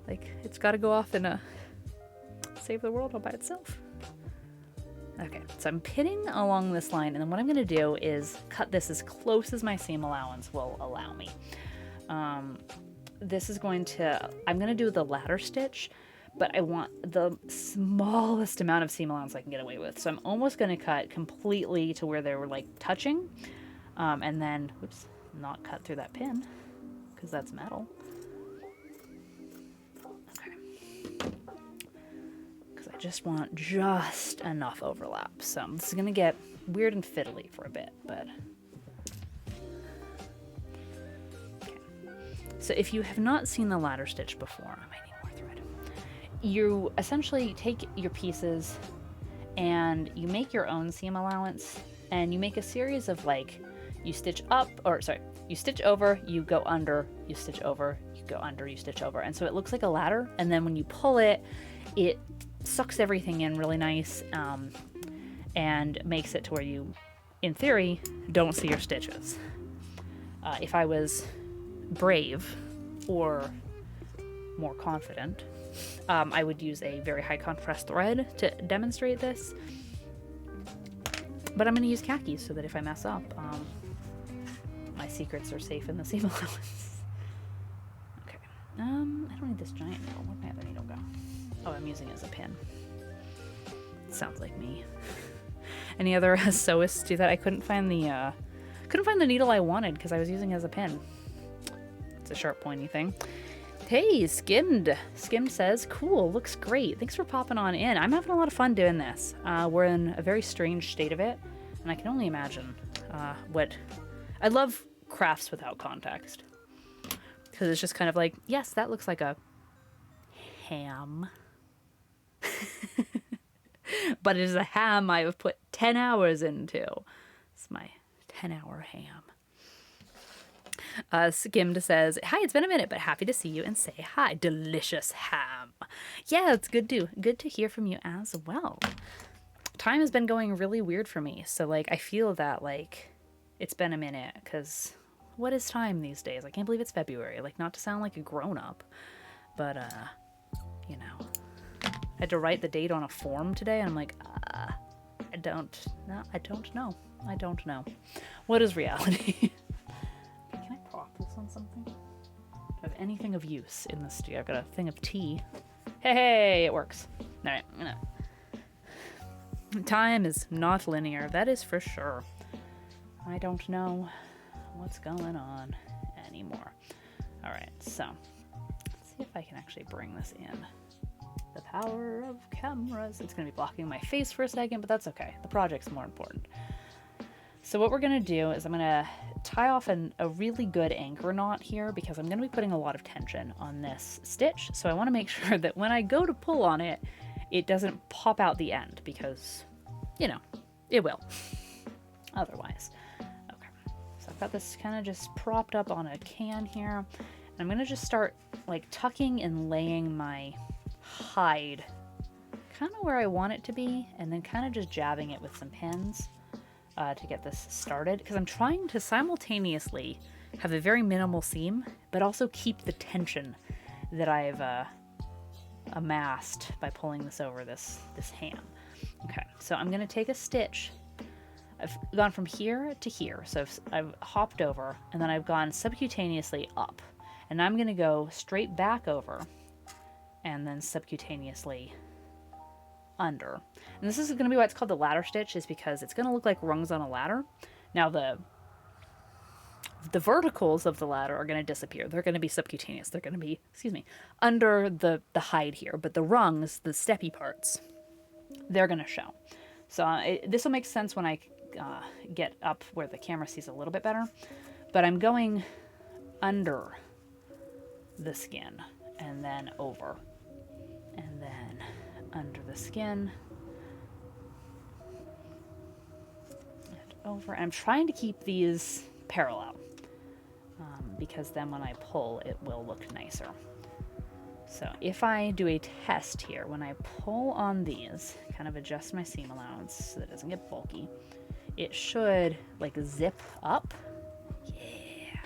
Like it's got to go off and save the world all by itself. Okay, so I'm pinning along this line, and then what I'm going to do is cut this as close as my seam allowance will allow me. This is I'm going to do the ladder stitch, but I want the smallest amount of seam allowance I can get away with. So I'm almost going to cut completely to where they were like touching, and then, oops, not cut through that pin, because that's metal. I just want just enough overlap. So this is going to get weird and fiddly for a bit, but okay. So if you have not seen the ladder stitch before, I might need more thread. You essentially take your pieces and you make your own seam allowance, and you make a series of like, you stitch over, you go under, you stitch over, you go under, you stitch over. And so it looks like a ladder. And then when you pull it, it sucks everything in really nice, and makes it to where you, in theory, don't see your stitches. If I was brave or more confident, I would use a very high contrast thread to demonstrate this. But I'm going to use khakis so that if I mess up, my secrets are safe in the seam allowance. Okay. I don't need this giant needle. Where'd my other needle go? Oh, I'm using it as a pin. Sounds like me. Any other sewists do that? I couldn't find the needle I wanted because I was using it as a pin. It's a sharp, pointy thing. Hey, Skimmed. Skimmed says, cool, looks great. Thanks for popping on in. I'm having a lot of fun doing this. We're in a very strange state of it, and I can only imagine what... I love crafts without context. Because it's just kind of like, yes, that looks like a ham. But it is a ham I have put 10 hours into. It's my 10-hour ham. Skimmed says, "Hi, it's been a minute, but happy to see you and say hi. Delicious ham." Yeah, it's good to hear from you as well. Time has been going really weird for me, so like I feel that like it's been a minute because what is time these days? I can't believe it's February. Like, not to sound like a grown up, but you know, I had to write the date on a form today, and I'm like, I don't know. What is reality? Can I prop this on something? Do I have anything of use in this studio? I've got a thing of tea. Hey, it works. All right, Time is not linear, that is for sure. I don't know what's going on anymore. All right, so let's see if I can actually bring this in. The power of cameras. It's going to be blocking my face for a second, but that's okay. The project's more important. So what we're going to do is I'm going to tie off a really good anchor knot here because I'm going to be putting a lot of tension on this stitch. So I want to make sure that when I go to pull on it, it doesn't pop out the end because, you know, it will otherwise. Okay, so I've got this kind of just propped up on a can here. And I'm going to just start like tucking and laying my hide kind of where I want it to be, and then kind of just jabbing it with some pins to get this started, because I'm trying to simultaneously have a very minimal seam but also keep the tension that I've amassed by pulling this over this ham. Okay, so I'm going to take a stitch. I've gone from here to here, so I've hopped over, and then I've gone subcutaneously up, and I'm going to go straight back over and then subcutaneously under. And this is going to be why it's called the ladder stitch, is because it's going to look like rungs on a ladder. Now the verticals of the ladder are going to disappear. They're going to be subcutaneous. They're going to be, under the hide here. But the rungs, the steppy parts, they're going to show. So this will make sense when I get up where the camera sees a little bit better. But I'm going under the skin and then over. And then under the skin and over. And I'm trying to keep these parallel because then when I pull, it will look nicer. So if I do a test here, when I pull on these, kind of adjust my seam allowance so that it doesn't get bulky, it should like zip up. Yeah.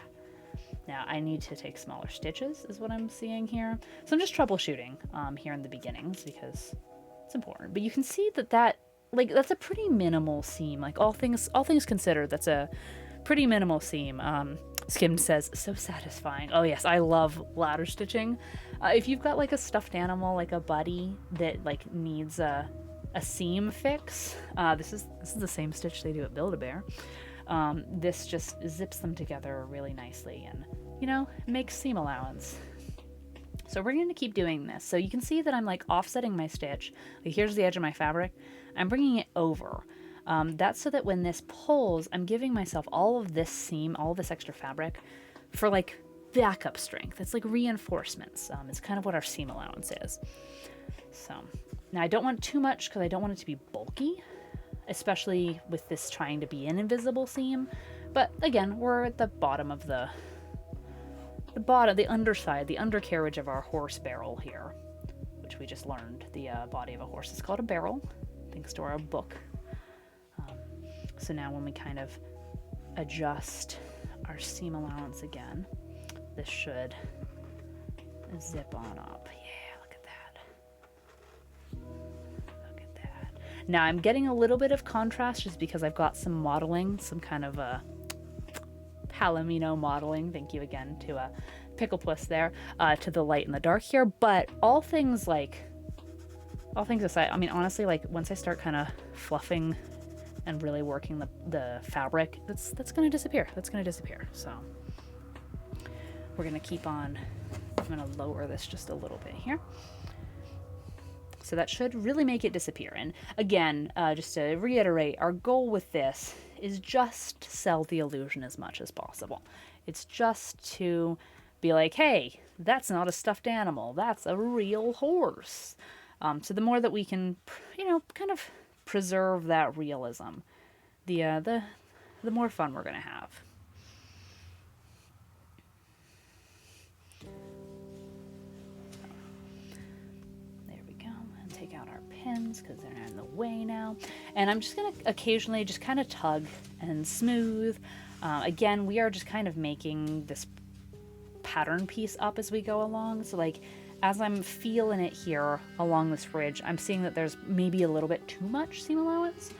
Now I need to take smaller stitches is what I'm seeing here. So I'm just troubleshooting here in the beginnings because it's important. But you can see that that's a pretty minimal seam. Like all things considered, that's a pretty minimal seam. Skimmed says, so satisfying. Oh yes, I love ladder stitching. If you've got like a stuffed animal, like a buddy that like needs a seam fix, this is the same stitch they do at Build-A-Bear. This just zips them together really nicely and, you know, makes seam allowance. So we're going to keep doing this. So you can see that I'm like offsetting my stitch. Like here's the edge of my fabric. I'm bringing it over. That's so that when this pulls, I'm giving myself all of this seam, all of this extra fabric for like backup strength. It's like reinforcements. It's kind of what our seam allowance is. So now I don't want too much because I don't want it to be bulky, especially with this trying to be an invisible seam. But again, we're at the bottom of the underside, the undercarriage of our horse barrel here, which we just learned the body of a horse is called a barrel, thanks to our book. So now when we kind of adjust our seam allowance again, this should zip on up. Yeah, look at that. Look at that. Now I'm getting a little bit of contrast just because I've got some modeling, some kind of a Palomino modeling. Thank you again to Pickle Puss there, to the light and the dark here. But all things aside, I mean, honestly, like once I start kind of fluffing and really working the fabric, that's going to disappear. That's going to disappear. So we're going to keep on. I'm going to lower this just a little bit here. So that should really make it disappear. And again, just to reiterate, our goal with this is just to sell the illusion as much as possible. It's just to be like, hey, that's not a stuffed animal. That's a real horse. So the more that we can, you know, kind of preserve that realism, the more fun we're going to have. take out our pins because they're not in the way now. And I'm just going to occasionally just kind of tug and smooth. Again, we are just kind of making this pattern piece up as we go along. So like as I'm feeling it here along this ridge, I'm seeing that there's maybe a little bit too much seam allowance.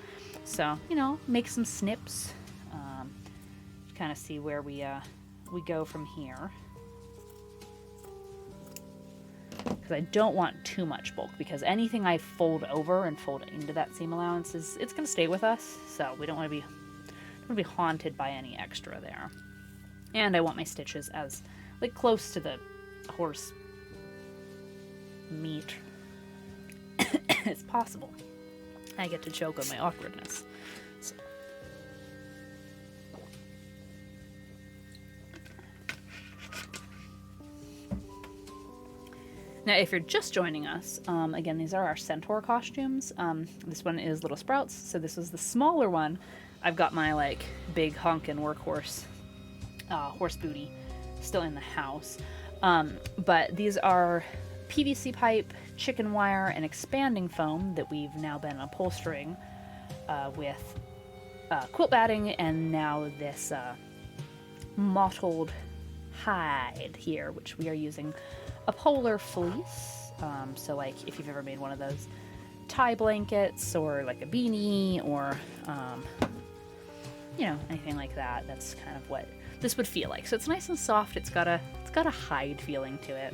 So, you know, make some snips, kind of see where we go from here. Because I don't want too much bulk, because anything I fold over and fold into that seam allowance it's going to stay with us. So we don't want to be haunted by any extra there. And I want my stitches as like close to the horse meat as possible. I get to choke on my awkwardness. So. Now, if you're just joining us, again, these are our Centaur costumes. This one is Little Sprouts, so this was the smaller one. I've got my, like, big honkin' workhorse horse booty still in the house. But these are PVC pipe, chicken wire, and expanding foam that we've now been upholstering with quilt batting, and now this mottled hide here, which we are using a polar fleece. So like if you've ever made one of those tie blankets or like a beanie or you know, anything like that, that's kind of what this would feel like. So it's nice and soft. It's got a hide feeling to it.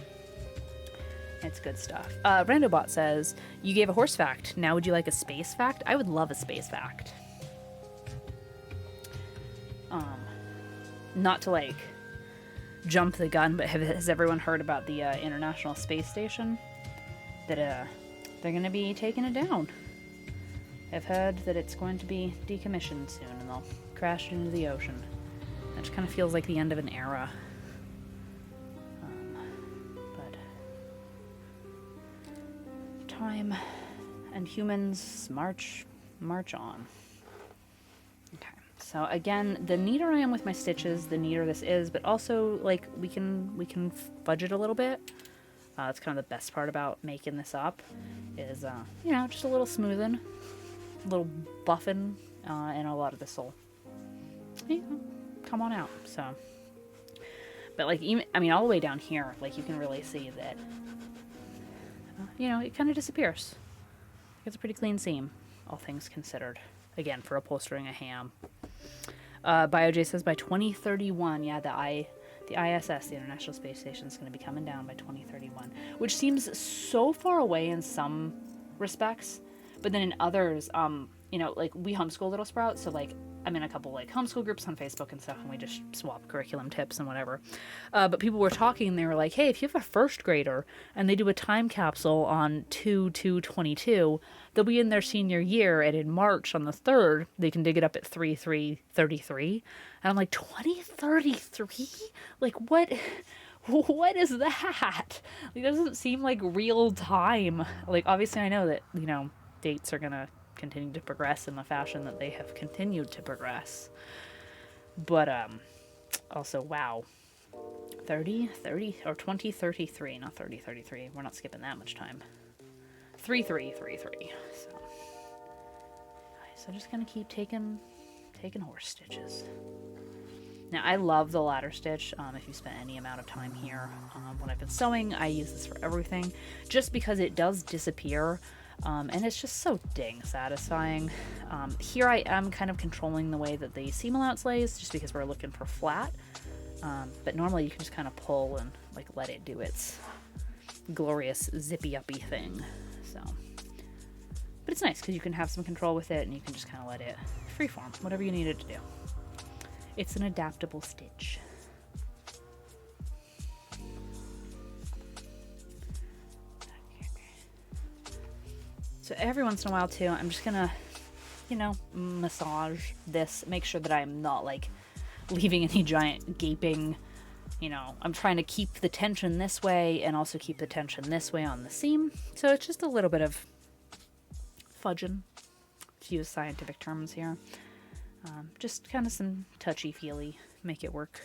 It's good stuff. Randobot says, you gave a horse fact. Now would you like a space fact? I would love a space fact. Not to like jump the gun, but has everyone heard about the International Space Station? That they're going to be taking it down. I've heard that it's going to be decommissioned soon and they'll crash into the ocean. That just kind of feels like the end of an era. But time and humans march on. Okay. So again, the neater I am with my stitches, the neater this is, but also like we can fudge it a little bit. That's kind of the best part about making this up is, you know, just a little smoothing, a little buffing, and a lot of this will, you know, come on out. So, but like even, I mean, all the way down here, like you can really see that, you know, it kind of disappears. It's a pretty clean seam, all things considered. Again, for upholstering a ham. BioJ says by 2031, yeah, the ISS, the International Space Station, is going to be coming down by 2031, which seems so far away in some respects, but then in others, you know, like we homeschool Little Sprouts, so like I'm in a couple like homeschool groups on Facebook and stuff, and we just swap curriculum tips and whatever. But people were talking, and they were like, hey, if you have a first grader and they do a time capsule on 2/2/22, they'll be in their senior year, and in March on the 3rd, they can dig it up at 3/3/33. And I'm like, 2033? Like, what is that? It doesn't seem like real time. Like, obviously I know that, you know, dates are gonna continue to progress in the fashion that they have continued to progress. But, also, wow. 30 or 2033, not 3033. We're not skipping that much time. 3333. So just gonna keep taking horse stitches. Now I love the ladder stitch. If you spent any amount of time here when I've been sewing, I use this for everything, just because it does disappear, and it's just so dang satisfying. Here I am kind of controlling the way that the seam allowance lays, just because we're looking for flat. But normally you can just kind of pull and like let it do its glorious zippy uppy thing. So, but it's nice because you can have some control with it, and you can just kind of let it freeform, whatever you need it to do. It's an adaptable stitch. So every once in a while too, I'm just gonna, you know, massage this, make sure that I'm not like leaving any giant gaping, you know, I'm trying to keep the tension this way and also keep the tension this way on the seam. So it's just a little bit of fudging, to use scientific terms here. Just kind of some touchy-feely, make it work.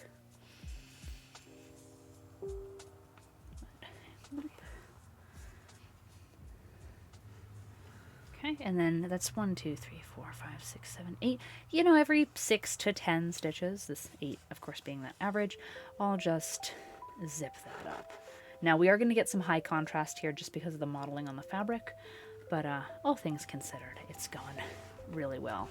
Okay, and then that's 1, 2, 3, 4, 5, 6, 7, 8. You know, every 6 to 10 stitches, this 8, of course, being that average, I'll just zip that up. Now, we are going to get some high contrast here just because of the modeling on the fabric, but all things considered, it's gone really well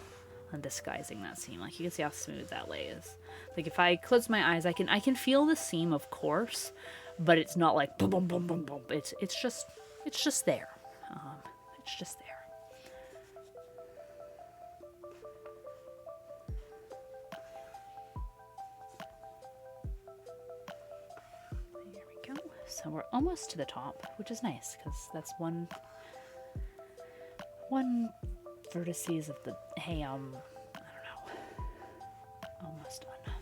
on disguising that seam. Like, you can see how smooth that lay is. Like, if I close my eyes, I can feel the seam, of course, but it's not like boom, boom, boom, boom, boom. It's just there. It's just there. There we go. So we're almost to the top, which is nice because that's one vertices of the I don't know, almost done.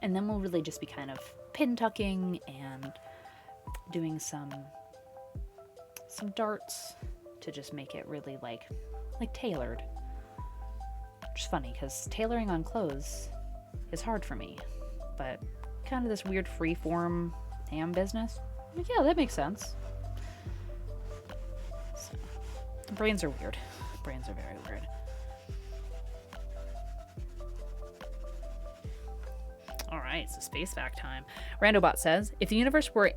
And then we'll really just be kind of pin tucking and doing some darts to just make it really like tailored. Which is funny because tailoring on clothes is hard for me, but kind of this weird freeform ham business, like, yeah, that makes sense. So, brains are weird. Brains are very weird. All right, so space fact time. Randobot says, if the universe were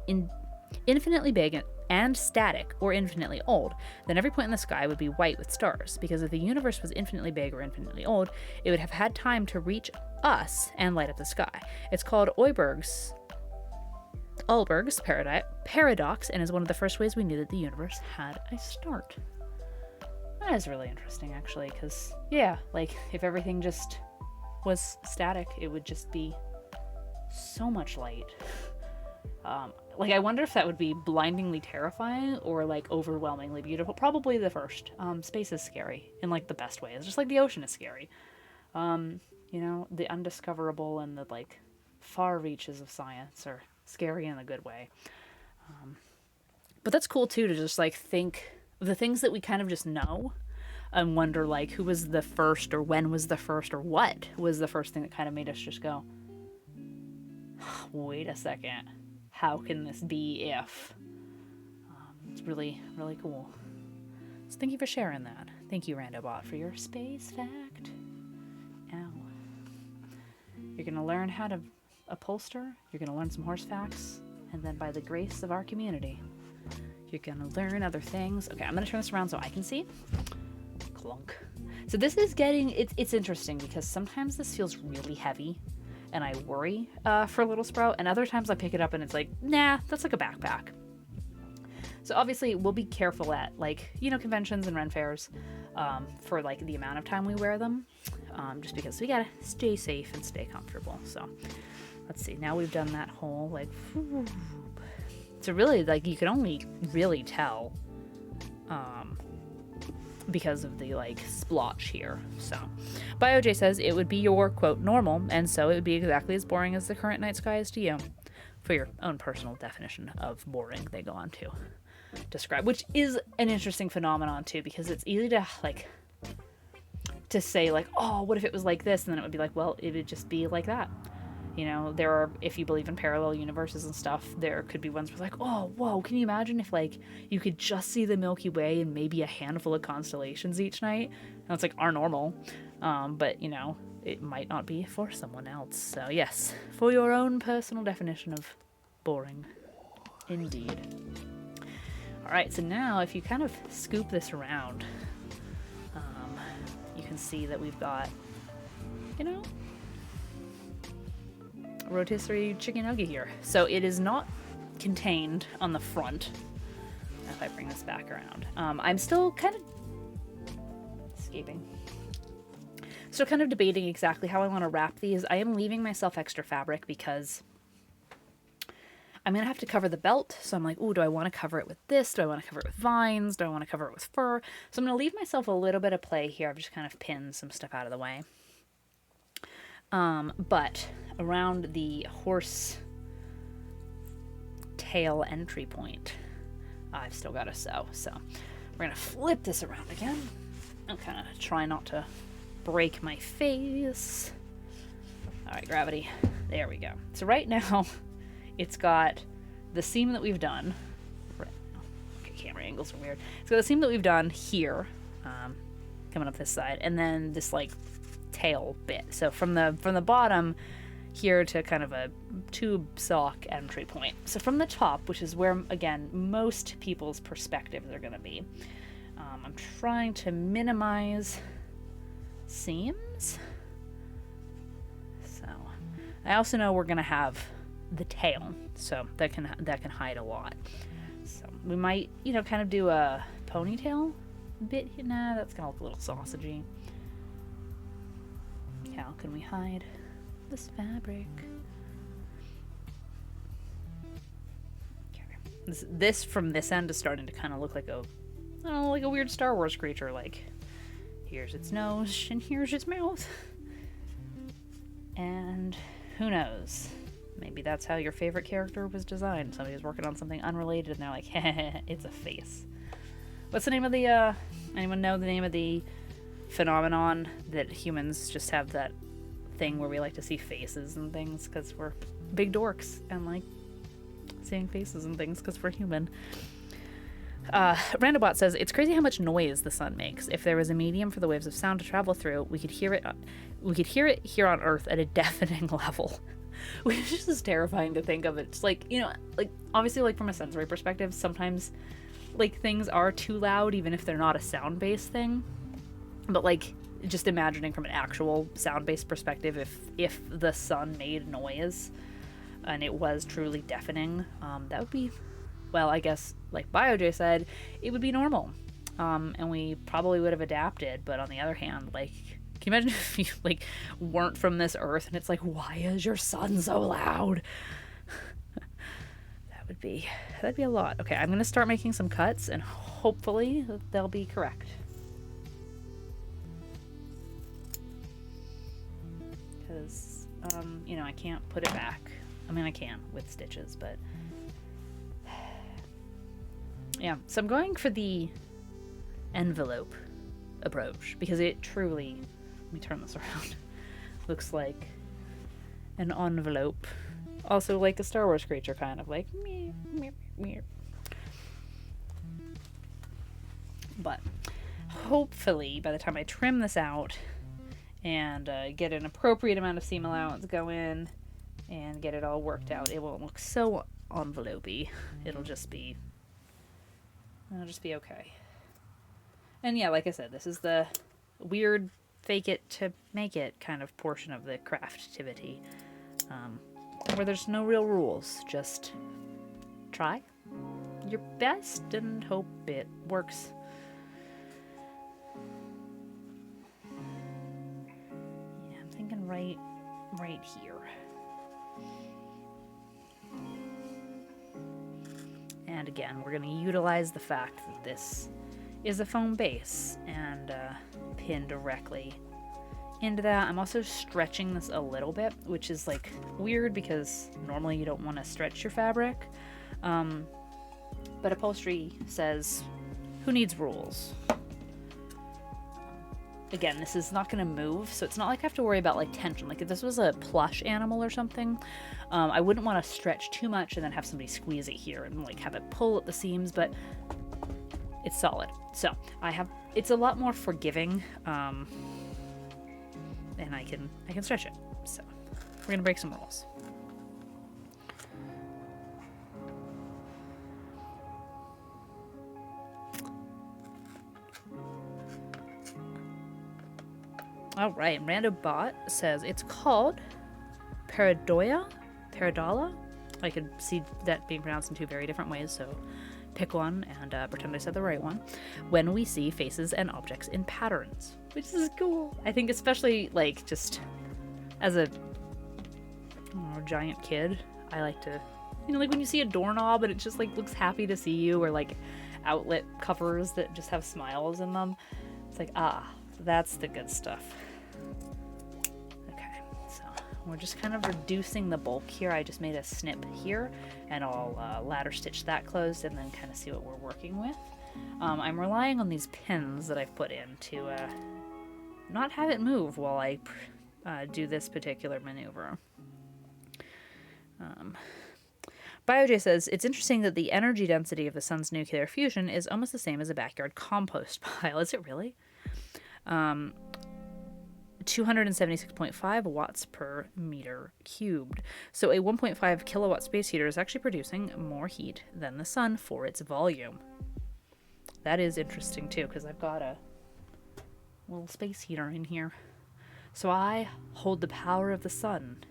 infinitely big and static or infinitely old, then every point in the sky would be white with stars, because if the universe was infinitely big or infinitely old, it would have had time to reach us and light up the sky. It's called Ullberg's paradox, and is one of the first ways we knew that the universe had a start. That is really interesting, actually, because, yeah, like, if everything just was static, it would just be so much light. Like, I wonder if that would be blindingly terrifying or, like, overwhelmingly beautiful. Probably the first. Space is scary in, like, the best ways. Just like the ocean is scary. You know, the undiscoverable and the, like, far reaches of science are scary in a good way. But that's cool, too, to just, like, think of the things that we kind of just know and wonder, like, who was the first, or when was the first, or what was the first thing that kind of made us just go, wait a second, how can this be if? It's really, really cool. So thank you for sharing that. Thank you, Randobot, for your space fact. Ow. You're going to learn how to upholster, you're going to learn some horse facts, and then by the grace of our community, you're going to learn other things. Okay, I'm going to turn this around so I can see. Clunk. So this is getting, it's interesting because sometimes this feels really heavy and I worry for Little Sprout, and other times I pick it up and it's like, nah, that's like a backpack. So obviously we'll be careful at, like, you know, conventions and Ren fairs for, like, the amount of time we wear them, just because we gotta stay safe and stay comfortable. So let's see, now we've done that whole, like, so really, like, you can only really tell because of the, like, splotch here. So BioJ says it would be your, quote, normal, and so it would be exactly as boring as the current night sky is to you. For your own personal definition of boring, they go on to describe, which is an interesting phenomenon too, because it's easy to, like, to say, like, oh, what if it was like this, and then it would be like, well, it would just be like that. You know, there are, if you believe in parallel universes and stuff, there could be ones where, like, oh, whoa, can you imagine if, like, you could just see the Milky Way and maybe a handful of constellations each night? And it's, like, our normal. But, you know, it might not be for someone else. So, yes, for your own personal definition of boring. Indeed. All right, so now if you kind of scoop this around, you can see that we've got, you know, rotisserie chicken nugget here. So it is not contained on the front. If I bring this back around, I'm still kind of still kind of debating exactly how I want to wrap these. I am leaving myself extra fabric because I'm gonna have to cover the belt. So I'm like, ooh, do I want to cover it with this? Do I want to cover it with vines? Do I want to cover it with fur? So I'm gonna leave myself a little bit of play here. I've just kind of pinned some stuff out of the way. But around the horse tail entry point, I've still got to sew. So we're going to flip this around again and kind of try not to break my face. All right, gravity. There we go. So right now it's got the seam that we've done. Okay, camera angles are weird. So the seam that we've done here, coming up this side, and then this like tail bit. So from the bottom here to kind of a tube sock entry point. So from the top, which is where, again, most people's perspectives are going to be, I'm trying to minimize seams. So I also know we're going to have the tail, so that can hide a lot. So we might, kind of do a ponytail bit. Nah, that's going to look a little sausagey. How can we hide this fabric? Okay. This from this end is starting to kind of look like like a weird Star Wars creature. Like, here's its nose and here's its mouth. And who knows? Maybe that's how your favorite character was designed. Somebody was working on something unrelated and they're like, heh, it's a face. What's the name of the, anyone know the name of the phenomenon that humans just have that thing where we like to see faces and things because we're big dorks and like seeing faces and things because we're human? Randobot says, it's crazy how much noise the sun makes. If there was a medium for the waves of sound to travel through, we could hear it here on Earth at a deafening level. Which is just terrifying to think of. It's like, like obviously like from a sensory perspective, sometimes like things are too loud even if they're not a sound-based thing. But like just imagining from an actual sound-based perspective, if the sun made noise and it was truly deafening, that would be, well, I guess like BioJ said, it would be normal. And we probably would have adapted. But on the other hand, like, can you imagine if you like weren't from this earth and it's like, why is your sun so loud? That'd be a lot. Okay, I'm gonna start making some cuts and hopefully they'll be correct. Because I can't put it back. I mean, I can with stitches, but yeah. So I'm going for the envelope approach because it truly, let me turn this around, looks like an envelope. Also like a Star Wars creature, kind of like meh, meh, meh. But hopefully by the time I trim this out and get an appropriate amount of seam allowance go in and get it all worked out, it won't look so envelope-y. It'll just be okay. And yeah, like I said, this is the weird fake it to make it kind of portion of the craftivity, where there's no real rules. Just try your best and hope it works. Yeah, I'm thinking right here. And again, we're going to utilize the fact that this is a foam base and pin directly into that. I'm also stretching this a little bit, which is like weird because normally you don't want to stretch your fabric. But upholstery says, who needs rules? Again, this is not going to move, so it's not like I have to worry about like tension. Like if this was a plush animal or something, I wouldn't want to stretch too much and then have somebody squeeze it here and like have it pull at the seams, but it's solid. So it's a lot more forgiving, and I can stretch it. So we're gonna break some rules. All right, Randobot says it's called Pareidolia. I could see that being pronounced in two very different ways, so pick one and pretend I said the right one. When we see faces and objects in patterns, which is cool. I think especially like just as a giant kid, I like to, like when you see a doorknob and it just like looks happy to see you, or like outlet covers that just have smiles in them. It's like, that's the good stuff. Okay, so we're just kind of reducing the bulk here. I just made a snip here and I'll ladder stitch that closed and then kind of see what we're working with. I'm relying on these pins that I've put in to not have it move while I do this particular maneuver. BioJ says, it's interesting that the energy density of the sun's nuclear fusion is almost the same as a backyard compost pile. Is it really? 276.5 watts per meter cubed. So a 1.5 kilowatt space heater is actually producing more heat than the sun for its volume. That is interesting too, because I've got a little space heater in here. So I hold the power of the sun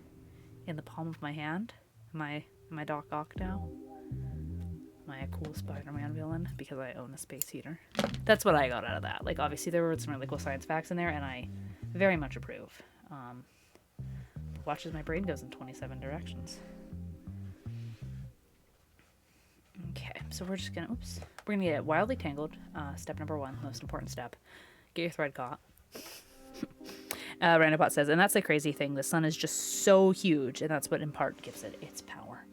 in the palm of my hand. Am I Doc Ock now? Am I a cool Spider-Man villain because I own a space heater? That's what I got out of that. Like, obviously there were some really cool science facts in there, and I very much approve. Watch as my brain goes in 27 directions. Okay, so we're just gonna, we're gonna get wildly tangled. Step number 1, most important step. Get your thread caught. Randopot says, and that's the crazy thing. The sun is just so huge, and that's what in part gives it its power.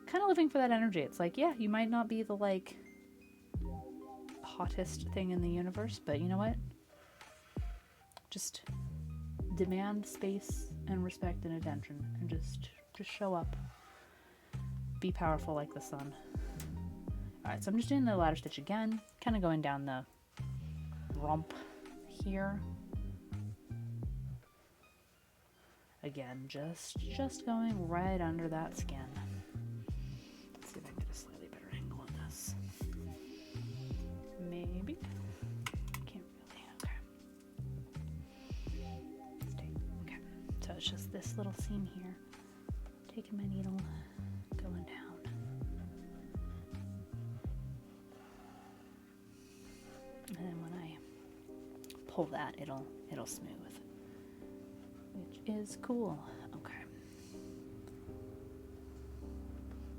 Kind of living for that energy. It's like, yeah, you might not be the, like, hottest thing in the universe, but you know what? Just demand space and respect and attention, and just show up. Be powerful like the sun. Alright, so I'm just doing the ladder stitch again, kind of going down the rump here. Again, just going right under that skin. Let's see if I can get a slightly better angle on this. Maybe. Can't really. Okay. Okay. So it's just this little seam here. Taking my needle, going down. And then when I pull that, it'll smooth. Which is cool. Okay.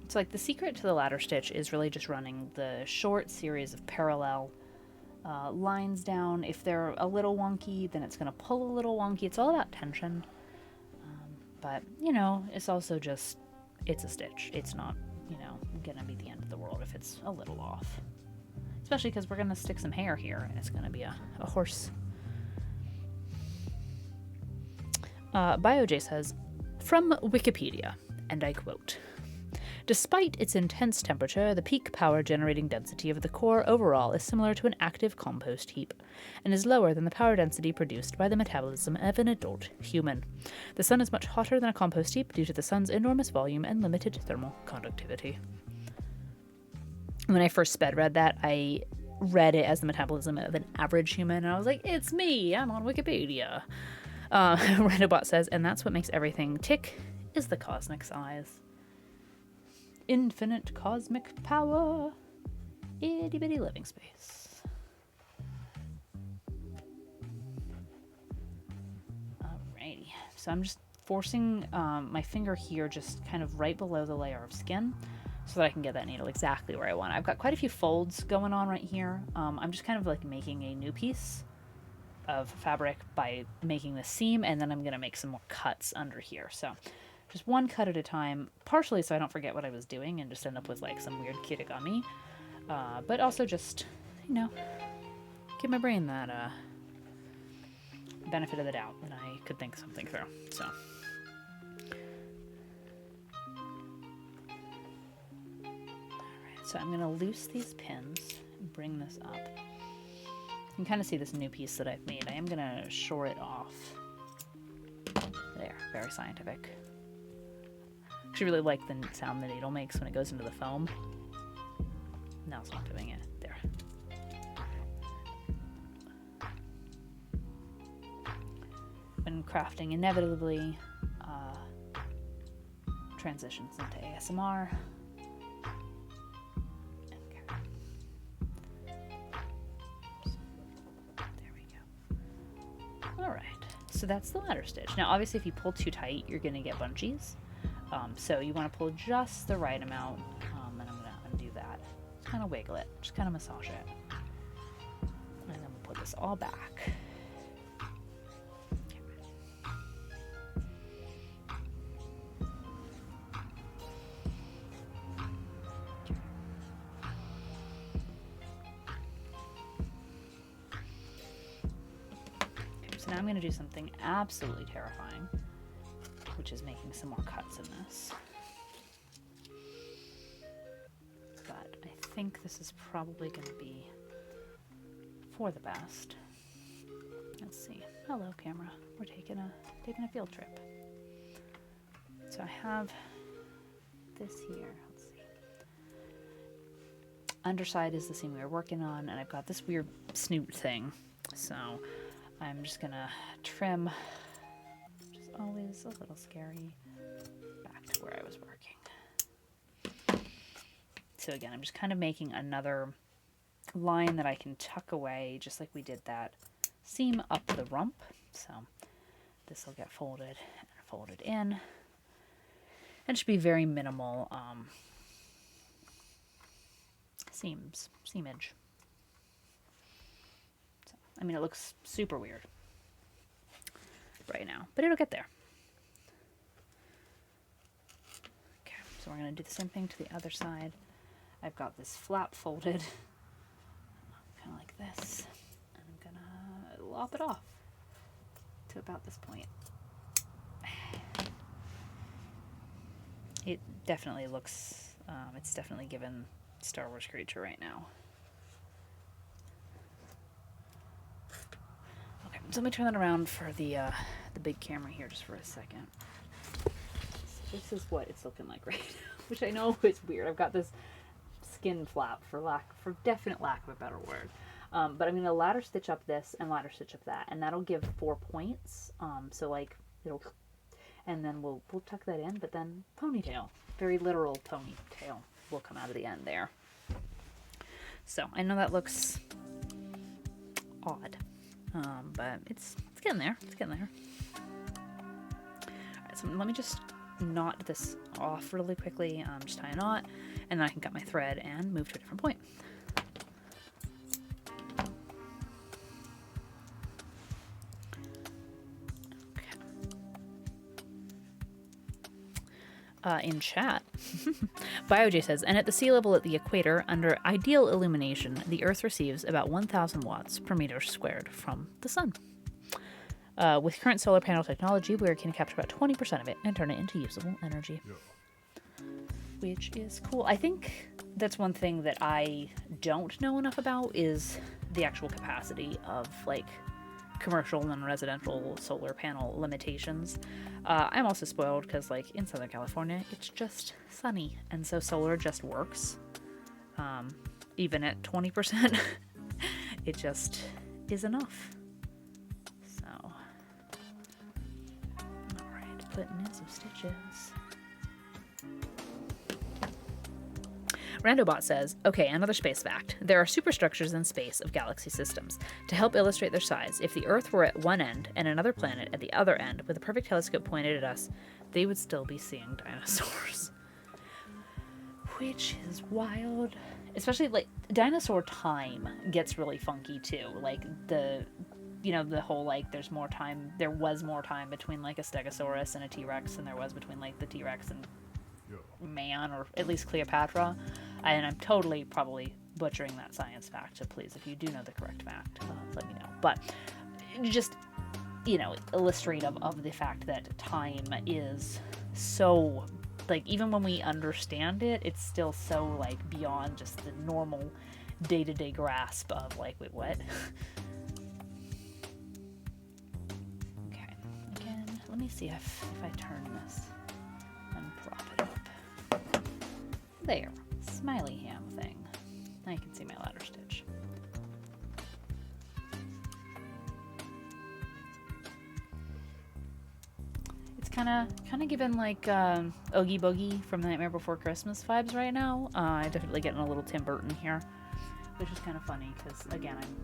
So like the secret to the ladder stitch is really just running the short series of parallel lines down. If they're a little wonky, then it's going to pull a little wonky. It's all about tension. But, you know, it's also just, it's a stitch. It's not, you know, going to be the end of the world if it's a little off. Especially because we're going to stick some hair here, and it's going to be a horse. BioJ says, from Wikipedia, and I quote, despite its intense temperature, the peak power generating density of the core overall is similar to an active compost heap, and is lower than the power density produced by the metabolism of an adult human. The sun is much hotter than a compost heap due to the sun's enormous volume and limited thermal conductivity. When I first sped read that, I read it as the metabolism of an average human, and I was like, it's me, I'm on Wikipedia. Randobot says, and that's what makes everything tick, is the cosmic size. Infinite cosmic power. Itty bitty living space. Alrighty. So I'm just forcing my finger here just kind of right below the layer of skin so that I can get that needle exactly where I want. I've got quite a few folds going on right here. I'm just kind of like making a new piece of fabric by making the seam, and then I'm going to make some more cuts under here. So just one cut at a time, partially so I don't forget what I was doing and just end up with like some weird kirigami, but also just, you know, give my brain that benefit of the doubt that I could think something through. So alright, so I'm going to loose these pins and bring this up. You can kind of see this new piece that I've made. I am going to shore it off. There, very scientific. I actually really like the sound the needle makes when it goes into the foam. Now it's not doing it. There. When crafting inevitably transitions into ASMR. So that's the ladder stitch. Now obviously if you pull too tight, you're going to get bunchies. So you want to pull just the right amount, and I'm going to undo that. Just kind of wiggle it, just kind of massage it. And then we'll put this all back. So now I'm going to do something absolutely terrifying, which is making some more cuts in this. think this is probably going to be for the best. Let's see. Hello, camera. We're taking a field trip. So I have this here. Let's see. Underside is the seam we were working on, and I've got this weird snoot thing. So I'm just gonna trim, which is always a little scary, back to where I was working. So again, I'm just kind of making another line that I can tuck away, just like we did that seam up the rump. So this will get folded and folded in. And it should be very minimal seamage. So, I mean, it looks super weird right now, but it'll get there. Okay, so we're going to do the same thing to the other side. I've got this flap folded, kind of like this, and I'm going to lop it off to about this point. It definitely looks, it's definitely given Star Wars creature right now. Okay, so let me turn that around for the big camera here just for a second. So this is what it's looking like right now, which I know is weird. I've got this skin flap for definite lack of a better word. But I'm going to ladder stitch up this and ladder stitch up that, and that'll give 4 points. So like it'll, and then we'll tuck that in, but then ponytail, very literal ponytail will come out of the end there. So I know that looks odd, but it's getting there. It's getting there. All right, so let me just knot this off really quickly. Just tie a knot, and then I can cut my thread and move to a different point. In chat, BioJ says, and at the sea level at the equator, under ideal illumination, the Earth receives about 1,000 watts per meter squared from the sun. With current solar panel technology, we can capture about 20% of it and turn it into usable energy. Yeah. Which is cool. I think that's one thing that I don't know enough about is the actual capacity of, like, commercial and residential solar panel limitations. I'm also spoiled because, like, in Southern California, it's just sunny, and so solar just works. Even at 20%, it just is enough. So, alright, putting in some stitches. Randobot says, okay, another space fact. There are superstructures in space of galaxy systems. To help illustrate their size, if the Earth were at one end and another planet at the other end with a perfect telescope pointed at us, they would still be seeing dinosaurs. Which is wild. Especially, like, dinosaur time gets really funky, too. Like, the whole, like, there was more time between, like, a Stegosaurus and a T-Rex than there was between, like, the T-Rex and man, or at least Cleopatra. And I'm totally probably butchering that science fact, so please, if you do know the correct fact, let me know. But just, illustrative of the fact that time is so, like, even when we understand it, it's still so, like, beyond just the normal day-to-day grasp of, like, wait, what? Okay, again, let me see if I turn this and prop it up. There, smiley ham thing. Now you can see my ladder stitch. It's kind of given like Oogie Boogie from Nightmare Before Christmas vibes right now. I'm definitely getting a little Tim Burton here, which is kind of funny because, again, I'm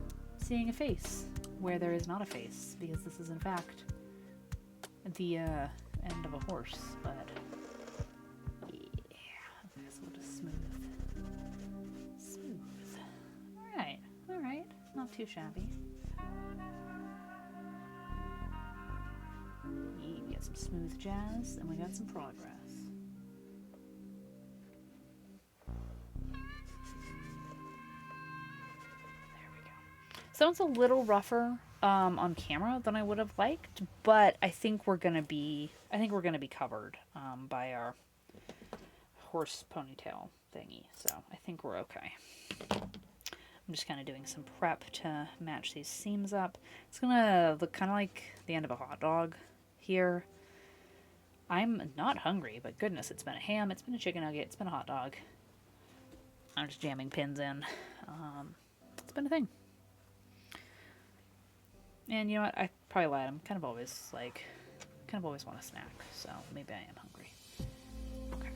seeing a face where there is not a face, because this is in fact the end of a horse, but Alright, not too shabby. We got some smooth jazz, and we got some progress. There we go. So it's a little rougher on camera than I would have liked, but I think we're gonna be covered by our horse ponytail thingy, so I think we're okay. I'm just kind of doing some prep to match these seams up. It's gonna look kind of like the end of a hot dog here. I'm not hungry, but goodness, it's been a ham, it's been a chicken nugget, it's been a hot dog. I'm just jamming pins in. It's been a thing. And you know what? I probably lied. I'm kind of always want a snack, so maybe I am hungry. Okay.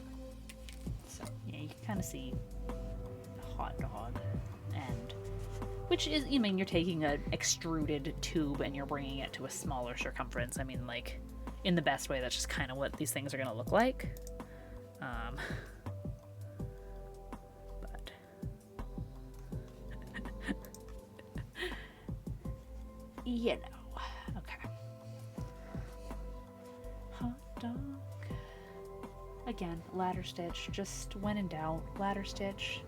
So yeah, you can kind of see a hot dog, and which is, you mean, you're taking an extruded tube and you're bringing it to a smaller circumference. I mean, like, in the best way, that's just kind of what these things are going to look like. But you know, okay. Hot dog. Again, ladder stitch. Just when in doubt, ladder stitch.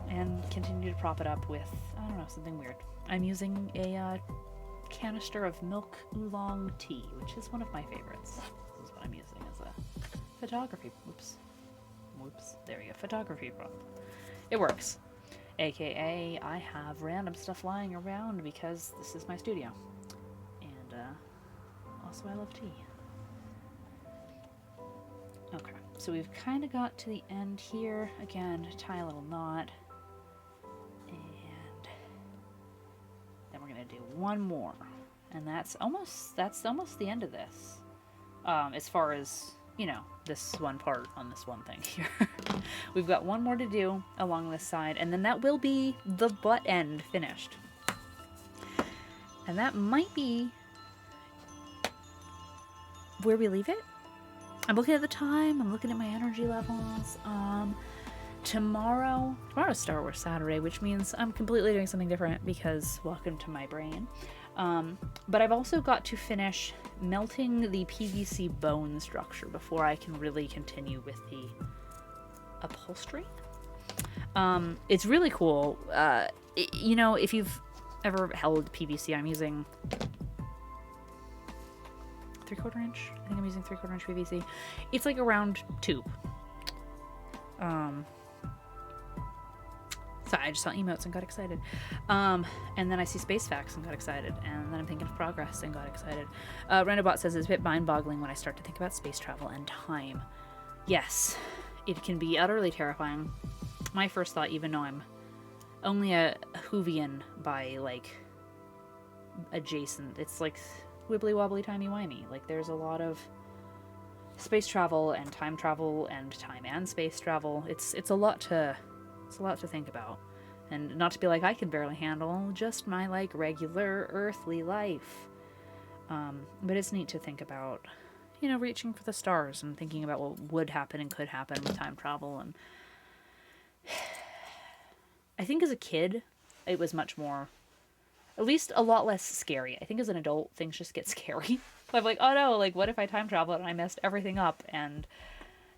And continue to prop it up with, I don't know, something weird. I'm using a canister of milk oolong tea, which is one of my favorites. This is what I'm using as a photography, whoops, there we go, photography prop. It works. AKA, I have random stuff lying around because this is my studio. And, also I love tea. Okay, so we've kind of got to the end here. Again, tie a little knot. And then we're gonna do one more. And that's almost the end of this. As far as, you know, this one part on this one thing here. We've got one more to do along this side, and then that will be the butt end finished. And that might be where we leave it. I'm looking at the time, I'm looking at my energy levels. Tomorrow's Star Wars Saturday, which means I'm completely doing something different because welcome to my brain. But I've also got to finish melting the PVC bone structure before I can really continue with the upholstery. It's really cool. You know, if you've ever held PVC, I'm using 3/4 inch. I think I'm using 3/4 inch PVC. It's like a round tube. So I just saw emotes and got excited. And then I see space facts and got excited. And then I'm thinking of progress and got excited. Randobot says it's a bit mind-boggling when I start to think about space travel and time. Yes, it can be utterly terrifying. My first thought, even though I'm only a Whovian by, like, adjacent, it's like wibbly-wobbly, timey-wimey. Like, there's a lot of space travel and time and space travel. It's a lot to think about. And not to be like, I can barely handle just my, like, regular earthly life. But it's neat to think about, you know, reaching for the stars and thinking about what would happen and could happen with time travel. And I think as a kid, it was much more, at least a lot less scary. I think as an adult, things just get scary. I'm like, oh no, like, what if I time traveled and I messed everything up? And,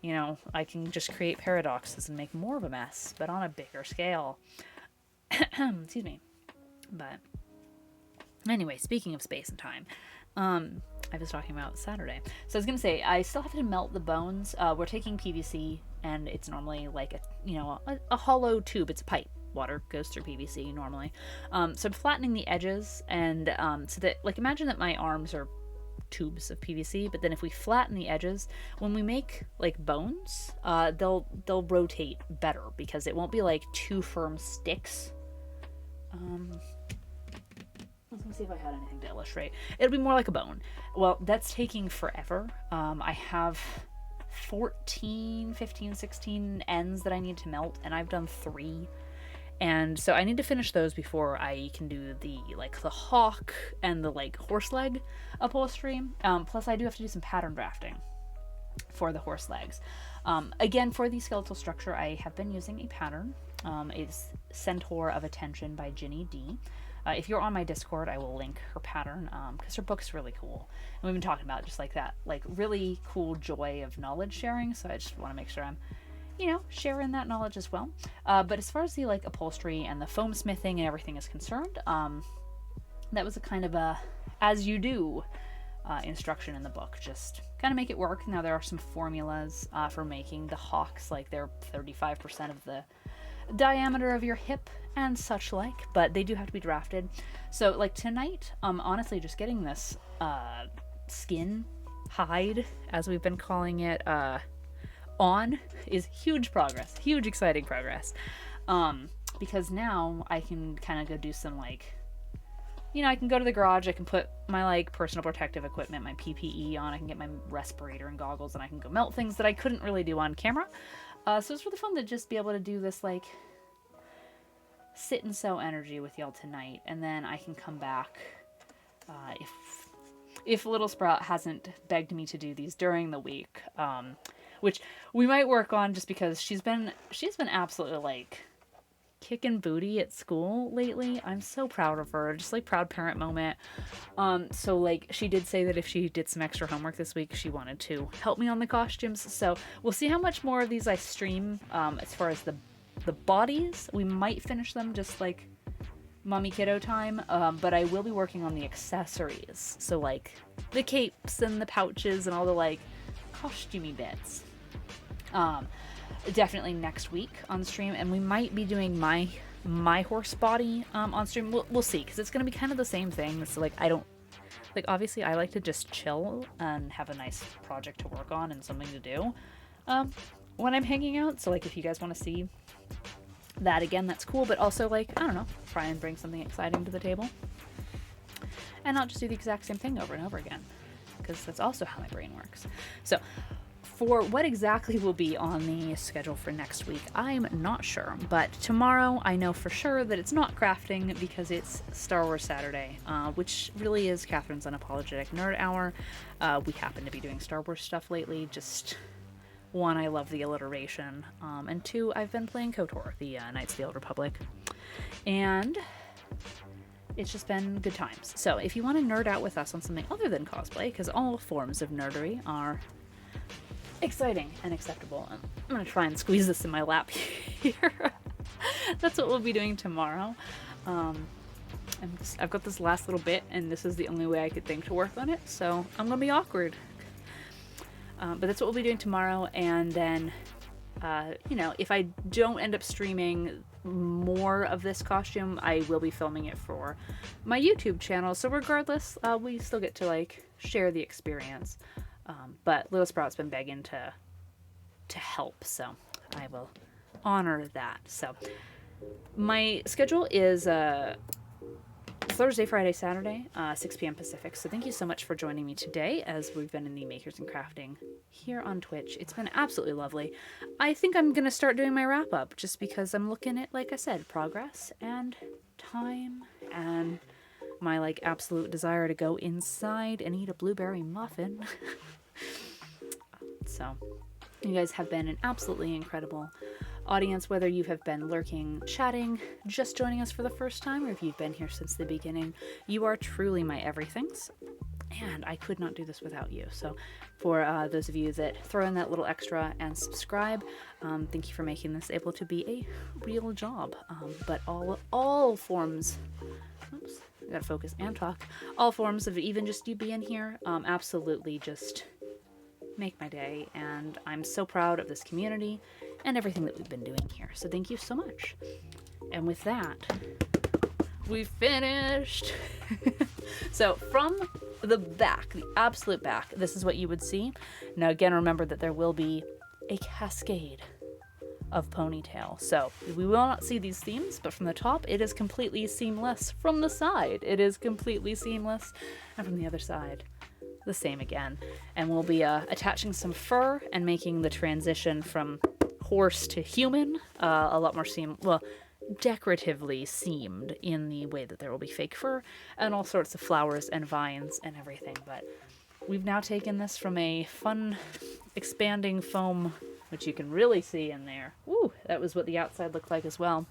you know, I can just create paradoxes and make more of a mess, but on a bigger scale. Excuse me. But anyway, speaking of space and time, I was talking about Saturday. So I was going to say, I still have to melt the bones. We're taking PVC, and it's normally like a hollow tube. It's a pipe. Water goes through PVC normally. So I'm flattening the edges, and so that, like, imagine that my arms are tubes of PVC, but then if we flatten the edges, when we make, like, bones, they'll rotate better because it won't be like two firm sticks. Let me see if I had anything to illustrate. It'll be more like a bone. Well, that's taking forever. I have 14, 15, 16 ends that I need to melt, and I've done 3. And so I need to finish those before I can do the, like, the hawk and the, like, horse leg upholstery. Plus I do have to do some pattern drafting for the horse legs. Again, for the skeletal structure, I have been using a pattern. It's Centaur of Attention by Ginny D. If you're on my Discord, I will link her pattern, because her book's really cool. And we've been talking about just like that, like, really cool joy of knowledge sharing, so I just want to make sure I'm, you know, sharing that knowledge as well. But as far as the, like, upholstery and the foam smithing and everything is concerned, that was a kind of a as you do instruction in the book. Just kind of make it work. Now there are some formulas for making the hawks, like they're 35% of the diameter of your hip and such like, but they do have to be drafted. So like tonight, honestly, just getting this skin hide, as we've been calling it, on is huge progress, huge exciting progress, because now I can kind of go do some, like, you know, I can go to the garage, I can put my like personal protective equipment, my PPE on, I can get my respirator and goggles, and I can go melt things that I couldn't really do on camera. So it's really fun to just be able to do this, like, sit and sew energy with y'all tonight, and then I can come back if Little Sprout hasn't begged me to do these during the week, which we might work on, just because she's been absolutely like kicking booty at school lately. I'm so proud of her, just like proud parent moment. So like she did say that if she did some extra homework this week, she wanted to help me on the costumes. So we'll see how much more of these I stream. As far as the bodies, we might finish them just like mommy kiddo time, but I will be working on the accessories, so like the capes and the pouches and all the like costumey bits, definitely next week on stream. And we might be doing my horse body on stream. We'll see, because it's gonna be kind of the same thing. So like, I don't like, obviously I like to just chill and have a nice project to work on and something to do when I'm hanging out. So like, if you guys want to see that again, that's cool, but also like, I don't know, try and bring something exciting to the table and not just do the exact same thing over and over again, because that's also how my brain works. So for what exactly will be on the schedule for next week, I'm not sure, but tomorrow I know for sure that it's not crafting, because it's Star Wars Saturday, which really is Catherine's Unapologetic Nerd Hour. We happen to be doing Star Wars stuff lately. Just one, I love the alliteration, and two, I've been playing KOTOR, the Knights of the Old Republic, and it's just been good times. So if you want to nerd out with us on something other than cosplay, because all forms of nerdery are exciting and acceptable, I'm going to try and squeeze this in my lap here. That's what we'll be doing tomorrow. I've got this last little bit, and this is the only way I could think to work on it, so I'm going to be awkward. But that's what we'll be doing tomorrow, and then, you know, if I don't end up streaming more of this costume, I will be filming it for my YouTube channel, so regardless, we still get to, like, share the experience. But Little Sprout's been begging to help, so I will honor that. So my schedule is Thursday, Friday, Saturday, 6 p.m. Pacific. So thank you so much for joining me today, as we've been in the Makers and Crafting here on Twitch. It's been absolutely lovely. I think I'm going to start doing my wrap-up, just because I'm looking at, like I said, progress and time and my, like, absolute desire to go inside and eat a blueberry muffin. So you guys have been an absolutely incredible audience, whether you have been lurking, chatting, just joining us for the first time, or if you've been here since the beginning. You are truly my everythings, and I could not do this without you. So for those of you that throw in that little extra and subscribe, thank you for making this able to be a real job. But all forms, oops, I gotta focus and talk, all forms of even just you being here, absolutely just make my day, and I'm so proud of this community and everything that we've been doing here. So thank you so much. And with that, we finished. So from the back, the absolute back, this is what you would see. Now again, remember that there will be a cascade of ponytail. So we will not see these seams, but from the top, it is completely seamless. From the side, it is completely seamless. And from the other side, the same again. And we'll be attaching some fur and making the transition from horse to human a lot more decoratively seamed, in the way that there will be fake fur and all sorts of flowers and vines and everything. But we've now taken this from a fun expanding foam, which you can really see in there. Woo, that was what the outside looked like as well.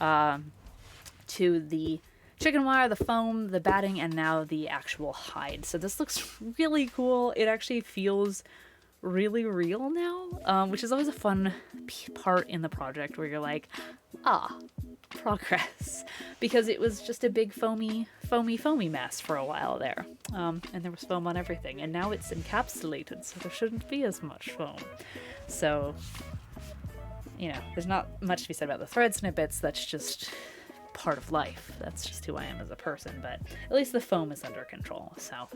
To the chicken wire, the foam, the batting, and now the actual hide. So this looks really cool. It actually feels really real now, which is always a fun part in the project, where you're like, progress because it was just a big foamy mess for a while there. And there was foam on everything, and now it's encapsulated, so there shouldn't be as much foam. So, you know, there's not much to be said about the thread snippets. That's just part of life. That's just who I am as a person, but at least the foam is under control. So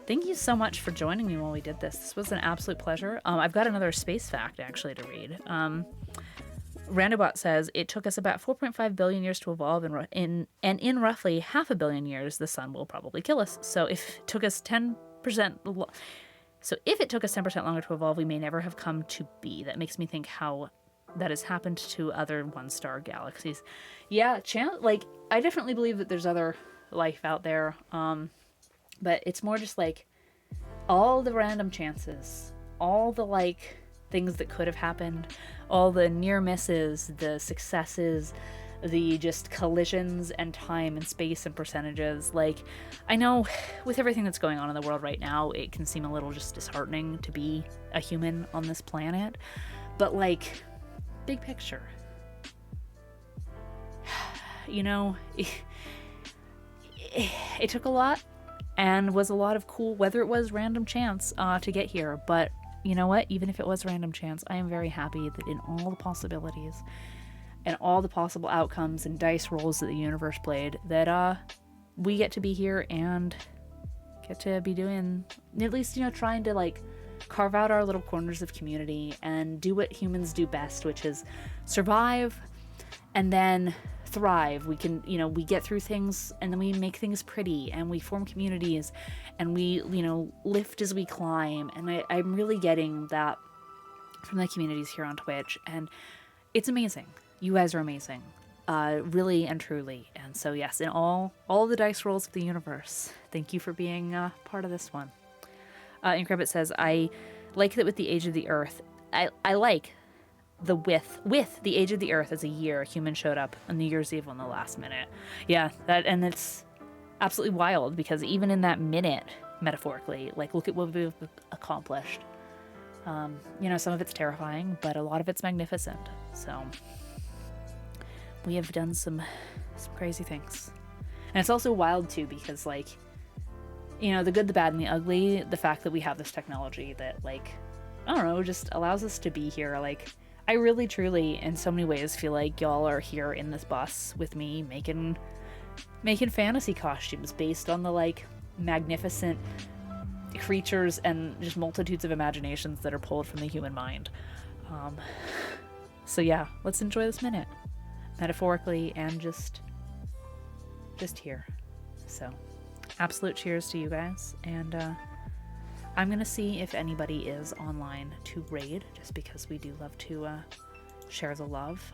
thank you so much for joining me while we did this. This was an absolute pleasure. I've got another space fact actually to read. Randobot says it took us about 4.5 billion years to evolve, and in roughly 500 million years, the sun will probably kill us. So if it took us 10% longer to evolve, we may never have come to be. That makes me think how that has happened to other one-star galaxies. Yeah, like I definitely believe that there's other life out there, but it's more just like all the random chances, all the like things that could have happened, all the near misses, the successes, the just collisions and time and space and percentages. Like, I know with everything that's going on in the world right now, it can seem a little just disheartening to be a human on this planet, but like, big picture, you know, it took a lot and was a lot of cool, whether it was random chance to get here, but you know what? Even if it was random chance, I am very happy that in all the possibilities and all the possible outcomes and dice rolls that the universe played, that we get to be here and get to be doing, at least, you know, trying to like carve out our little corners of community and do what humans do best, which is survive and then thrive. We can, you know, we get through things and then we make things pretty and we form communities and we, you know, lift as we climb. And I'm really getting that from the communities here on Twitch, and it's amazing. You guys are amazing, really and truly. And so yes, in all the dice rolls of the universe, thank you for being part of this one. Increpit says, I like that with the age of the earth, I like the with the age of the earth as a year, humans showed up on New Year's Eve on the last minute. Yeah, and it's absolutely wild because even in that minute, metaphorically, like look at what we've accomplished. You know, some of it's terrifying, but a lot of it's magnificent. So we have done some crazy things. And it's also wild too because like, you know, the good, the bad, and the ugly, the fact that we have this technology that like, I don't know, just allows us to be here. Like, I really, truly, in so many ways, feel like y'all are here in this bus with me making fantasy costumes based on the, like, magnificent creatures and just multitudes of imaginations that are pulled from the human mind. So yeah, let's enjoy this minute, metaphorically and just here. So, absolute cheers to you guys, and I'm gonna see if anybody is online to raid, just because we do love to share the love.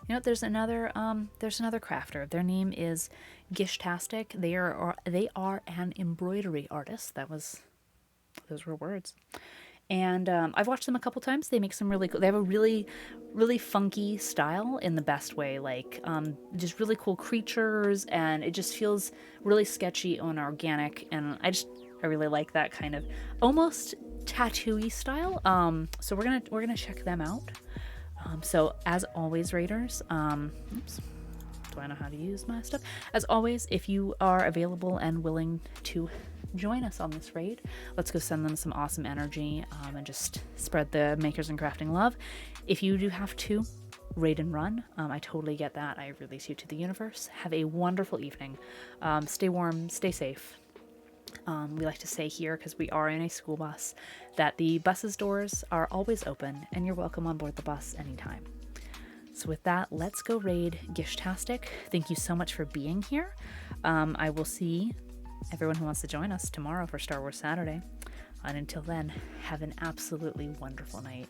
You know, there's another crafter. Their name is Gishtastic. They are an embroidery artist. Those were words. And I've watched them a couple times. They make some really cool, they have a really, really funky style in the best way, like just really cool creatures, and it just feels really sketchy and organic, and I really like that kind of almost tattoo-y style. So we're gonna check them out. So as always, raiders, oops, do I know how to use my stuff? As always, if you are available and willing to join us on this raid, let's go send them some awesome energy and just spread the makers and crafting love. If you do have to raid and run, I totally get that. I release you to the universe. Have a wonderful evening. Stay warm, stay safe. We like to say here, because we are in a school bus, that the bus's doors are always open and you're welcome on board the bus anytime. So with that, let's go raid Gishtastic. Thank you so much for being here. I will see everyone who wants to join us tomorrow for Star Wars Saturday. And until then, have an absolutely wonderful night.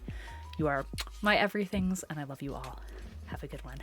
You are my everythings, and I love you all. Have a good one.